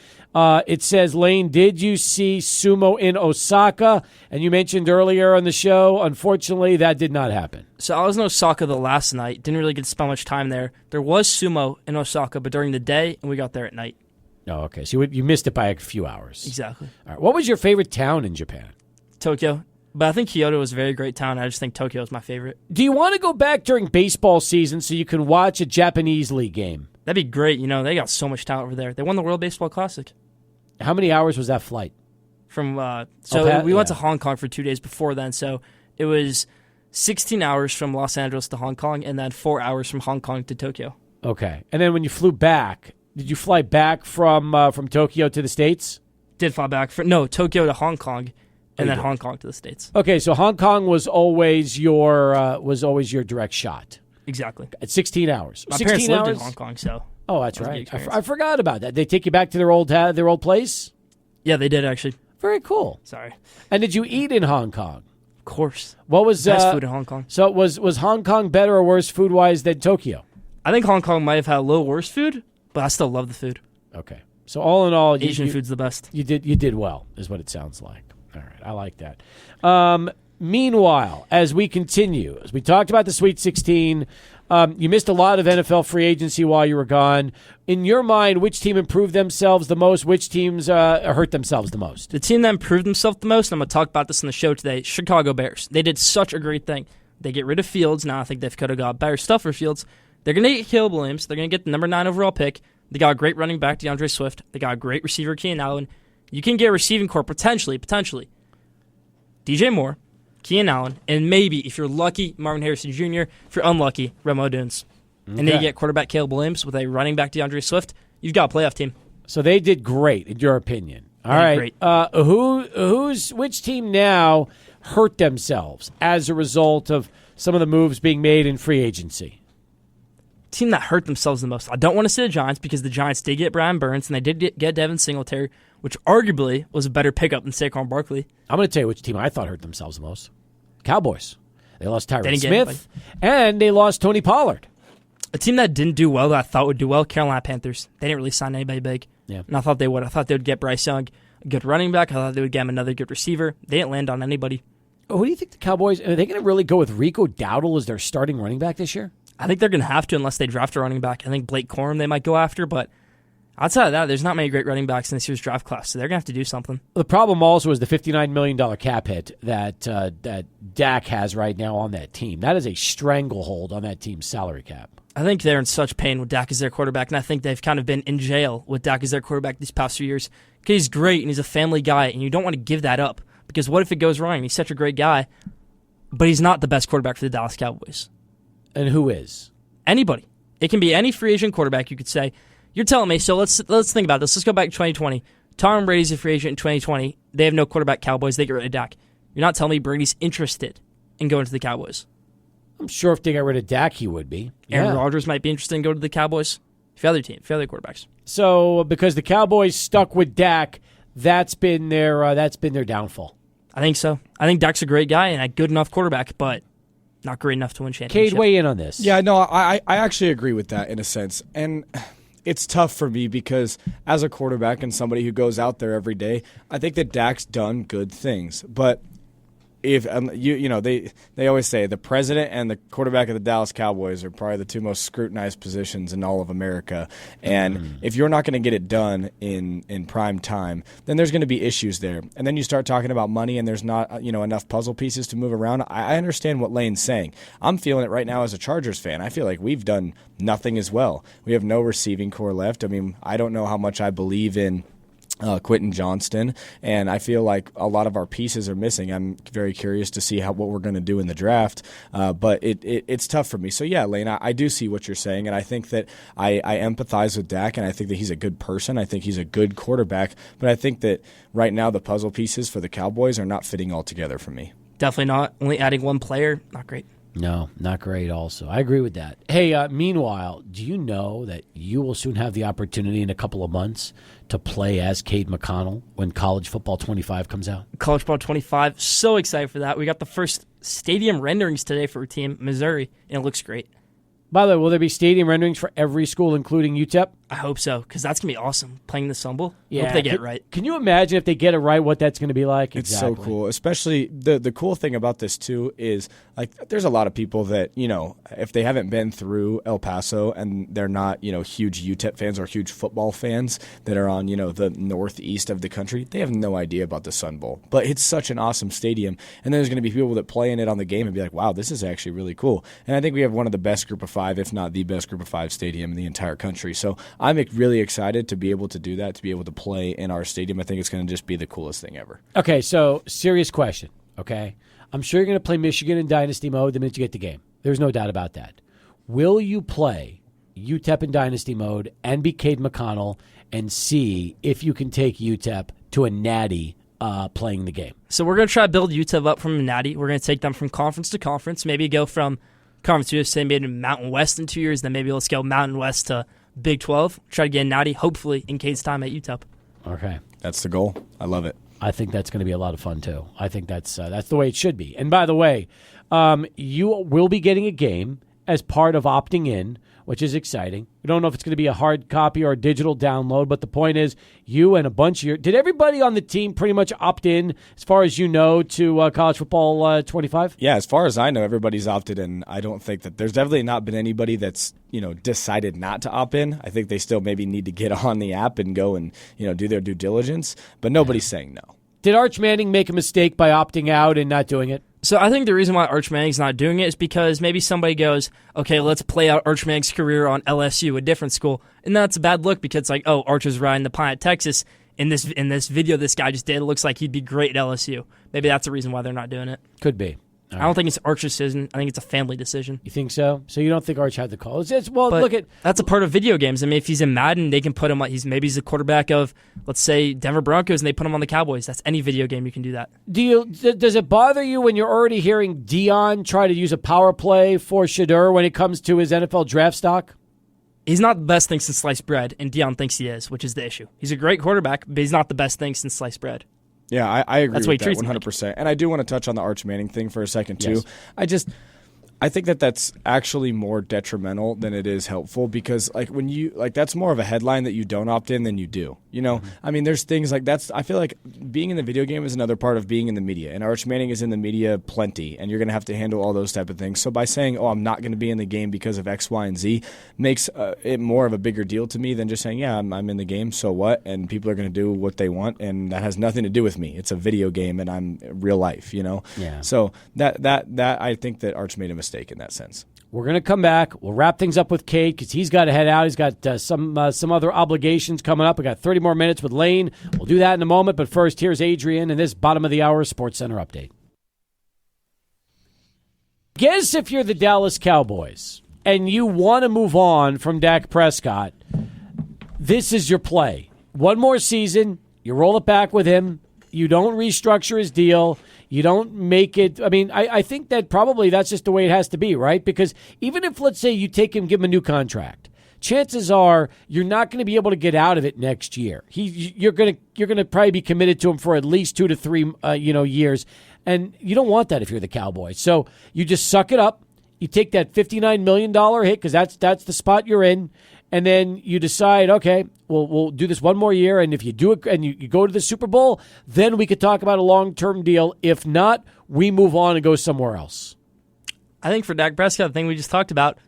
Speaker 1: It says, Lane, did you see sumo in Osaka? And you mentioned earlier on the show, unfortunately, that did not happen.
Speaker 6: So I was in Osaka the last night. Didn't really get to spend much time there. There was sumo in Osaka, but during the day, and we got there at night.
Speaker 1: Oh, okay. So you missed it by a few hours.
Speaker 6: Exactly.
Speaker 1: All right. What was your favorite town in Japan?
Speaker 6: Tokyo. But I think Kyoto was a very great town. I just think Tokyo is my favorite.
Speaker 1: Do you want to go back during baseball season so you can watch a Japanese league game?
Speaker 6: That'd be great. You know, they got so much talent over there. They won the World Baseball Classic.
Speaker 1: How many hours was that flight?
Speaker 6: From we
Speaker 1: yeah.
Speaker 6: went to Hong Kong for 2 days before then, so it was 16 hours from Los Angeles to Hong Kong, and then 4 hours from Hong Kong to Tokyo.
Speaker 1: Okay. And then when you flew back, did you fly back from Tokyo to the States?
Speaker 6: Did fly back Tokyo to Hong Kong, and then Hong Kong to the States.
Speaker 1: Okay, so Hong Kong was always your direct shot
Speaker 6: Exactly.
Speaker 1: at 16 hours.
Speaker 6: My
Speaker 1: 16
Speaker 6: parents lived
Speaker 1: hours?
Speaker 6: in Hong Kong, so
Speaker 1: Oh, that's
Speaker 6: That was a
Speaker 1: right.
Speaker 6: good experience.
Speaker 1: I forgot about that. They take you back to their old place.
Speaker 6: yeah, they did actually.
Speaker 1: Very cool.
Speaker 6: Sorry.
Speaker 1: And did you eat in Hong Kong?
Speaker 6: Of course.
Speaker 1: What was
Speaker 6: Best food in Hong Kong.
Speaker 1: So was Hong Kong better or worse food wise than Tokyo?
Speaker 6: I think Hong Kong might have had a little worse food, but I still love the food.
Speaker 1: Okay. So all in all,
Speaker 6: Asian food's the best.
Speaker 1: You did well, is what it sounds like. All right, I like that. Meanwhile, as we continue, as we talked about the Sweet 16, you missed a lot of NFL free agency while you were gone. In your mind, which team improved themselves the most? Which teams hurt themselves the most?
Speaker 6: The team that improved themselves the most, and I'm going to talk about this in the show today, Chicago Bears. They did such a great thing. They get rid of Fields. Now I think they could have got better stuff for Fields. They're going to get Caleb Williams. They're going to get the number 9 overall pick. They got a great running back, DeAndre Swift. They got a great receiver, Keenan Allen. You can get a receiving core potentially, DJ Moore, Keenan Allen, and maybe, if you're lucky, Marvin Harrison Jr., if you're unlucky, Remo Dunes. Okay. And then you get quarterback Caleb Williams with a running back DeAndre Swift. You've got a playoff team.
Speaker 1: So they did great, in your opinion. All right.
Speaker 6: Great.
Speaker 1: Which team now hurt themselves as a result of some of the moves being made in free agency?
Speaker 6: Team that hurt themselves the most. I don't want to say the Giants because the Giants did get Brian Burns and they did get Devin Singletary, which arguably was a better pickup than Saquon Barkley.
Speaker 1: I'm going to tell you which team I thought hurt themselves the most. Cowboys. They lost Tyron
Speaker 6: didn't get
Speaker 1: Smith, and they lost Tony Pollard.
Speaker 6: A team that didn't do well that I thought would do well, Carolina Panthers. They didn't really sign anybody big.
Speaker 1: Yeah.
Speaker 6: And I thought they would. I thought they would get Bryce Young, a good running back. I thought they would get him another good receiver. They didn't land on anybody.
Speaker 1: Who do you think the Cowboys, are they going to really go with Rico Dowdle as their starting running back this year?
Speaker 6: I think they're going to have to unless they draft a running back. I think Blake Corum they might go after, but outside of that, there's not many great running backs in this year's draft class, so they're going to have to do something.
Speaker 1: The problem also is the $59 million cap hit that Dak has right now on that team. That is a stranglehold on that team's salary cap.
Speaker 6: I think they're in such pain with Dak as their quarterback, and I think they've kind of been in jail with Dak as their quarterback these past few years. Because he's great and he's a family guy, and you don't want to give that up. Because what if it goes wrong? He's such a great guy, but he's not the best quarterback for the Dallas Cowboys.
Speaker 1: And who is?
Speaker 6: Anybody. It can be any free agent quarterback, you could say. You're telling me, so let's think about this. Let's go back to 2020. Tom Brady's a free agent in 2020. They have no quarterback Cowboys. They get rid of Dak. You're not telling me Brady's interested in going to the Cowboys.
Speaker 1: I'm sure if they got rid of Dak, he would be.
Speaker 6: Aaron Rodgers might be interested in going to the Cowboys. If other team, if other quarterbacks.
Speaker 1: So because the Cowboys stuck with Dak, that's been their downfall.
Speaker 6: I think so. I think Dak's a great guy and a good enough quarterback, but not great enough to win championship.
Speaker 1: Cade, weigh in on this.
Speaker 2: Yeah, no, I actually agree with that in a sense. And it's tough for me because as a quarterback and somebody who goes out there every day, I think that Dak's done good things. But if they always say the president and the quarterback of the Dallas Cowboys are probably the two most scrutinized positions in all of America. And if you're not going to get it done in prime time, then there's going to be issues there. And then you start talking about money and there's not enough puzzle pieces to move around. I understand what Lane's saying. I'm feeling it right now as a Chargers fan. I feel like we've done nothing as well. We have no receiving core left. I mean, I don't know how much I believe in Quentin Johnston, and I feel like a lot of our pieces are missing. I'm very curious to see what we're going to do in the draft, but it's tough for me. So yeah, Lane, I do see what you're saying, and I think that I empathize with Dak, and I think that he's a good person. I think he's a good quarterback, but I think that right now the puzzle pieces for the Cowboys are not fitting all together for me.
Speaker 6: Definitely not. Only adding one player, not great.
Speaker 1: No, not great also. I agree with that. Hey, meanwhile, do you know that you will soon have the opportunity in a couple of months to play as Cade McConnell when College Football 25 comes out?
Speaker 6: College Football 25, so excited for that. We got the first stadium renderings today for a team, Missouri, and it looks great.
Speaker 1: By the way, will there be stadium renderings for every school, including UTEP?
Speaker 6: I hope so, because that's going to be awesome, playing the Sun Bowl. I hope they get it right.
Speaker 1: Can you imagine if they get it right, what that's going to be like?
Speaker 2: It's so cool. Especially the cool thing about this, too, is like there's a lot of people that, if they haven't been through El Paso and they're not, huge UTEP fans or huge football fans that are on, the northeast of the country, they have no idea about the Sun Bowl. But it's such an awesome stadium. And then there's going to be people that play in it on the game and be like, wow, this is actually really cool. And I think we have one of the best group of five, if not the best group of five stadium in the entire country. So I'm really excited to be able to do that, to be able to play in our stadium. I think it's going to just be the coolest thing ever.
Speaker 1: Okay, so serious question, okay? I'm sure you're going to play Michigan in Dynasty mode the minute you get the game. There's no doubt about that. Will you play UTEP in Dynasty mode and be Cade McConnell and see if you can take UTEP to a natty playing the game?
Speaker 6: So we're going to try to build UTEP up from a natty. We're going to take them from conference to conference, maybe go from Conference USA maybe to Mountain West in 2 years, then maybe let's go Mountain West to Big 12, try to get a natty, hopefully, in Cade's time at UTEP.
Speaker 1: Okay.
Speaker 2: That's the goal. I love it.
Speaker 1: I think that's going to be a lot of fun, too. I think that's the way it should be. And by the way, you will be getting a game as part of opting in, which is exciting. We don't know if it's going to be a hard copy or a digital download, but the point is you and a bunch of your – did everybody on the team pretty much opt in, as far as you know, to College Football 25?
Speaker 2: Yeah, as far as I know, everybody's opted in. I don't think that – there's definitely not been anybody that's, decided not to opt in. I think they still maybe need to get on the app and go and, do their due diligence, but nobody's saying no.
Speaker 1: Did Arch Manning make a mistake by opting out and not doing it?
Speaker 6: So I think the reason why Arch Manning's not doing it is because maybe somebody goes, okay, let's play out Arch Manning's career on LSU, a different school. And that's a bad look because it's like, oh, Arch is riding the pine at Texas. In this video this guy just did, it looks like he'd be great at LSU. Maybe that's the reason why they're not doing it.
Speaker 1: Could be.
Speaker 6: I don't think it's Arch's decision. I think it's a family decision.
Speaker 1: You think so? So you don't think Arch had the call?
Speaker 6: That's a part of video games. I mean, if he's in Madden, they can put him like he's the quarterback of, let's say, Denver Broncos, and they put him on the Cowboys. That's any video game you can do that.
Speaker 1: Does it bother you when you're already hearing Dion try to use a power play for Shedeur when it comes to his NFL draft stock?
Speaker 6: He's not the best thing since sliced bread, and Dion thinks he is, which is the issue. He's a great quarterback, but he's not the best thing since sliced bread.
Speaker 2: Yeah, I agree with that 100%. And I do want to touch on the Arch Manning thing for a second, too.
Speaker 1: Yes.
Speaker 2: I think that's actually more detrimental than it is helpful because that's more of a headline that you don't opt in than you do. I mean, there's things like that's. I feel like being in the video game is another part of being in the media, and Arch Manning is in the media plenty, and you're going to have to handle all those type of things. So by saying, "Oh, I'm not going to be in the game because of X, Y, and Z," makes it more of a bigger deal to me than just saying, "Yeah, I'm in the game. So what?" And people are going to do what they want, and that has nothing to do with me. It's a video game, and I'm real life.
Speaker 1: Yeah.
Speaker 2: So that I think that Arch made a mistake in that sense.
Speaker 1: We're going to come back. We'll wrap things up with Cade because he's got to head out. He's got some other obligations coming up. We got 30 more minutes with Lane. We'll do that in a moment. But first, here's Adrian in this bottom of the hour Sports Center update. Guess if you're the Dallas Cowboys and you want to move on from Dak Prescott, this is your play. One more season. You roll it back with him. You don't restructure his deal. You don't make it. I mean, I think that probably that's just the way it has to be, right? Because even if, let's say, you take him, give him a new contract, chances are you're not going to be able to get out of it next year. You're going to probably be committed to him for at least 2 to 3 years, and you don't want that if you're the Cowboys. So you just suck it up. You take that $59 million hit because that's the spot you're in, and then you decide, okay, we'll do this one more year, and if you do it and you go to the Super Bowl, then we could talk about a long-term deal. If not, we move on and go somewhere else.
Speaker 6: I think for Dak Prescott, the thing we just talked about,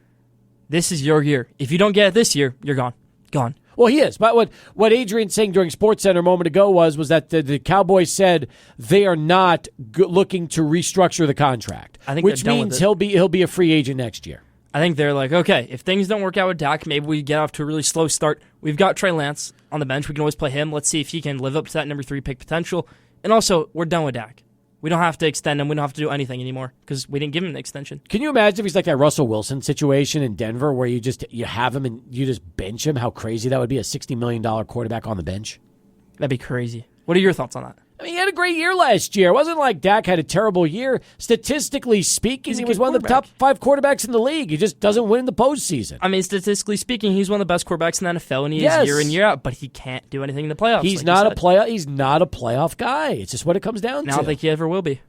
Speaker 6: this is your year. If you don't get it this year, you're gone. Gone.
Speaker 1: Well, he is. But what Adrian's saying during SportsCenter a moment ago was that the Cowboys said they are not looking to restructure the contract,
Speaker 6: I think
Speaker 1: which
Speaker 6: they're done with
Speaker 1: means
Speaker 6: it.
Speaker 1: he'll be a free agent next year.
Speaker 6: I think they're like, okay, if things don't work out with Dak, maybe we get off to a really slow start. We've got Trey Lance on the bench. We can always play him. Let's see if he can live up to that number 3 pick potential. And also, we're done with Dak. We don't have to extend him. We don't have to do anything anymore because we didn't give him an extension.
Speaker 1: Can you imagine if he's like that Russell Wilson situation in Denver where you have him and you just bench him? How crazy that would be, a $60 million quarterback on the bench.
Speaker 6: That'd be crazy. What are your thoughts on that?
Speaker 1: I mean, he had a great year last year. It wasn't like Dak had a terrible year. Statistically speaking, he was one of the top 5 quarterbacks in the league. He just doesn't win in the postseason.
Speaker 6: I mean, statistically speaking, he's one of the best quarterbacks in the NFL, and he
Speaker 1: Yes.
Speaker 6: is year in, year out, but he can't do anything in the playoffs.
Speaker 1: He's
Speaker 6: like
Speaker 1: not
Speaker 6: you
Speaker 1: a
Speaker 6: said.
Speaker 1: playoff. He's not a playoff guy. It's just what it comes down
Speaker 6: I
Speaker 1: to.
Speaker 6: don't think he ever will be.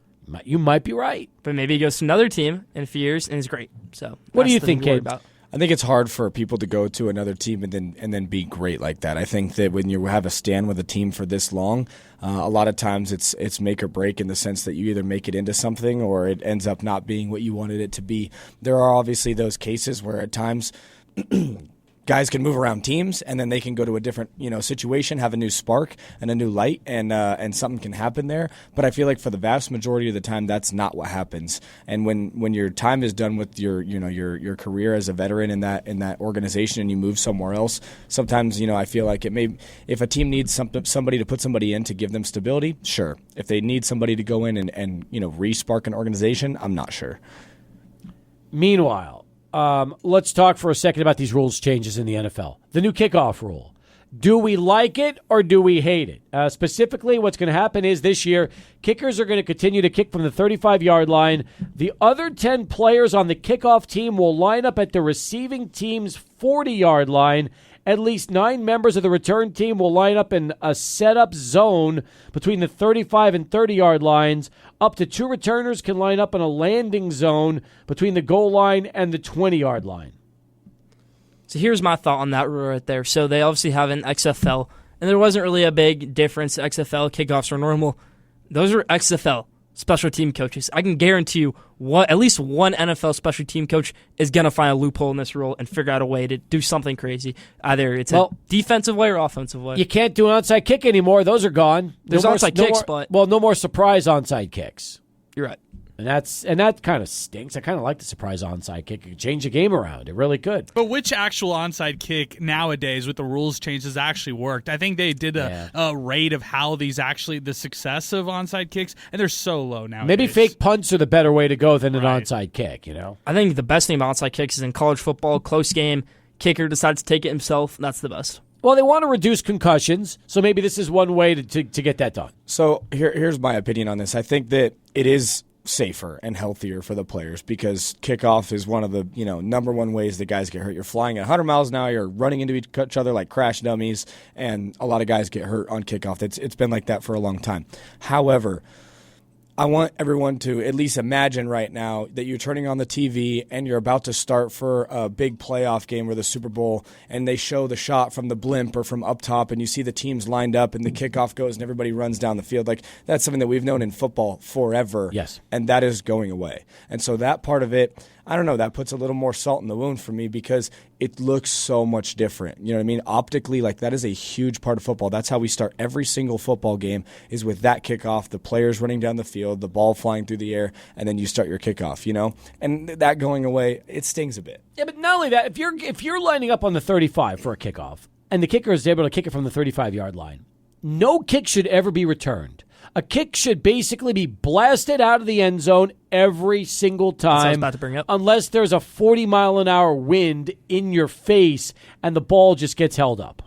Speaker 1: You might be right.
Speaker 6: But maybe he goes to another team in a few years and is great. So
Speaker 1: What do
Speaker 6: that's
Speaker 1: you
Speaker 6: the
Speaker 1: think,
Speaker 6: thing to worry
Speaker 1: Cade?
Speaker 6: about.
Speaker 2: I think it's hard for people to go to another team and then be great like that. I think that when you have a stand with a team for this long, a lot of times it's make or break in the sense that you either make it into something or it ends up not being what you wanted it to be. There are obviously those cases where at times guys can move around teams and then they can go to a different situation, have a new spark and a new light, and something can happen there. But I feel like for the vast majority of the time, that's not what happens. And when your time is done with your career as a veteran in that organization and you move somewhere else, sometimes I feel like if a team needs somebody to put somebody in to give them stability, sure. If they need somebody to go in and re-spark an organization, I'm not sure.
Speaker 1: Meanwhile, let's talk for a second about these rules changes in the NFL. The new kickoff rule. Do we like it or do we hate it? Specifically, what's going to happen is this year, kickers are going to continue to kick from the 35-yard line. The other 10 players on the kickoff team will line up at the receiving team's 40-yard line. At least 9 members of the return team will line up in a set-up zone between the 35 and 30-yard lines. Up to 2 returners can line up in a landing zone between the goal line and the 20-yard line.
Speaker 6: So here's my thought on that rule right there. So they obviously have an XFL, and there wasn't really a big difference. XFL kickoffs are normal. Those are XFL special team coaches. I can guarantee you at least one NFL special team coach is going to find a loophole in this rule and figure out a way to do something crazy. Either it's a defensive way or offensive way.
Speaker 1: You can't do an onside kick anymore. Those are gone.
Speaker 6: There's onside kicks, but...
Speaker 1: Well, no more surprise onside kicks.
Speaker 6: You're right.
Speaker 1: And that kind of stinks. I kind of like the surprise onside kick. It could change the game around. It really could.
Speaker 3: But which actual onside kick nowadays with the rules changes actually worked? I think they did a rate of how the success of onside kicks, and they're so low now.
Speaker 1: Maybe fake punts are the better way to go than an onside kick,
Speaker 6: I think the best thing about onside kicks is in college football, close game, kicker decides to take it himself, that's the best.
Speaker 1: Well, they want to reduce concussions, so maybe this is one way to get that done.
Speaker 2: So here's my opinion on this. I think that it is safer and healthier for the players because kickoff is one of the number one ways that guys get hurt. You're flying at 100 miles an hour, you're running into each other like crash dummies, and a lot of guys get hurt on kickoff. It's been like that for a long time. However, I want everyone to at least imagine right now that you're turning on the TV and you're about to start for a big playoff game or the Super Bowl, and they show the shot from the blimp or from up top, and you see the teams lined up and the kickoff goes and everybody runs down the field. Like, that's something that we've known in football forever.
Speaker 1: Yes.
Speaker 2: And that is going away. And so that part of it, I don't know, that puts a little more salt in the wound for me because it looks so much different. You know what I mean? Optically, like, that is a huge part of football. That's how we start every single football game, is with that kickoff, the players running down the field, the ball flying through the air, and then you start your kickoff, And that going away, it stings a bit.
Speaker 1: Yeah, but not only that, if you're lining up on the 35 for a kickoff and the kicker is able to kick it from the 35-yard line, no kick should ever be returned. A kick should basically be blasted out of the end zone every single time.
Speaker 6: That's what I was about to bring up.
Speaker 1: Unless there's a 40-mile-an-hour wind in your face and the ball just gets held up.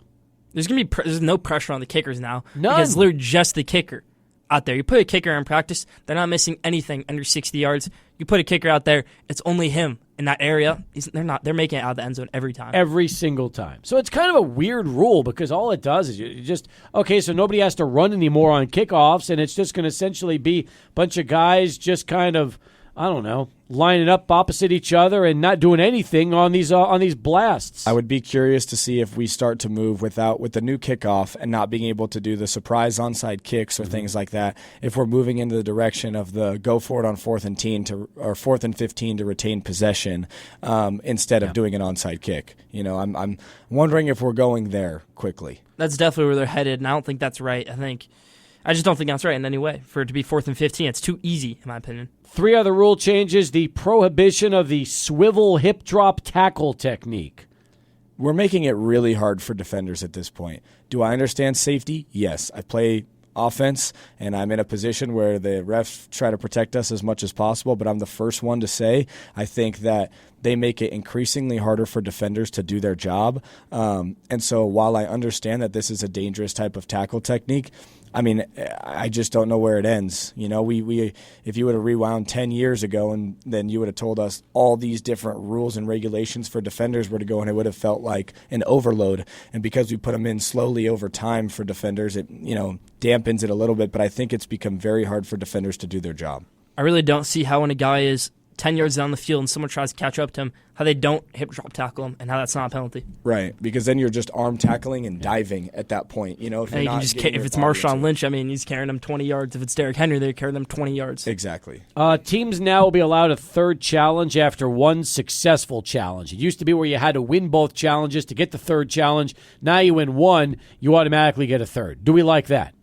Speaker 6: There's there's no pressure on the kickers now.
Speaker 1: None.
Speaker 6: Because it's literally just the kicker out there. You put a kicker in practice, they're not missing anything under 60 yards. You put a kicker out there, it's only him in that area. They're making it out of the end zone every time.
Speaker 1: Every single time. So it's kind of a weird rule because all it does is you just, okay, so nobody has to run anymore on kickoffs, and it's just going to essentially be a bunch of guys just kind of I don't know, lining up opposite each other and not doing anything on these blasts.
Speaker 2: I would be curious to see if we start to move with the new kickoff and not being able to do the surprise onside kicks or things like that. If we're moving into the direction of the go for it on 4th and 15 to retain possession instead of doing an onside kick. I'm wondering if we're going there quickly.
Speaker 6: That's definitely where they're headed, and I don't think that's right. I just don't think that's right in any way. For it to be 4th and 15, it's too easy, in my opinion.
Speaker 1: 3 other rule changes: the prohibition of the swivel hip drop tackle technique.
Speaker 2: We're making it really hard for defenders at this point. Do I understand safety? Yes. I play offense, and I'm in a position where the refs try to protect us as much as possible, but I'm the first one to say I think that they make it increasingly harder for defenders to do their job. And so while I understand that this is a dangerous type of tackle technique, I mean, I just don't know where it ends. We if you would have rewound 10 years ago and then you would have told us all these different rules and regulations for defenders were to go, and it would have felt like an overload. And because we put them in slowly over time for defenders, it dampens it a little bit. But I think it's become very hard for defenders to do their job.
Speaker 6: I really don't see how when a guy is 10 yards down the field and someone tries to catch up to him, how they don't hip drop tackle him and how that's not a penalty.
Speaker 2: Right, because then you're just arm tackling and diving at that point. If
Speaker 6: it's Marshawn Lynch, he's carrying them 20 yards. If it's Derrick Henry, they're carrying them 20 yards.
Speaker 2: Exactly.
Speaker 1: Teams now will be allowed a third challenge after one successful challenge. It used to be where you had to win both challenges to get the third challenge. Now you win one, you automatically get a third. Do we like that?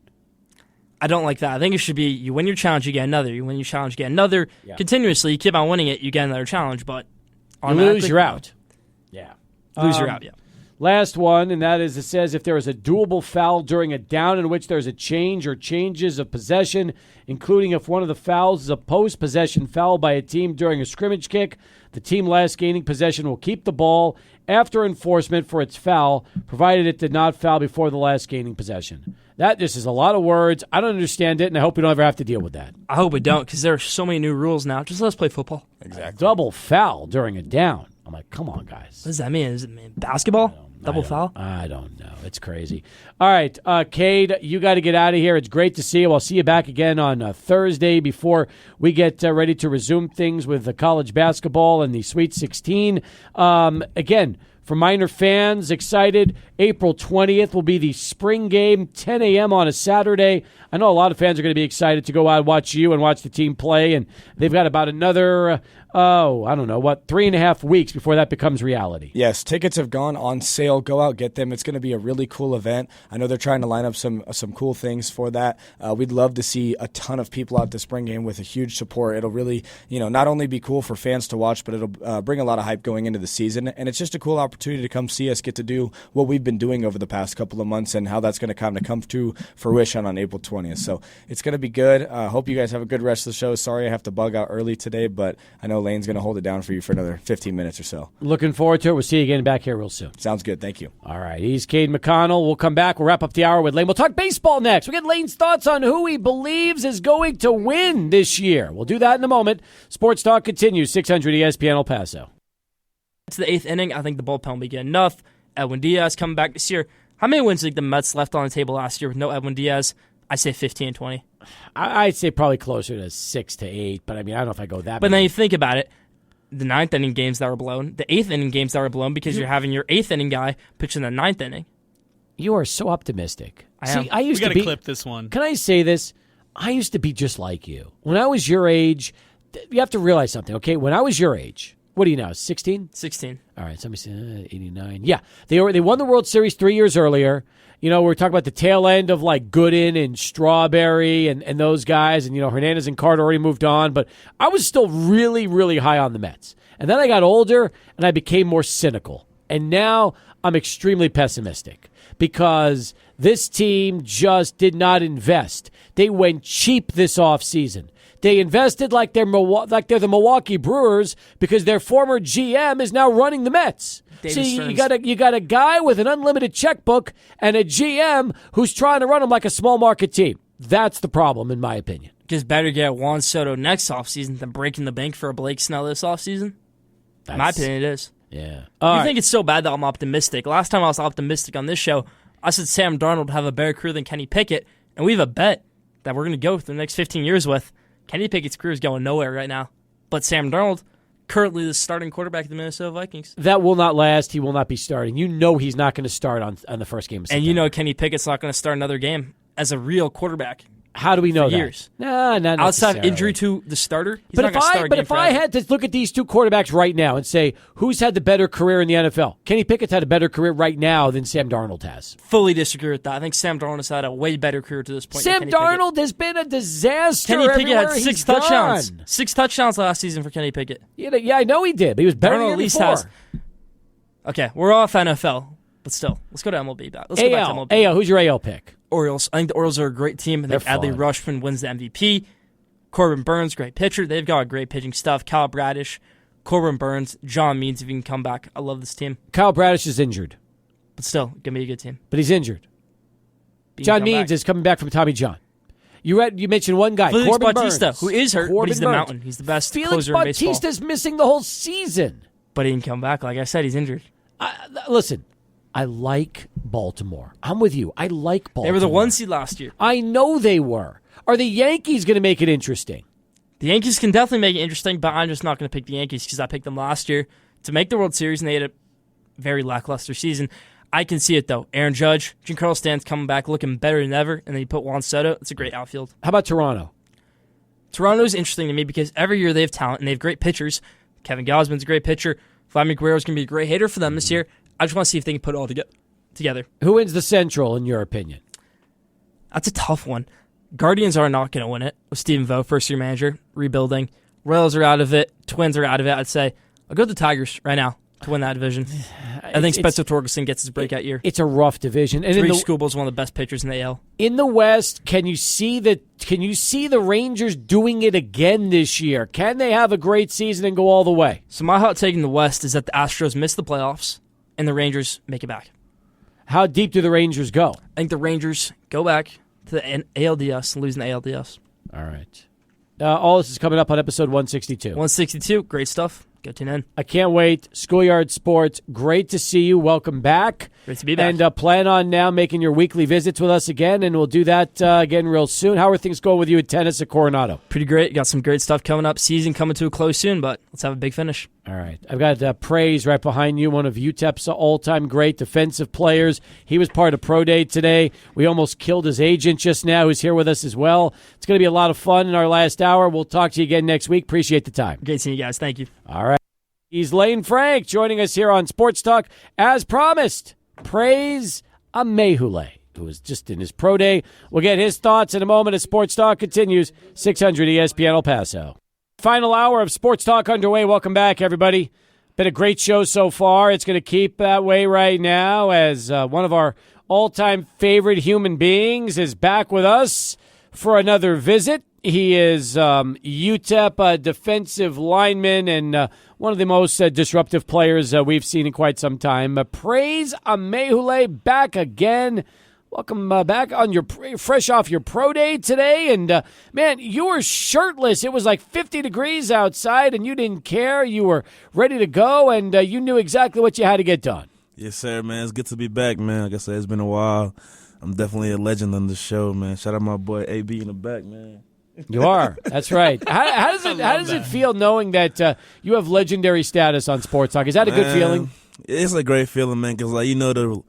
Speaker 6: I don't like that. I think it should be you win your challenge, you get another. You win your challenge, you get another. Yeah. Continuously, you keep on winning it, you get another challenge, but
Speaker 1: you lose, you're out. Yeah.
Speaker 6: Lose, you're out, yeah.
Speaker 1: Last one, and that is, it says if there is a doable foul during a down in which there's a change or changes of possession, including if one of the fouls is a post-possession foul by a team during a scrimmage kick, the team last gaining possession will keep the ball after enforcement for its foul, provided it did not foul before the last gaining possession. That just is a lot of words. I don't understand it, and I hope we don't ever have to deal with that.
Speaker 6: I hope we don't, because there are so many new rules now. Just let us play football.
Speaker 2: Exactly.
Speaker 1: Double foul during a down. I'm like, come on, guys.
Speaker 6: What does that mean? Does it mean basketball? Double foul?
Speaker 1: I don't know. It's crazy. All right, Cade, you got to get out of here. It's great to see you. I'll see you back again on Thursday before we get ready to resume things with the college basketball and the Sweet 16. Again, for Miner fans, excited, April 20th will be the spring game, 10 a.m. on a Saturday. I know a lot of fans are going to be excited to go out and watch you and watch the team play, and they've got about another, 3.5 weeks before that becomes reality.
Speaker 2: Yes, tickets have gone on sale. Go out, get them. It's going to be a really cool event. I know they're trying to line up some cool things for that. We'd love to see a ton of people out the spring game with a huge support. It'll really, not only be cool for fans to watch, but it'll bring a lot of hype going into the season. And it's just a cool opportunity to come see us get to do what we've been doing over the past couple of months and how that's going to kind of come to fruition on April 20th. So it's going to be good. Hope you guys have a good rest of the show. Sorry I have to bug out early today, but I know Lane's going to hold it down for you for another 15 minutes or so.
Speaker 1: Looking forward to it. We'll see you again back here real soon.
Speaker 2: Sounds good. Thank you.
Speaker 1: All right. He's Cade McConnell. We'll come back. We'll wrap up the hour with Lane. We'll talk baseball next. We'll get Lane's thoughts on who he believes is going to win this year. We'll do that in a moment. Sports Talk continues. 600 ESPN El Paso.
Speaker 6: It's the 8th inning. I think the bullpen will be good enough. Edwin Diaz coming back this year. How many wins did the Mets left on the table last year with no Edwin Diaz? I say 15, 20.
Speaker 1: I'd say probably closer to 6 to 8, but I mean, I don't know if I go that
Speaker 6: But
Speaker 1: many.
Speaker 6: then you think about it, the 9th inning games that were blown, the 8th inning games that were blown because you're having your 8th inning guy pitch in the 9th inning.
Speaker 1: You are so optimistic.
Speaker 6: I am.
Speaker 1: See, I used
Speaker 3: We
Speaker 1: to
Speaker 3: got
Speaker 1: be.
Speaker 3: to clip this one.
Speaker 1: Can I say this? I used to be just like you. When I was your age, you have to realize something, okay? When I was your age, what are you now, 16?
Speaker 6: 16.
Speaker 1: All right, so let me see, 89. Yeah, they won the World Series 3 years earlier. We're talking about the tail end of like Gooden and Strawberry and those guys, and Hernandez and Carter already moved on, but I was still really, really high on the Mets. And then I got older and I became more cynical. And now I'm extremely pessimistic because this team just did not invest. They went cheap this offseason. They invested like they're the Milwaukee Brewers because their former GM is now running the Mets. See, you got a guy with an unlimited checkbook and a GM who's trying to run them like a small market team. That's the problem, in my opinion.
Speaker 6: Just better get Juan Soto next offseason than breaking the bank for a Blake Snell this offseason. In my opinion, it is.
Speaker 1: Yeah.
Speaker 6: You think it's so bad that I'm optimistic. Last time I was optimistic on this show, I said Sam Darnold would have a better career than Kenny Pickett, and we have a bet that we're going to go for the next 15 years with. Kenny Pickett's career is going nowhere right now. But Sam Darnold, currently the starting quarterback of the Minnesota Vikings.
Speaker 1: That will not last. He will not be starting. You know he's not going to start on the first game of September.
Speaker 6: And you know Kenny Pickett's not going to start another game as a real quarterback.
Speaker 1: How do we know that?
Speaker 6: Years.
Speaker 1: No, not
Speaker 6: outside of
Speaker 1: necessarily.
Speaker 6: injury to the starter. He's
Speaker 1: But
Speaker 6: not
Speaker 1: if
Speaker 6: going to start.
Speaker 1: if I had to look at these two quarterbacks right now and say who's had the better career in the NFL, Kenny Pickett's had a better career right now than Sam Darnold has.
Speaker 6: Fully disagree with that. I think Sam Darnold has had a way better career to this point.
Speaker 1: Sam
Speaker 6: than Kenny
Speaker 1: Darnold
Speaker 6: Pickett.
Speaker 1: has been a disaster.
Speaker 6: Kenny Pickett
Speaker 1: everywhere
Speaker 6: had 6
Speaker 1: he's
Speaker 6: touchdowns.
Speaker 1: gone.
Speaker 6: 6 touchdowns last season for Kenny Pickett.
Speaker 1: Yeah, I know he did, but he was better
Speaker 6: Darnold
Speaker 1: than
Speaker 6: at least
Speaker 1: before.
Speaker 6: has. Okay, we're off NFL, but still, let's go to MLB. Let's go back to MLB.
Speaker 1: AL, who's your AL pick?
Speaker 6: Orioles. I think the Orioles are a great team. I think
Speaker 1: They're
Speaker 6: Adley
Speaker 1: fun.
Speaker 6: Rutschman wins the MVP. Corbin Burns, great pitcher. They've got great pitching stuff. Kyle Bradish, Corbin Burns, John Means, if he can come back. I love this team.
Speaker 1: Kyle Bradish is injured,
Speaker 6: But still, going to be a good team.
Speaker 1: but he's injured.
Speaker 6: He can
Speaker 1: John
Speaker 6: come
Speaker 1: Means
Speaker 6: back.
Speaker 1: is coming back from Tommy John. You mentioned one guy,
Speaker 6: Felix
Speaker 1: Corbin
Speaker 6: Bautista,
Speaker 1: Burns.
Speaker 6: who is hurt,
Speaker 1: Corbin
Speaker 6: but he's the
Speaker 1: Burns.
Speaker 6: mountain. He's the best
Speaker 1: Felix
Speaker 6: closer in baseball.
Speaker 1: Bautista's missing the whole season.
Speaker 6: But he can come back. Like I said, he's injured.
Speaker 1: Listen, I like Baltimore. I'm with you. I like Baltimore.
Speaker 6: They were the 1 seed last year.
Speaker 1: I know they were. Are the Yankees going to make it interesting?
Speaker 6: The Yankees can definitely make it interesting, but I'm just not going to pick the Yankees because I picked them last year to make the World Series, and they had a very lackluster season. I can see it, though. Aaron Judge, Giancarlo Stanton's coming back looking better than ever, and then you put Juan Soto. It's a great outfield.
Speaker 1: How about Toronto?
Speaker 6: Toronto's interesting to me because every year they have talent, and they have great pitchers. Kevin Gausman's a great pitcher. Vladimir Guerrero's going to be a great hitter for them this year. I just want to see if they can put it all together.
Speaker 1: Who wins the Central, in your opinion?
Speaker 6: That's a tough one. Guardians are not going to win it with Stephen Vogt, first-year manager, rebuilding. Royals are out of it. Twins are out of it. I'd say I'll go with the Tigers right now to win that division. I think Spencer Torkelson gets his breakout year.
Speaker 1: It's a rough division. And
Speaker 6: Tariq Skubal's one of the best pitchers in the AL.
Speaker 1: in the West, can you see the Rangers doing it again this year? Can they have a great season and go all the way?
Speaker 6: So my hot take in the West is that the Astros miss the playoffs and the Rangers make it back.
Speaker 1: How deep do the Rangers go?
Speaker 6: I think the Rangers go back to the ALDS and lose in the ALDS.
Speaker 1: All right. All this is coming up on episode 162.
Speaker 6: 162, great stuff. Go tune in.
Speaker 1: I can't wait. Schoolyard Sports, great to see you. Welcome back.
Speaker 6: Great to be back.
Speaker 1: And plan on now making your weekly visits with us again, and we'll do that again real soon. How are things going with you at tennis at Coronado?
Speaker 6: Pretty great. Got some great stuff coming up. Season coming to a close soon, but let's have a big finish.
Speaker 1: All right. I've got Praise right behind you, one of UTEP's all-time great defensive players. He was part of Pro Day today. We almost killed his agent just now, who's here with us as well. It's going to be a lot of fun in our last hour. We'll talk to you again next week. Appreciate the time.
Speaker 6: Great seeing you guys. Thank you.
Speaker 1: All right. He's Lane Frank joining us here on Sports Talk. As promised, Praise Amehule, who is just in his Pro Day. We'll get his thoughts in a moment as Sports Talk continues. 600 ESPN El Paso. Final hour of Sports Talk underway. Welcome back, everybody. Been a great show so far. It's going to keep that way right now as one of our all-time favorite human beings is back with us for another visit. He is UTEP defensive lineman and one of the most disruptive players we've seen in quite some time. Praise Amehule back again. Welcome back on your fresh off your Pro Day today. And, man, you were shirtless. It was like 50 degrees outside, and you didn't care. You were ready to go, and you knew exactly what you had to get done.
Speaker 7: Yes, sir, man. It's good to be back, man. Like I said, it's been a while. I'm definitely a legend on the show, man. Shout out my boy AB in the back, man.
Speaker 1: You are. That's right. How does it feel knowing that you have legendary status on Sports Talk? Is that a good feeling?
Speaker 7: It's a great feeling, man, because, like, you know, the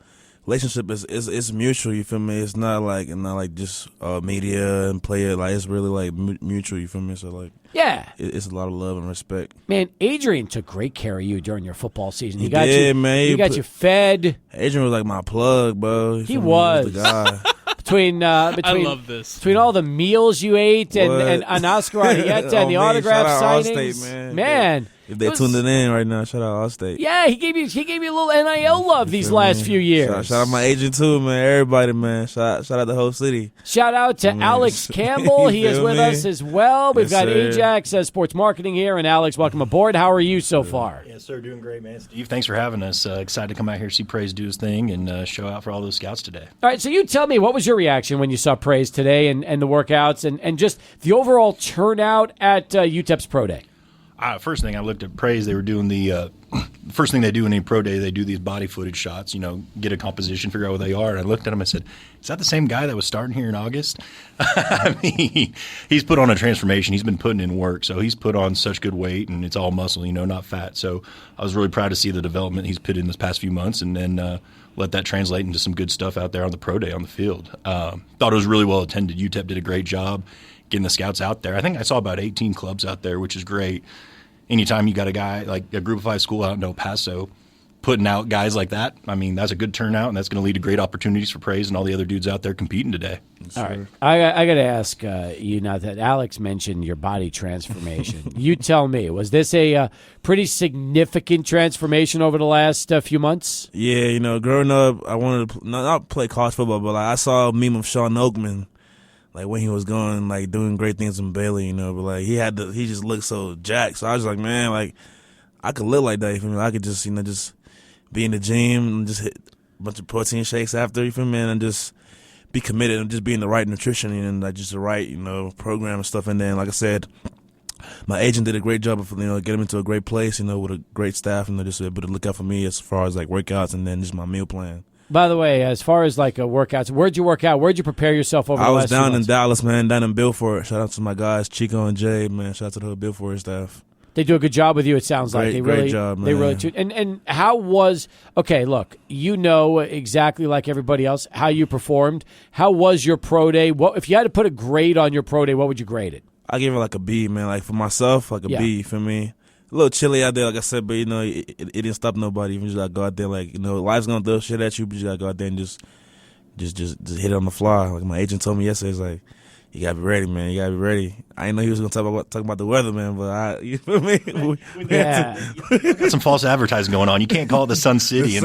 Speaker 7: relationship is mutual, you feel me? It's not like just media and play it. Like, it's really, like, mutual, you feel me? So, like,
Speaker 1: yeah.
Speaker 7: It's a lot of love and respect.
Speaker 1: Man, Adrian took great care of you during your football season.
Speaker 7: He did, man.
Speaker 1: He got you fed.
Speaker 7: Adrian was like my plug, bro.
Speaker 1: He was.
Speaker 7: The guy.
Speaker 3: I love this.
Speaker 1: Between all the meals you ate and Oscar Arietta and the autograph signings, man.
Speaker 7: If they tuned it in right now, shout out Allstate.
Speaker 1: Yeah, he gave you a little NIL love these last few years.
Speaker 7: Shout out my agent too, man. Everybody, man. Shout out the whole city.
Speaker 1: Shout out to Alex Campbell. He is with us as well. We've got
Speaker 7: sir.
Speaker 1: Ajax Sports Marketing here, and Alex, welcome aboard. How are you so far?
Speaker 8: Yes, sir. Doing great, man. Steve, thanks for having us. Excited to come out here, see Praise do his thing, and show out for all those scouts today.
Speaker 1: All right, so you tell me, what was your reaction when you saw Praise today and the workouts and just the overall turnout at UTEP's Pro Day?
Speaker 8: First thing I looked at Praise, they were doing the first thing they do in a pro day, they do these body footage shots, get a composition, figure out what they are. And I looked at him and said, is that the same guy that was starting here in August? I mean, he's put on a transformation. He's been putting in work. So he's put on such good weight, and it's all muscle, not fat. So I was really proud to see the development he's put in this past few months, and then let that translate into some good stuff out there on the pro day on the field. Thought it was really well attended. UTEP did a great job getting the scouts out there. I think I saw about 18 clubs out there, which is great. Anytime you got a guy like a Group of 5 school out in El Paso putting out guys like that, I mean, that's a good turnout, and that's going to lead to great opportunities for Praise and all the other dudes out there competing today.
Speaker 1: All right. I got to ask you now that Alex mentioned your body transformation. You tell me, was this a pretty significant transformation over the last few months?
Speaker 7: Yeah, growing up, I wanted to not play college football, but I saw a meme of Sean Oakman, when he was going, doing great things in Bailey, but he just looked so jacked. So I was like, man, I could live like that, you feel me? I could just, just be in the gym and just hit a bunch of protein shakes after, you feel me? And just be committed and just be in the right nutrition and just the right, program and stuff. And then, like I said, my agent did a great job of, getting him into a great place, with a great staff, and just able to look out for me as far as workouts and then just my meal plan.
Speaker 1: By the way, as far as workouts, where'd you work out? Where'd you prepare yourself over the last few months?
Speaker 7: I was down in Dallas, man, down in Bilford. Shout out to my guys, Chico and Jay, man. Shout out to the whole Bilford staff.
Speaker 1: They do a good job with you, it sounds like.
Speaker 7: Great job, man.
Speaker 1: They really do. And how was – okay, look, exactly like everybody else how you performed. How was your pro day? If you had to put a grade on your pro day, what would you grade it?
Speaker 7: I give it a B, man. For myself, B, you feel me? A little chilly out there, like I said, but, it didn't stop nobody. You just got to go out there, life's going to throw shit at you, but you got to go out there and just hit it on the fly. Like my agent told me yesterday, it's you got to be ready, man. You got to be ready. I didn't know he was going to talk about the weather, man, but you feel me?
Speaker 1: Yeah.
Speaker 8: Got some false advertising going on. You can't call it the Sun City.
Speaker 1: It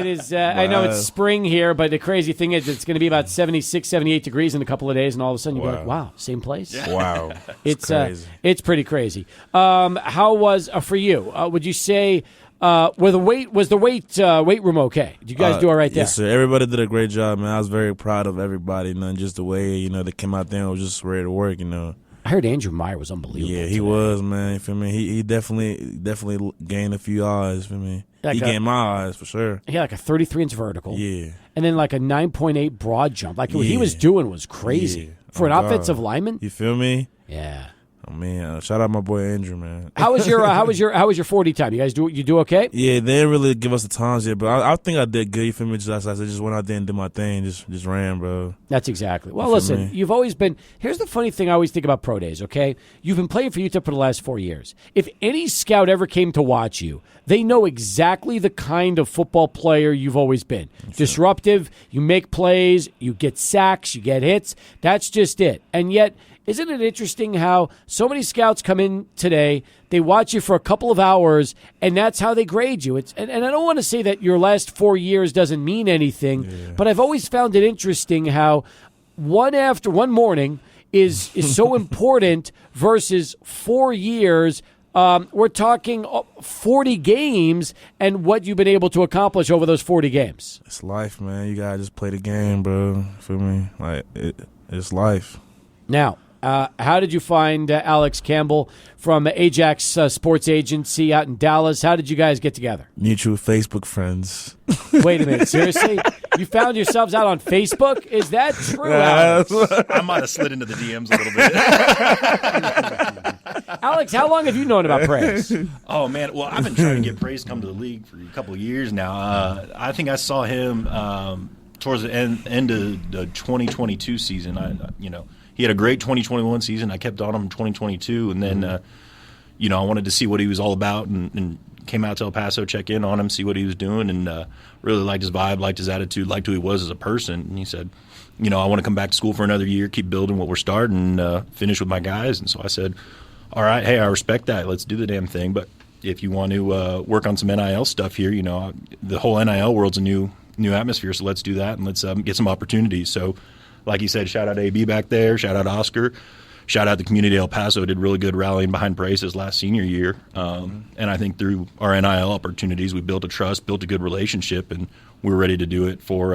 Speaker 1: is. Wow. I know it's spring here, but the crazy thing is it's going to be about 76, 78 degrees in a couple of days, and all of a sudden you'll be like, wow, same place?
Speaker 7: Yeah. Wow.
Speaker 1: It's crazy. It's pretty crazy. How was, for you, would you say, was the weight room okay? Did you guys do all right there?
Speaker 7: Yes, sir. Everybody did a great job, man. I was very proud of everybody, and just the way, they came out there and was just ready to work,
Speaker 1: I heard Andrew Meyer was unbelievable.
Speaker 7: Yeah, he was, man. You feel me? He definitely gained a few eyes, feel me? He gained my eyes, for sure.
Speaker 1: He had a 33-inch vertical.
Speaker 7: Yeah.
Speaker 1: And then a 9.8 broad jump. What he was doing was crazy.
Speaker 7: Yeah.
Speaker 1: For an offensive lineman?
Speaker 7: You feel me?
Speaker 1: Yeah.
Speaker 7: Oh man, shout out my boy Andrew, man.
Speaker 1: How was your 40 time? You guys do okay?
Speaker 7: Yeah, they didn't really give us the times yet, but I think I did good. You feel me? Just went out there and did my thing, just ran, bro.
Speaker 1: That's exactly. Well, listen, you've always been. Here's the funny thing I always think about pro days. Okay, you've been playing for UTEP for the last 4 years. If any scout ever came to watch you, they know exactly the kind of football player you've always been. Disruptive. You make plays. You get sacks. You get hits. That's just it. And yet. Isn't it interesting how so many scouts come in today, they watch you for a couple of hours, and that's how they grade you? And I don't want to say that your last 4 years doesn't mean anything, but I've always found it interesting how one morning is so important versus 4 years. We're talking 40 games and what you've been able to accomplish over those 40 games.
Speaker 7: It's life, man. You got to just play the game, bro. Feel me? It's life.
Speaker 1: Now, how did you find Alex Campbell from Ajax Sports Agency out in Dallas? How did you guys get together?
Speaker 7: Mutual Facebook friends.
Speaker 1: Wait a minute, seriously? You found yourselves out on Facebook? Is that true, Alex?
Speaker 8: I might have slid into the DMs a little bit.
Speaker 1: Alex, how long have you known about Praise?
Speaker 8: Oh, man. Well, I've been trying to get Praise to come to the league for a couple of years now. I think I saw him towards the end of the 2022 season. He had a great 2021 season. I kept on him in 2022, and then, I wanted to see what he was all about, and came out to El Paso, check in on him, see what he was doing, and really liked his vibe, liked his attitude, liked who he was as a person. And he said, I want to come back to school for another year, keep building what we're starting, finish with my guys. And so I said, all right, hey, I respect that. Let's do the damn thing. But if you want to work on some NIL stuff here, the whole NIL world's a new atmosphere, so let's do that, and let's get some opportunities. So, like you said, shout out AB back there, shout out Oscar, shout out the community of El Paso, did really good rallying behind Praise his last senior year. And I think through our NIL opportunities, we built a trust, built a good relationship, and we're ready to do it for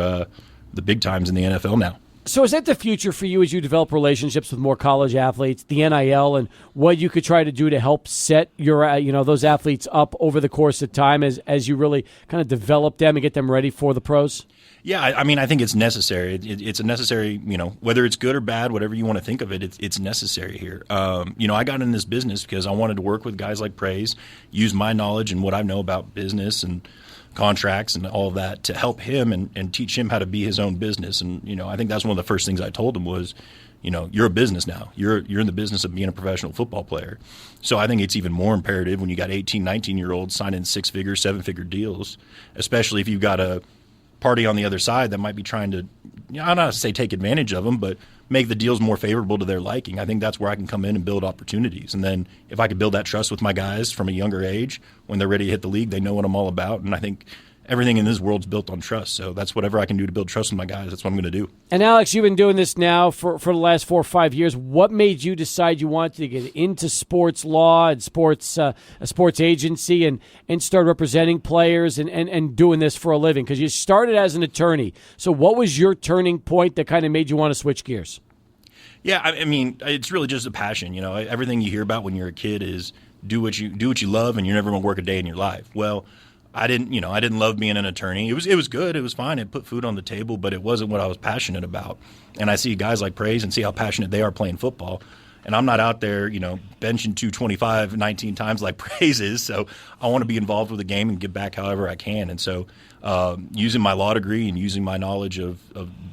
Speaker 8: the big times in the NFL now.
Speaker 1: So is that the future for you as you develop relationships with more college athletes, the NIL, and what you could try to do to help set your those athletes up over the course of time as you really kind of develop them and get them ready for the pros?
Speaker 8: Yeah, I mean, I think it's necessary. It's a necessary, whether it's good or bad, whatever you want to think of it, it's necessary here. I got in this business because I wanted to work with guys like Praise, use my knowledge and what I know about business and contracts and all of that to help him and teach him how to be his own business. And, I think that's one of the first things I told him was, you're a business now. You're in the business of being a professional football player. So I think it's even more imperative when you got 18, 19-year-olds signing 6-figure, 7-figure deals, especially if you've got a party on the other side that might be trying to, I don't know, say take advantage of them, but make the deals more favorable to their liking. I think that's where I can come in and build opportunities. And then if I could build that trust with my guys from a younger age, when they're ready to hit the league, they know what I'm all about. And I think everything in this world's built on trust. So that's whatever I can do to build trust with my guys. That's what I'm going to do.
Speaker 1: And Alex, you've been doing this now for the last 4 or 5 years. What made you decide you wanted to get into sports law and a sports agency and start representing players and doing this for a living? Because you started as an attorney. So what was your turning point that kind of made you want to switch gears?
Speaker 8: Yeah, I mean, it's really just a passion. Everything you hear about when you're a kid is do what you love, and you're never going to work a day in your life. Well, I didn't love being an attorney. It was good. It was fine. It put food on the table, but it wasn't what I was passionate about. And I see guys like Praise and see how passionate they are playing football. And I'm not out there, benching 225 19 times like Praise is. So I want to be involved with the game and give back however I can. And so using my law degree and using my knowledge of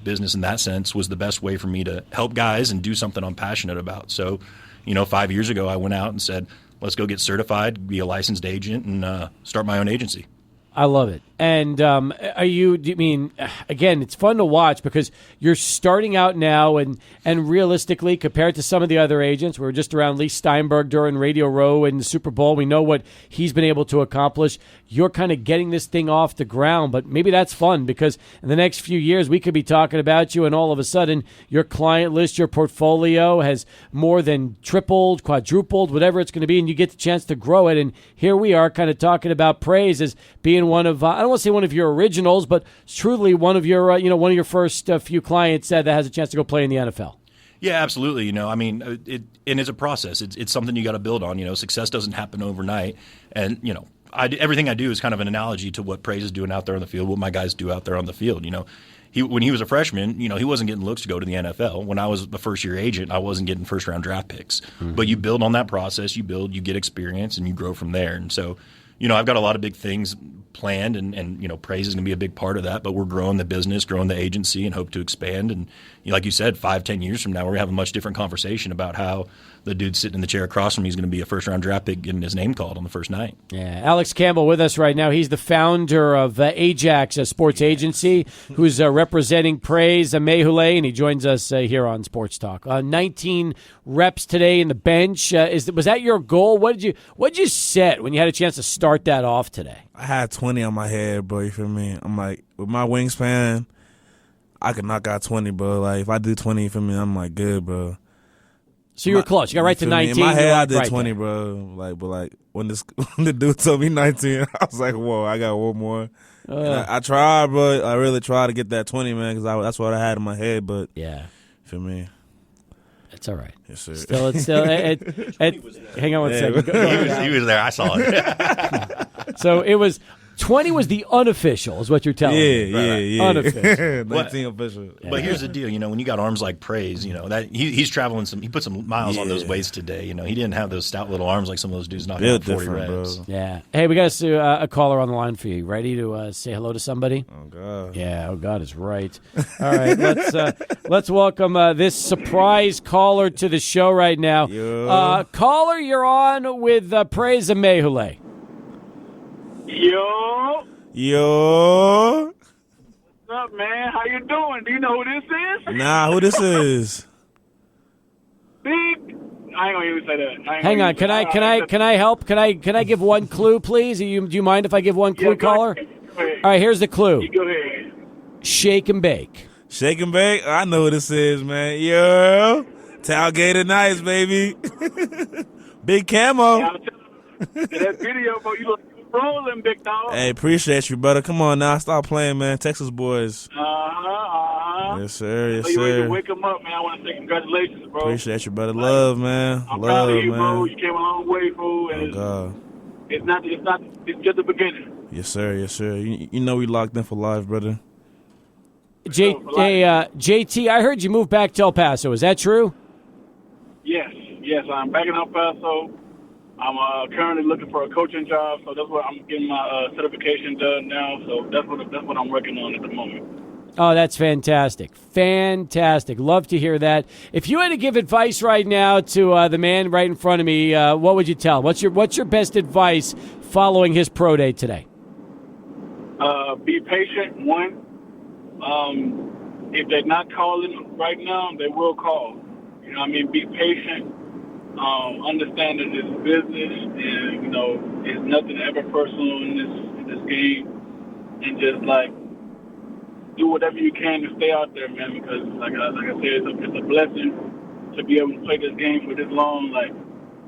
Speaker 8: business in that sense was the best way for me to help guys and do something I'm passionate about. So, 5 years ago, I went out and said, let's go get certified, be a licensed agent, and start my own agency.
Speaker 1: I love it. And again, it's fun to watch because you're starting out now and realistically, compared to some of the other agents, we were just around Lee Steinberg during Radio Row and the Super Bowl. We know what he's been able to accomplish. You're kind of getting this thing off the ground, but maybe that's fun because in the next few years, we could be talking about you and all of a sudden your client list, your portfolio has more than tripled, quadrupled, whatever it's going to be, and you get the chance to grow it. And here we are kind of talking about Praise as being one of, I don't want to say one of your originals, but truly one of your, one of your first few clients that has a chance to go play in the NFL.
Speaker 8: Yeah, absolutely. It's a process. It's something you got to build on. Success doesn't happen overnight. And, everything I do is kind of an analogy to what Praise is doing out there on the field, what my guys do out there on the field. When he was a freshman, he wasn't getting looks to go to the NFL. When I was a first-year agent, I wasn't getting first-round draft picks. Mm-hmm. But you build on that process, you get experience, and you grow from there. And so, I've got a lot of big things planned, and Praise is going to be a big part of that. But we're growing the business, growing the agency, and hope to expand. And like you said, 5-10 years from now, we're going to have a much different conversation about how the dude sitting in the chair across from me is going to be a first-round draft pick getting his name called on the first night. Yeah,
Speaker 1: Alex Campbell with us right now. He's the founder of Ajax, a sports agency, who's representing Praise Mehule, and he joins us here on Sports Talk. 19 reps today in the bench. Was that your goal? What did you set when you had a chance to start that off today?
Speaker 7: I had 20 on my head, bro. You feel me? I'm like, with my wingspan, I could knock out 20, bro. Like, if I do 20, you feel me? I'm like, good, bro.
Speaker 1: So you were close. You got right to 19.
Speaker 7: In my head, I did
Speaker 1: right
Speaker 7: 20,
Speaker 1: there.
Speaker 7: bro. But when the dude told me 19, I was like, whoa, I got one more. I tried, bro. I really tried to get that 20, man, because that's what I had in my head. But
Speaker 1: yeah,
Speaker 7: feel me?
Speaker 1: It's all right.
Speaker 7: Yes, sir.
Speaker 1: Still, hang on one second.
Speaker 8: He was there. I saw it.
Speaker 1: So it was 20 was the unofficial, is what you're telling me.
Speaker 7: Yeah.
Speaker 1: Unofficial.
Speaker 7: 19 official.
Speaker 8: But here's the deal, when you got arms like Praise, that he's traveling he put some miles on those weights today. He didn't have those stout little arms like some of those dudes knocking out 40 reps.
Speaker 7: Bro.
Speaker 1: Yeah. Hey, we got a caller on the line for you. Ready to say hello to somebody?
Speaker 7: Oh God.
Speaker 1: Yeah. Oh God is right. All right. Let's welcome this surprise caller to the show right now. Caller, you're on with Praise Mehule.
Speaker 9: Yo. What's up, man? How you doing? Do you know who this is?
Speaker 7: Nah, who this is?
Speaker 9: Big. I ain't gonna even say that.
Speaker 1: Hang on. Can I help? Can I give one clue, please? Do you mind if I give one clue, caller?
Speaker 9: Go ahead.
Speaker 1: All right. Here's the clue.
Speaker 9: You go ahead.
Speaker 1: Shake and bake.
Speaker 7: Shake and bake? I know who this is, man. Yo. Talgator nice, baby. Big camo.
Speaker 9: Yeah, that video, bro, you look rolling, big dog.
Speaker 7: Hey, appreciate you, brother. Come on now, stop playing, man. Texas boys. Yes, sir. Yes,
Speaker 9: So you ready to
Speaker 7: sir.
Speaker 9: wake him up, man. I want to say congratulations, bro.
Speaker 7: Appreciate you, brother. Love, man.
Speaker 9: I'm proud
Speaker 7: Love,
Speaker 9: of you, bro.
Speaker 7: man.
Speaker 9: You came a long way, fool. And
Speaker 7: Oh God.
Speaker 9: it's just the beginning.
Speaker 7: Yes, sir. Yes, sir. You know we locked in for life, brother.
Speaker 1: JT, I heard you moved back to El Paso. Is that true?
Speaker 9: Yes, I'm back in El Paso. I'm currently looking for a coaching job, so that's what I'm getting my certification done now. So that's what I'm working on at the moment.
Speaker 1: Oh, that's fantastic. Fantastic. Love to hear that. If you had to give advice right now to the man right in front of me, what would you tell him? What's your best advice following his pro day today?
Speaker 9: Be patient, one. If they're not calling right now, they will call. You know what I mean? Be patient. Understand that it's business and, you know, it's nothing ever personal in this game. And just, like, do whatever you can to stay out there, man, because, like I said, it's a blessing to be able to play this game for this long. Like,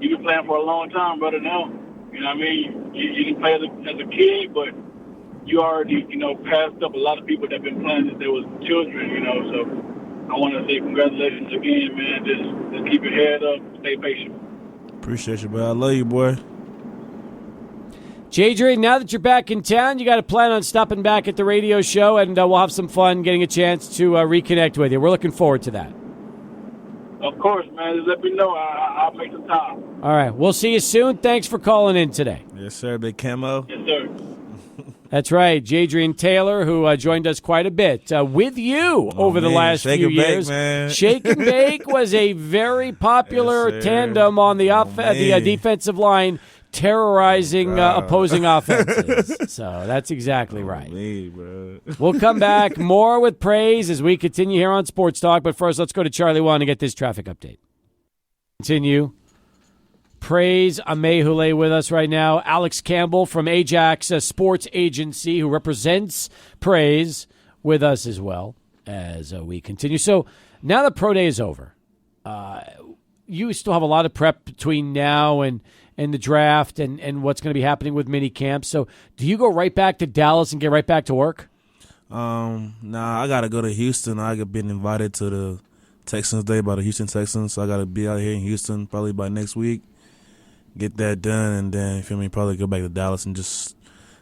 Speaker 9: you've been playing for a long time, brother, now. You know what I mean? You didn't play as a kid, but you already, you know, passed up a lot of people that have been playing since they was children, you know. So I want to say congratulations again, man. Just keep your head up, stay patient.
Speaker 7: Appreciate you, bro. I love you, boy.
Speaker 1: Jadrian, now that you're back in town, you got to plan on stopping back at the radio show, and we'll have some fun getting a chance to reconnect with you. We're looking forward to that.
Speaker 9: Of course, man. Just let me know. I'll make some time.
Speaker 1: All right. We'll see you soon. Thanks for calling in today.
Speaker 7: Yes, sir. Big Camo.
Speaker 9: Yes, sir.
Speaker 1: That's right. Jadrian Taylor, who joined us quite a bit with you over the last
Speaker 7: Shake
Speaker 1: few
Speaker 7: and bake,
Speaker 1: years.
Speaker 7: man.
Speaker 1: Shake and Bake was a very popular
Speaker 7: Yes, sir.
Speaker 1: tandem on the defensive line, terrorizing opposing offenses. So that's exactly right.
Speaker 7: Me, bro.
Speaker 1: We'll come back more with praise as we continue here on Sports Talk. But first, let's go to Charlie One to get this traffic update. Continue. Praise Amehule with us right now. Alex Campbell from Ajax Sports Agency, who represents Praise, with us as well as we continue. So now the pro day is over. You still have a lot of prep between now and the draft and what's going to be happening with mini camps. So do you go right back to Dallas and get right back to work?
Speaker 7: Nah, I got to go to Houston. I got been invited to the Texans Day by the Houston Texans, so I got to be out here in Houston probably by next week. Get that done, and then, you feel me, probably go back to Dallas and just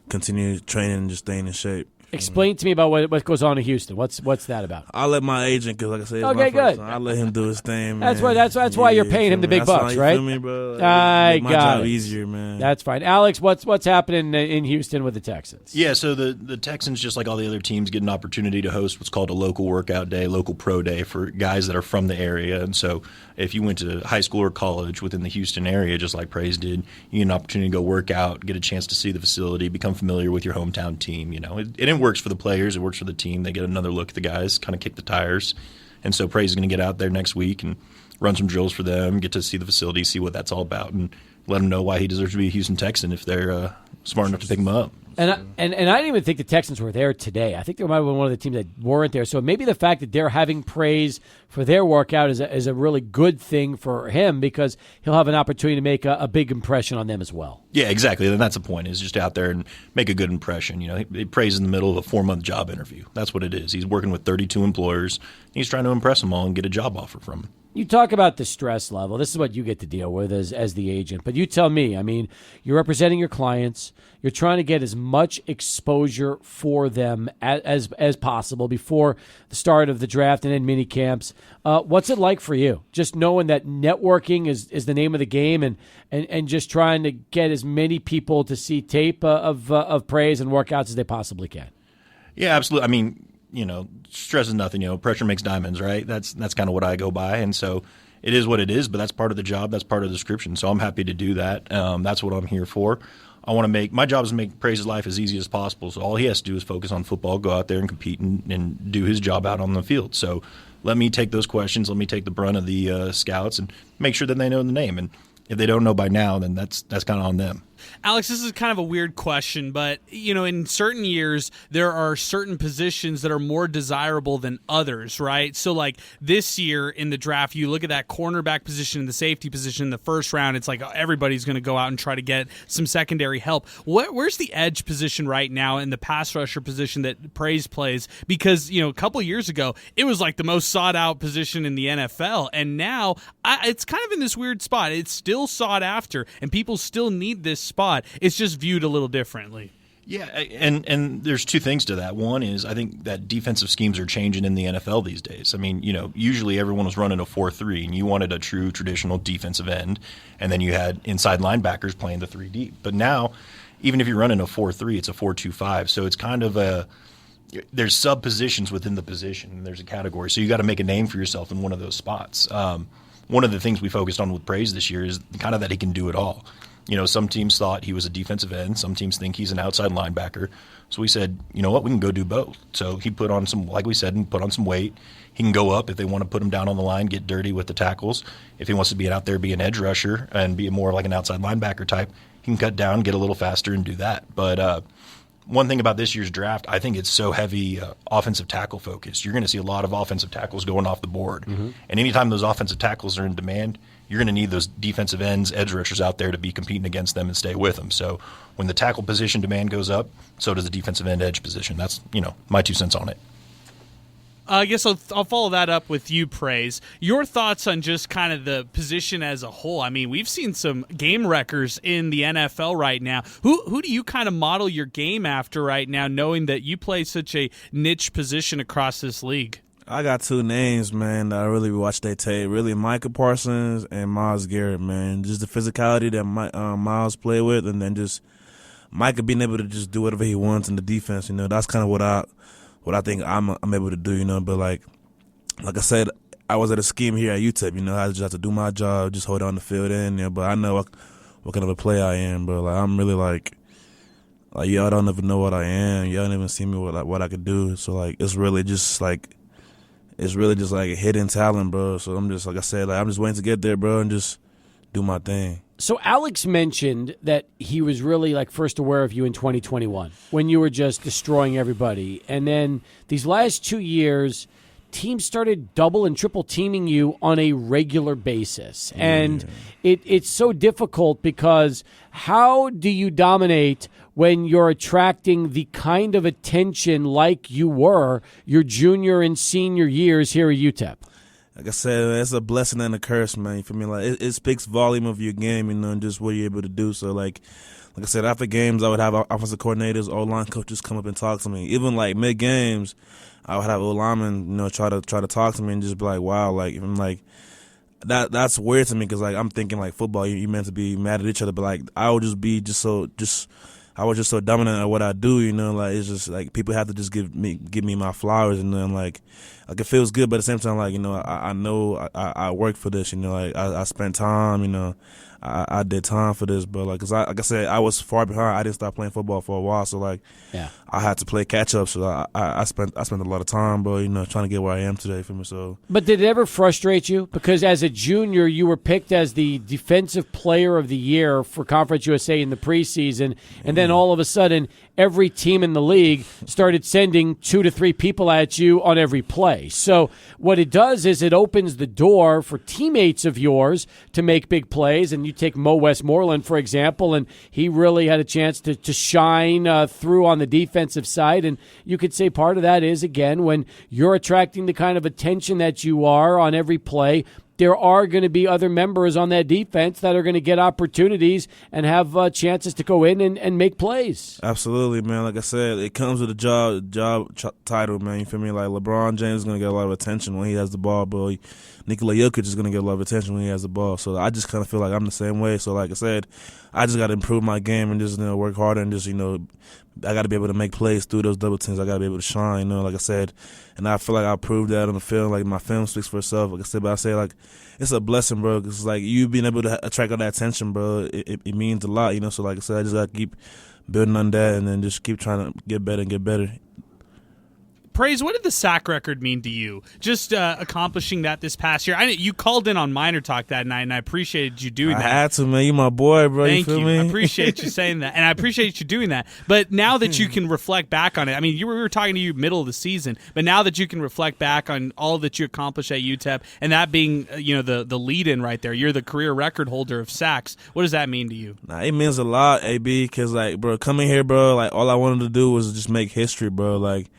Speaker 7: continue training and just staying in shape.
Speaker 1: Explain to me about what goes on in Houston. What's that about?
Speaker 7: I'll let my agent, because like I said, it's
Speaker 1: Okay,
Speaker 7: my first
Speaker 1: good.
Speaker 7: time. I'll let him do his thing, man.
Speaker 1: That's why you're paying him the big bucks, right?
Speaker 7: You feel me, bro? Like,
Speaker 1: I
Speaker 7: make my
Speaker 1: got
Speaker 7: job
Speaker 1: it.
Speaker 7: easier, man.
Speaker 1: That's fine. Alex, what's happening in Houston with the Texans?
Speaker 8: Yeah, so the Texans, just like all the other teams, get an opportunity to host what's called a local workout day, local pro day for guys that are from the area. And so if you went to high school or college within the Houston area, just like Praise did, you get an opportunity to go work out, get a chance to see the facility, become familiar with your hometown team. You know, it works for the players. It works for the team. They get another look at the guys, kind of kick the tires. And so Praise is going to get out there next week and run some drills for them, get to see the facility, see what that's all about, and let them know why he deserves to be a Houston Texan if they're smart enough to pick him up.
Speaker 1: And I didn't even think the Texans were there today. I think they might have been one of the teams that weren't there. So maybe the fact that they're having Praise for their workout is a really good thing for him, because he'll have an opportunity to make a big impression on them as well.
Speaker 8: Yeah, exactly. And that's the point, is just out there and make a good impression. You know, he Praise in the middle of a 4-month job interview. That's what it is. He's working with 32 employers. He's trying to impress them all and get a job offer from them.
Speaker 1: You talk about the stress level. This is what you get to deal with as the agent. But you tell me, I mean, you're representing your clients. You're trying to get as much exposure for them as possible before the start of the draft and then mini camps. What's it like for you? Just knowing that networking is the name of the game, and just trying to get as many people to see tape of Praise and workouts as they possibly can.
Speaker 8: Yeah, absolutely. I mean, you know, stress is nothing. You know, pressure makes diamonds, right? That's kind of what I go by, and so it is what it is. But that's part of the job. That's part of the description. So I'm happy to do that. That's what I'm here for. I want to make my job is to make Praise's life as easy as possible. So all he has to do is focus on football, go out there and compete, and do his job out on the field. So let me take those questions. Let me take the brunt of the scouts and make sure that they know the name. And if they don't know by now, then that's kind of on them.
Speaker 3: Alex, this is kind of a weird question, but, in certain years, there are certain positions that are more desirable than others, right? So, like, this year in the draft, you look at that cornerback position and the safety position in the first round, it's like everybody's going to go out and try to get some secondary help. Where's the edge position right now in the pass rusher position that Praise plays? Because, a couple years ago, it was like the most sought-out position in the NFL, and now it's kind of in this weird spot. It's still sought after, and people still need this spot. It's just viewed a little differently.
Speaker 8: Yeah, and there's two things to that. One is I think that defensive schemes are changing in the NFL these days. I mean, usually everyone was running a 4-3, and you wanted a true traditional defensive end, and then you had inside linebackers playing the 3 deep. But now, even if you're running a 4-3, it's a 4-2-5. So it's kind of there's sub positions within the position, and there's a category. So you got to make a name for yourself in one of those spots. One of the things we focused on with Praise this year is kind of that he can do it all. Some teams thought he was a defensive end. Some teams think he's an outside linebacker. So we said, you know what, we can go do both. So he put on some, like we said, and put on some weight. He can go up if they want to put him down on the line, get dirty with the tackles. If he wants to be out there, be an edge rusher and be more like an outside linebacker type, he can cut down, get a little faster, and do that. But one thing about this year's draft, I think it's so heavy offensive tackle focused. You're going to see a lot of offensive tackles going off the board. Mm-hmm. And anytime those offensive tackles are in demand, you're going to need those defensive ends, edge rushers out there to be competing against them and stay with them. So when the tackle position demand goes up, so does the defensive end edge position. That's, my 2 cents on it.
Speaker 3: I guess I'll follow that up with you, Praise. Your thoughts on just kind of the position as a whole. I mean, we've seen some game wreckers in the NFL right now. Who do you kind of model your game after right now, knowing that you play such a niche position across this league?
Speaker 7: I got 2 names, man, that I really watch their tape. Really, Micah Parsons and Myles Garrett, man. Just the physicality that Myles play with, and then just Micah being able to just do whatever he wants in the defense. That's kind of what I think I'm able to do. But like I said, I was at a scheme here at UTEP. I just have to do my job, just hold on the field in. But I know what kind of a player I am, bro. Like I'm really like y'all don't even know what I am. Y'all don't even see me what I could do. So it's really just like a hidden talent, bro. So I'm just, like I said, I'm just waiting to get there, bro, and just do my thing.
Speaker 1: So Alex mentioned that he was really first aware of you in 2021 when you were just destroying everybody. And then these last 2 years, teams started double and triple teaming you on a regular basis. And it's so difficult because how do you dominate when you're attracting the kind of attention like you were your junior and senior years here at UTEP?
Speaker 7: Like I said, it's a blessing and a curse, man. You feel me? Like it speaks volume of your game, and just what you're able to do. So like I said, after games, I would have offensive coordinators, O-line coaches come up and talk to me. Even mid games, I would have O-linemen, try to talk to me and just be like, wow, even that's weird to me because I'm thinking football, you meant to be mad at each other, but I would just be I was just so dominant at what I do, it's just people have to just give me my flowers, and then it feels good, but at the same time, I know I work for this, I spent time, I did time for this, but like I said, I was far behind. I didn't start playing football for a while, so I had to play catch up. So I spent a lot of time, bro, trying to get where I am today for me. So,
Speaker 1: but did it ever frustrate you? Because as a junior, you were picked as the defensive player of the year for Conference USA in the preseason, and then all of a sudden, every team in the league started sending 2 to 3 people at you on every play. So what it does is it opens the door for teammates of yours to make big plays. And you take Mo Westmoreland, for example, and he really had a chance to shine through on the defensive side. And you could say part of that is, again, when you're attracting the kind of attention that you are on every play, there are going to be other members on that defense that are going to get opportunities and have chances to go in and make plays.
Speaker 7: Absolutely, man. Like I said, it comes with a job title, man. You feel me? LeBron James is going to get a lot of attention when he has the ball, but Nikola Jokic is going to get a lot of attention when he has the ball. So I just kind of feel like I'm the same way. So like I said, I just got to improve my game and just work harder and just I got to be able to make plays through those double teams. I got to be able to shine, like I said. And I feel like I proved that on the film. My film speaks for itself. Like I said, but I say, it's a blessing, bro. Because, you being able to attract all that attention, bro, it means a lot, So, like I said, I just got to keep building on that and then just keep trying to get better and get better.
Speaker 3: Praise, what did the sack record mean to you? Just accomplishing that this past year. You called in on Minor Talk that night, and I appreciated you doing that.
Speaker 7: I had to, man. You my boy, bro.
Speaker 3: Thank
Speaker 7: you. Feel
Speaker 3: you.
Speaker 7: me?
Speaker 3: I appreciate you saying that, and I appreciate you doing that. But now that you can reflect back on it, I mean, we were talking to you middle of the season, but now that you can reflect back on all that you accomplished at UTEP, and that being the lead-in right there, you're the career record holder of sacks. What does that mean to you?
Speaker 7: Nah, it means a lot, AB, because, like, bro, coming here, bro, like, all I wanted to do was just make history, bro. Like,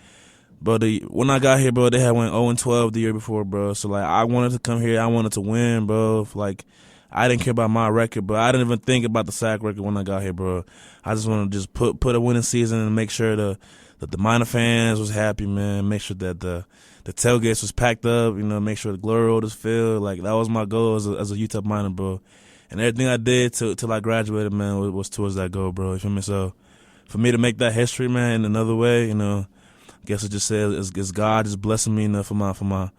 Speaker 7: bro, when I got here, bro, they had went 0-12 the year before, bro. So, like, I wanted to come here. I wanted to win, bro. Like, I didn't care about my record, bro. I didn't even think about the sack record when I got here, bro. I just wanted to just put a winning season and make sure that the minor fans was happy, man. Make sure that the tailgates was packed up, make sure the Glory Road was filled. Like, that was my goal as a UTEP minor, bro. And everything I did till I graduated, man, was towards that goal, bro. You feel me? So, for me to make that history, man, in another way, I guess it just says it's God just blessing me enough for my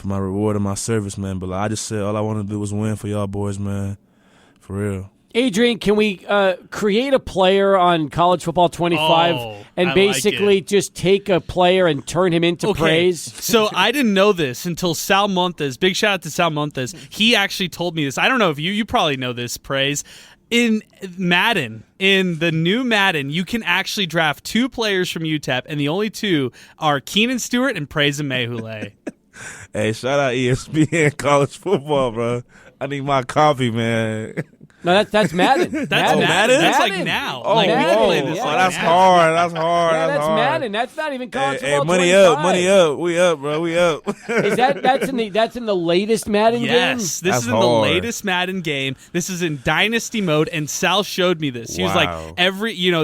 Speaker 7: reward and my service, man. But like, I just said all I wanted to do was win for y'all boys, man. For real.
Speaker 1: Adrian, can we create a player on College Football 25 and basically just take a player and turn him into praise?
Speaker 3: So I didn't know this until Sal Montes. Big shout out to Sal Montes. He actually told me this. I don't know if you probably know this, Praise. In Madden, in the new Madden, you can actually draft 2 players from UTEP, and the only 2 are Keenan Stewart and Praise Mehule.
Speaker 7: Hey, shout out ESPN College Football, bro. I need my coffee, man.
Speaker 1: No, that's Madden.
Speaker 3: That's Madden. That's like now.
Speaker 7: Oh,
Speaker 3: like,
Speaker 1: Madden.
Speaker 7: whoa.
Speaker 1: Yeah,
Speaker 7: That's
Speaker 1: Madden.
Speaker 7: hard. That's hard.
Speaker 1: Yeah, that's
Speaker 7: hard.
Speaker 1: Madden. That's not even College
Speaker 7: Hey,
Speaker 1: Football
Speaker 7: money
Speaker 1: 25.
Speaker 7: up, money up. We up, bro. We up.
Speaker 1: Is that's in the latest Madden game?
Speaker 3: Yes, this
Speaker 7: That's
Speaker 3: is in the
Speaker 7: hard.
Speaker 3: latest Madden game. This is in Dynasty mode, and Sal showed me this. He was like,
Speaker 7: Wow.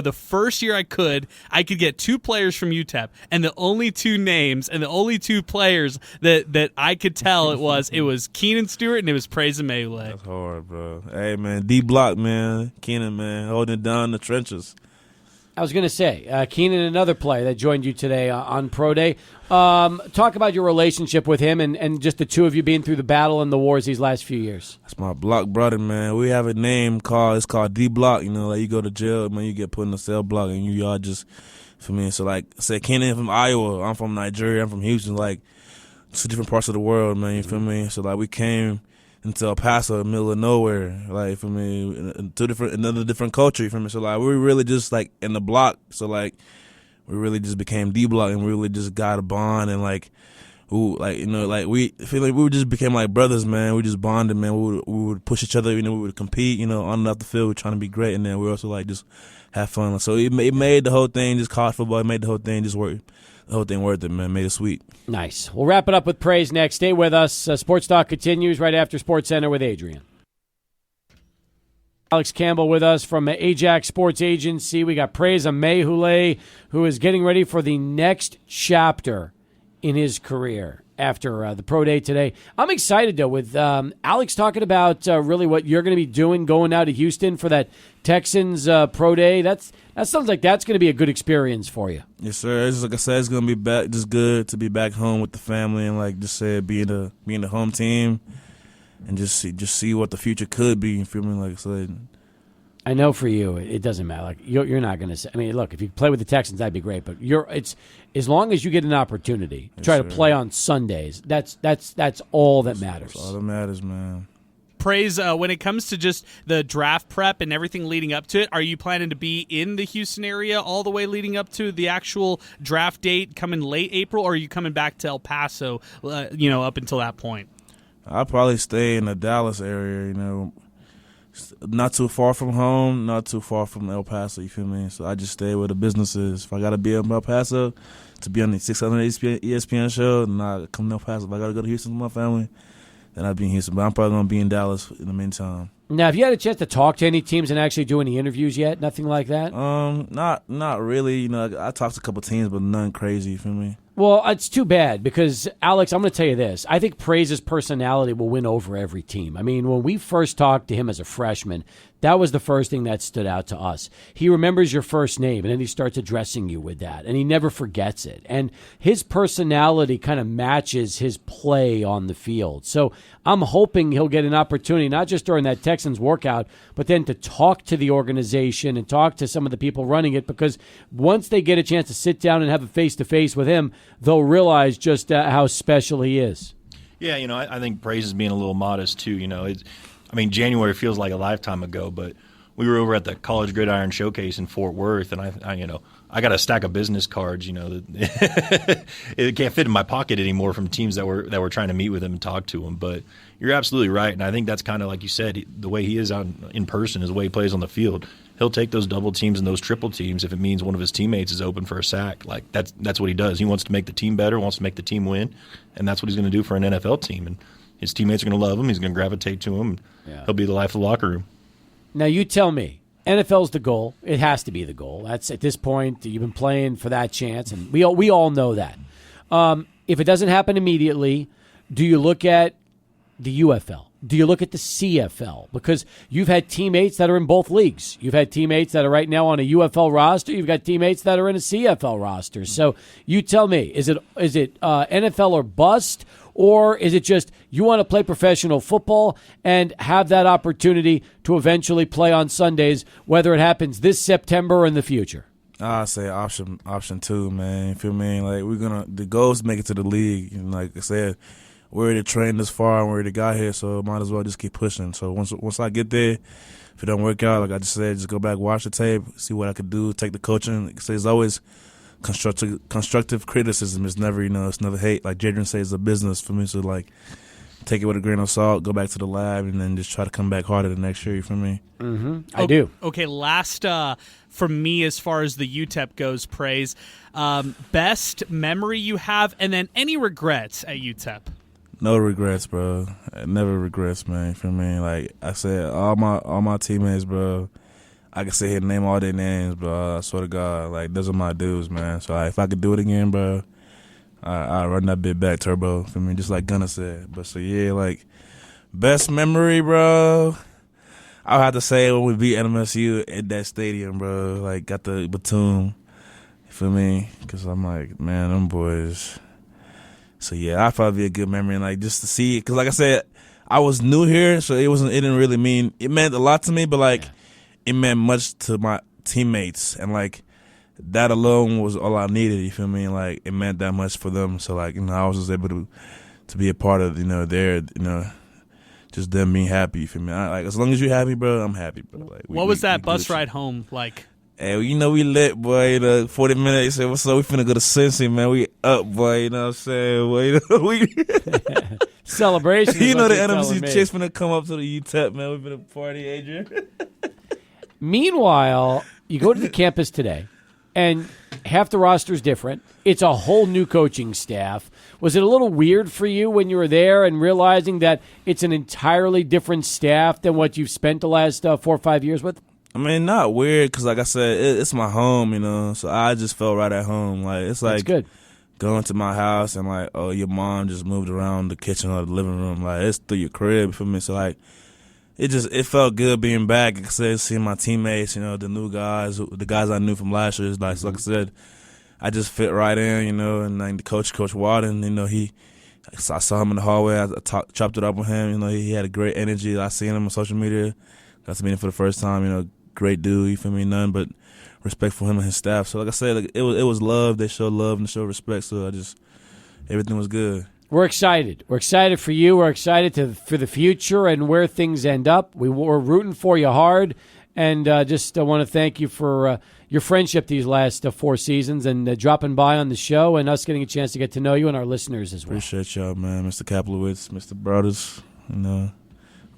Speaker 3: the first year I could get 2 players from UTEP, and the only 2 names and the only 2 players that I could tell it was Keenan Stewart and it was Praise Mehule.
Speaker 7: That's hard, bro. Hey, man. D Block, man. Keenan, man. Holding it down in the trenches.
Speaker 1: I was going to say, Keenan, another player that joined you today on Pro Day. Talk about your relationship with him and just the two of you being through the battle and the wars these last few years.
Speaker 7: That's my block brother, man. We have a name it's called D Block. Like you go to jail, man, you get put in a cell block, and you all just, for me. So like I said, Keenan from Iowa. I'm from Nigeria. I'm from Houston. Like 2 different parts of the world, man. You feel me? So like we came into El Paso, middle of nowhere, like for me, another different culture. You feel me? So like we really just like in the block. So like we really just became D Block, and we really just got a bond, and like, we feel like we just became like brothers, man. We just bonded, man. We would push each other, we would compete, on and off the field. We're trying to be great, and then we also like just have fun. So it made the whole thing just college football. It made the whole thing just work. The whole thing worth it, man. Made it sweet.
Speaker 1: Nice. We'll wrap it up with praise next. Stay with us. Sports Talk continues right after Sports Center with Adrian. Alex Campbell with us from Ajax Sports Agency. We got Praise Mehule, who is getting ready for the next chapter in his career after the Pro Day today. I'm excited, though, with Alex talking about really what you're going to be doing going out to Houston for that Texans Pro Day. That sounds like that's going to be a good experience for you.
Speaker 7: Yes, sir. It's, like I said, it's going to be just good to be back home with the family and, like just said, being the home team and just see what the future could be. You feel me? Like I said.
Speaker 1: I know for you, it doesn't matter. Like you're not going to say. I mean, look, if you play with the Texans, that'd be great. But it's as long as you get an opportunity to try to play on Sundays. That's all that matters.
Speaker 7: That's all that matters, man.
Speaker 3: Praise, when it comes to just the draft prep and everything leading up to it, are you planning to be in the Houston area all the way leading up to the actual draft date coming late April, or are you coming back to El Paso, up until that point?
Speaker 7: I'll probably stay in the Dallas area, not too far from home, not too far from El Paso, you feel me? So I just stay where the business is. If I got to be in El Paso to be on the 600 ESPN show, then I come to El Paso. If I got to go to Houston with my family, then I'd be in Houston. But I'm probably going to be in Dallas in the meantime.
Speaker 1: Now, have you had a chance to talk to any teams and actually do any interviews yet? Nothing like that?
Speaker 7: Not really. I talked to a couple teams, but none crazy, you feel me?
Speaker 1: Well, it's too bad because, Alex, I'm going to tell you this. I think Praise's personality will win over every team. I mean, when we first talked to him as a freshman, that was the first thing that stood out to us. He remembers your first name, and then he starts addressing you with that, and he never forgets it. And his personality kind of matches his play on the field. So I'm hoping he'll get an opportunity, not just during that Texans workout, but then to talk to the organization and talk to some of the people running it, because once they get a chance to sit down and have a face-to-face with him, they'll realize just how special he is.
Speaker 8: Yeah, I think Praise is being a little modest too. January feels like a lifetime ago, but we were over at the College Gridiron Showcase in Fort Worth, and I got a stack of business cards. It can't fit in my pocket anymore from teams that were trying to meet with him and talk to him. But you're absolutely right, and I think that's kind of like you said, the way he is in person is the way he plays on the field. He'll take those double teams and those triple teams if it means one of his teammates is open for a sack. Like that's what he does. He wants to make the team better, wants to make the team win, and that's what he's going to do for an NFL team. And his teammates are going to love him. He's going to gravitate to him. Yeah. He'll be the life of the locker room.
Speaker 1: Now you tell me, NFL's the goal. It has to be the goal. That's at this point you've been playing for that chance, and we all know that. If it doesn't happen immediately, do you look at the UFL? Do you look at the CFL? Because you've had teammates that are in both leagues. You've had teammates that are right now on a UFL roster. You've got teammates that are in a CFL roster. So you tell me, is it NFL or bust, or is it just you want to play professional football and have that opportunity to eventually play on Sundays, whether it happens this September or in the future?
Speaker 7: I say option 2, man. You feel me? Like the goal is to make it to the league. And like I said, we're already trained this far and we already got here, so might as well just keep pushing. So once I get there, if it don't work out, like I just said, just go back, watch the tape, see what I could do, take the coaching. Like I say, it's always constructive criticism. It's never, it's never hate. Like Jadrian says, it's a business for me. So like, take it with a grain of salt, go back to the lab, and then just try to come back harder the next year. You feel me?
Speaker 1: Mm-hmm. I do.
Speaker 3: Okay, last from me as far as the UTEP goes, Praise. Best memory you have, and then any regrets at UTEP?
Speaker 7: No regrets, bro. Never regrets, man. You feel me? Like I said, all my teammates, bro. I can sit here and name all their names, bro. I swear to God, like those are my dudes, man. So if I could do it again, bro, I run that bit back turbo. For me, just like Gunner said. But so yeah, like best memory, bro. I'll have to say when we beat NMSU at that stadium, bro. Like got the Batum. You feel me? Because I'm like, man, them boys. So yeah, I'd probably be a good memory, and like just to see it, because like I said, I was new here, so it didn't really mean, it meant a lot to me, but like it meant much to my teammates, and like that alone was all I needed. You feel me? And like it meant that much for them. So like I was just able to be a part of their just them being happy. You feel me? Like as long as you're happy, bro, I'm happy, bro. Like
Speaker 3: what was that bus ride home like?
Speaker 7: Hey, we lit, boy. 40 minutes. Say, what's up? We finna go to Cincy, man. We up, boy. You know what I'm saying? Boy, we
Speaker 1: celebration.
Speaker 7: The NFC chicks finna come up to the UTEP, man. We finna party, Adrian.
Speaker 1: Meanwhile, you go to the campus today, and half the roster's different. It's a whole new coaching staff. Was it a little weird for you when you were there and realizing that it's an entirely different staff than what you've spent the last 4 or 5 years with?
Speaker 7: I mean, not weird, because like I said, it's my home, so I just felt right at home. Like it's like
Speaker 1: good.
Speaker 7: Going to my house and like, oh, your mom just moved around the kitchen or the living room. Like it's through your crib for me. So like, it felt good being back. Like I said, seeing my teammates, the new guys, the guys I knew from last year. Like I said, I just fit right in, and like the Coach Walden, I saw him in the hallway. I chopped it up with him. He had a great energy. I seen him on social media. Got to meet him for the first time. Great dude, you feel me? None but respect for him and his staff. So like I said, like, it was love. They showed love and showed respect. So everything was good.
Speaker 1: We're excited. We're excited for you. We're excited for the future and where things end up. We're rooting for you hard, and just want to thank you for your friendship these last 4 seasons and dropping by on the show and us getting a chance to get to know you and our listeners as well.
Speaker 7: Appreciate y'all, man. Mr. Kaplowitz, Mr. Brothers,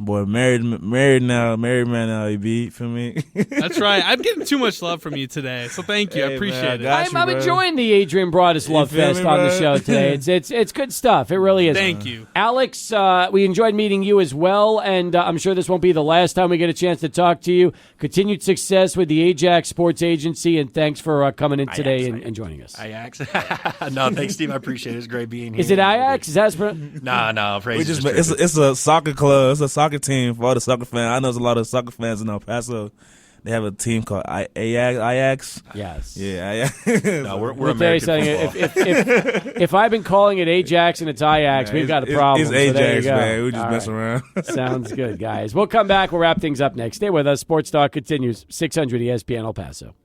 Speaker 7: Boy, married man now, EB, feel me?
Speaker 3: That's right. I'm getting too much love from you today, so thank you. I appreciate it.
Speaker 1: I'm enjoying the Adrian Broadus Love Fest on the show today. It's good stuff. It really is.
Speaker 3: Thank you.
Speaker 1: Alex, we enjoyed meeting you as well, and I'm sure this won't be the last time we get a chance to talk to you. Continued success with the Ajax Sports Agency, and thanks for coming in today and joining us.
Speaker 8: Ajax? No, thanks, Steve. I appreciate it. It's great being here.
Speaker 1: Is it Ajax? Is that
Speaker 8: No.
Speaker 7: It's a soccer club. It's a soccer team for all the soccer fans. I know there's a lot of soccer fans in El Paso. They have a team called Ajax.
Speaker 1: Yes.
Speaker 7: Yeah, Ajax.
Speaker 8: No, we're
Speaker 1: I'll tell you something. If I've been calling it Ajax and it's Ajax, we've got a problem.
Speaker 7: It's Ajax, man. We just messing around.
Speaker 1: Sounds good, guys. We'll come back. We'll wrap things up next. Stay with us. Sports Talk continues. 600 ESPN El Paso.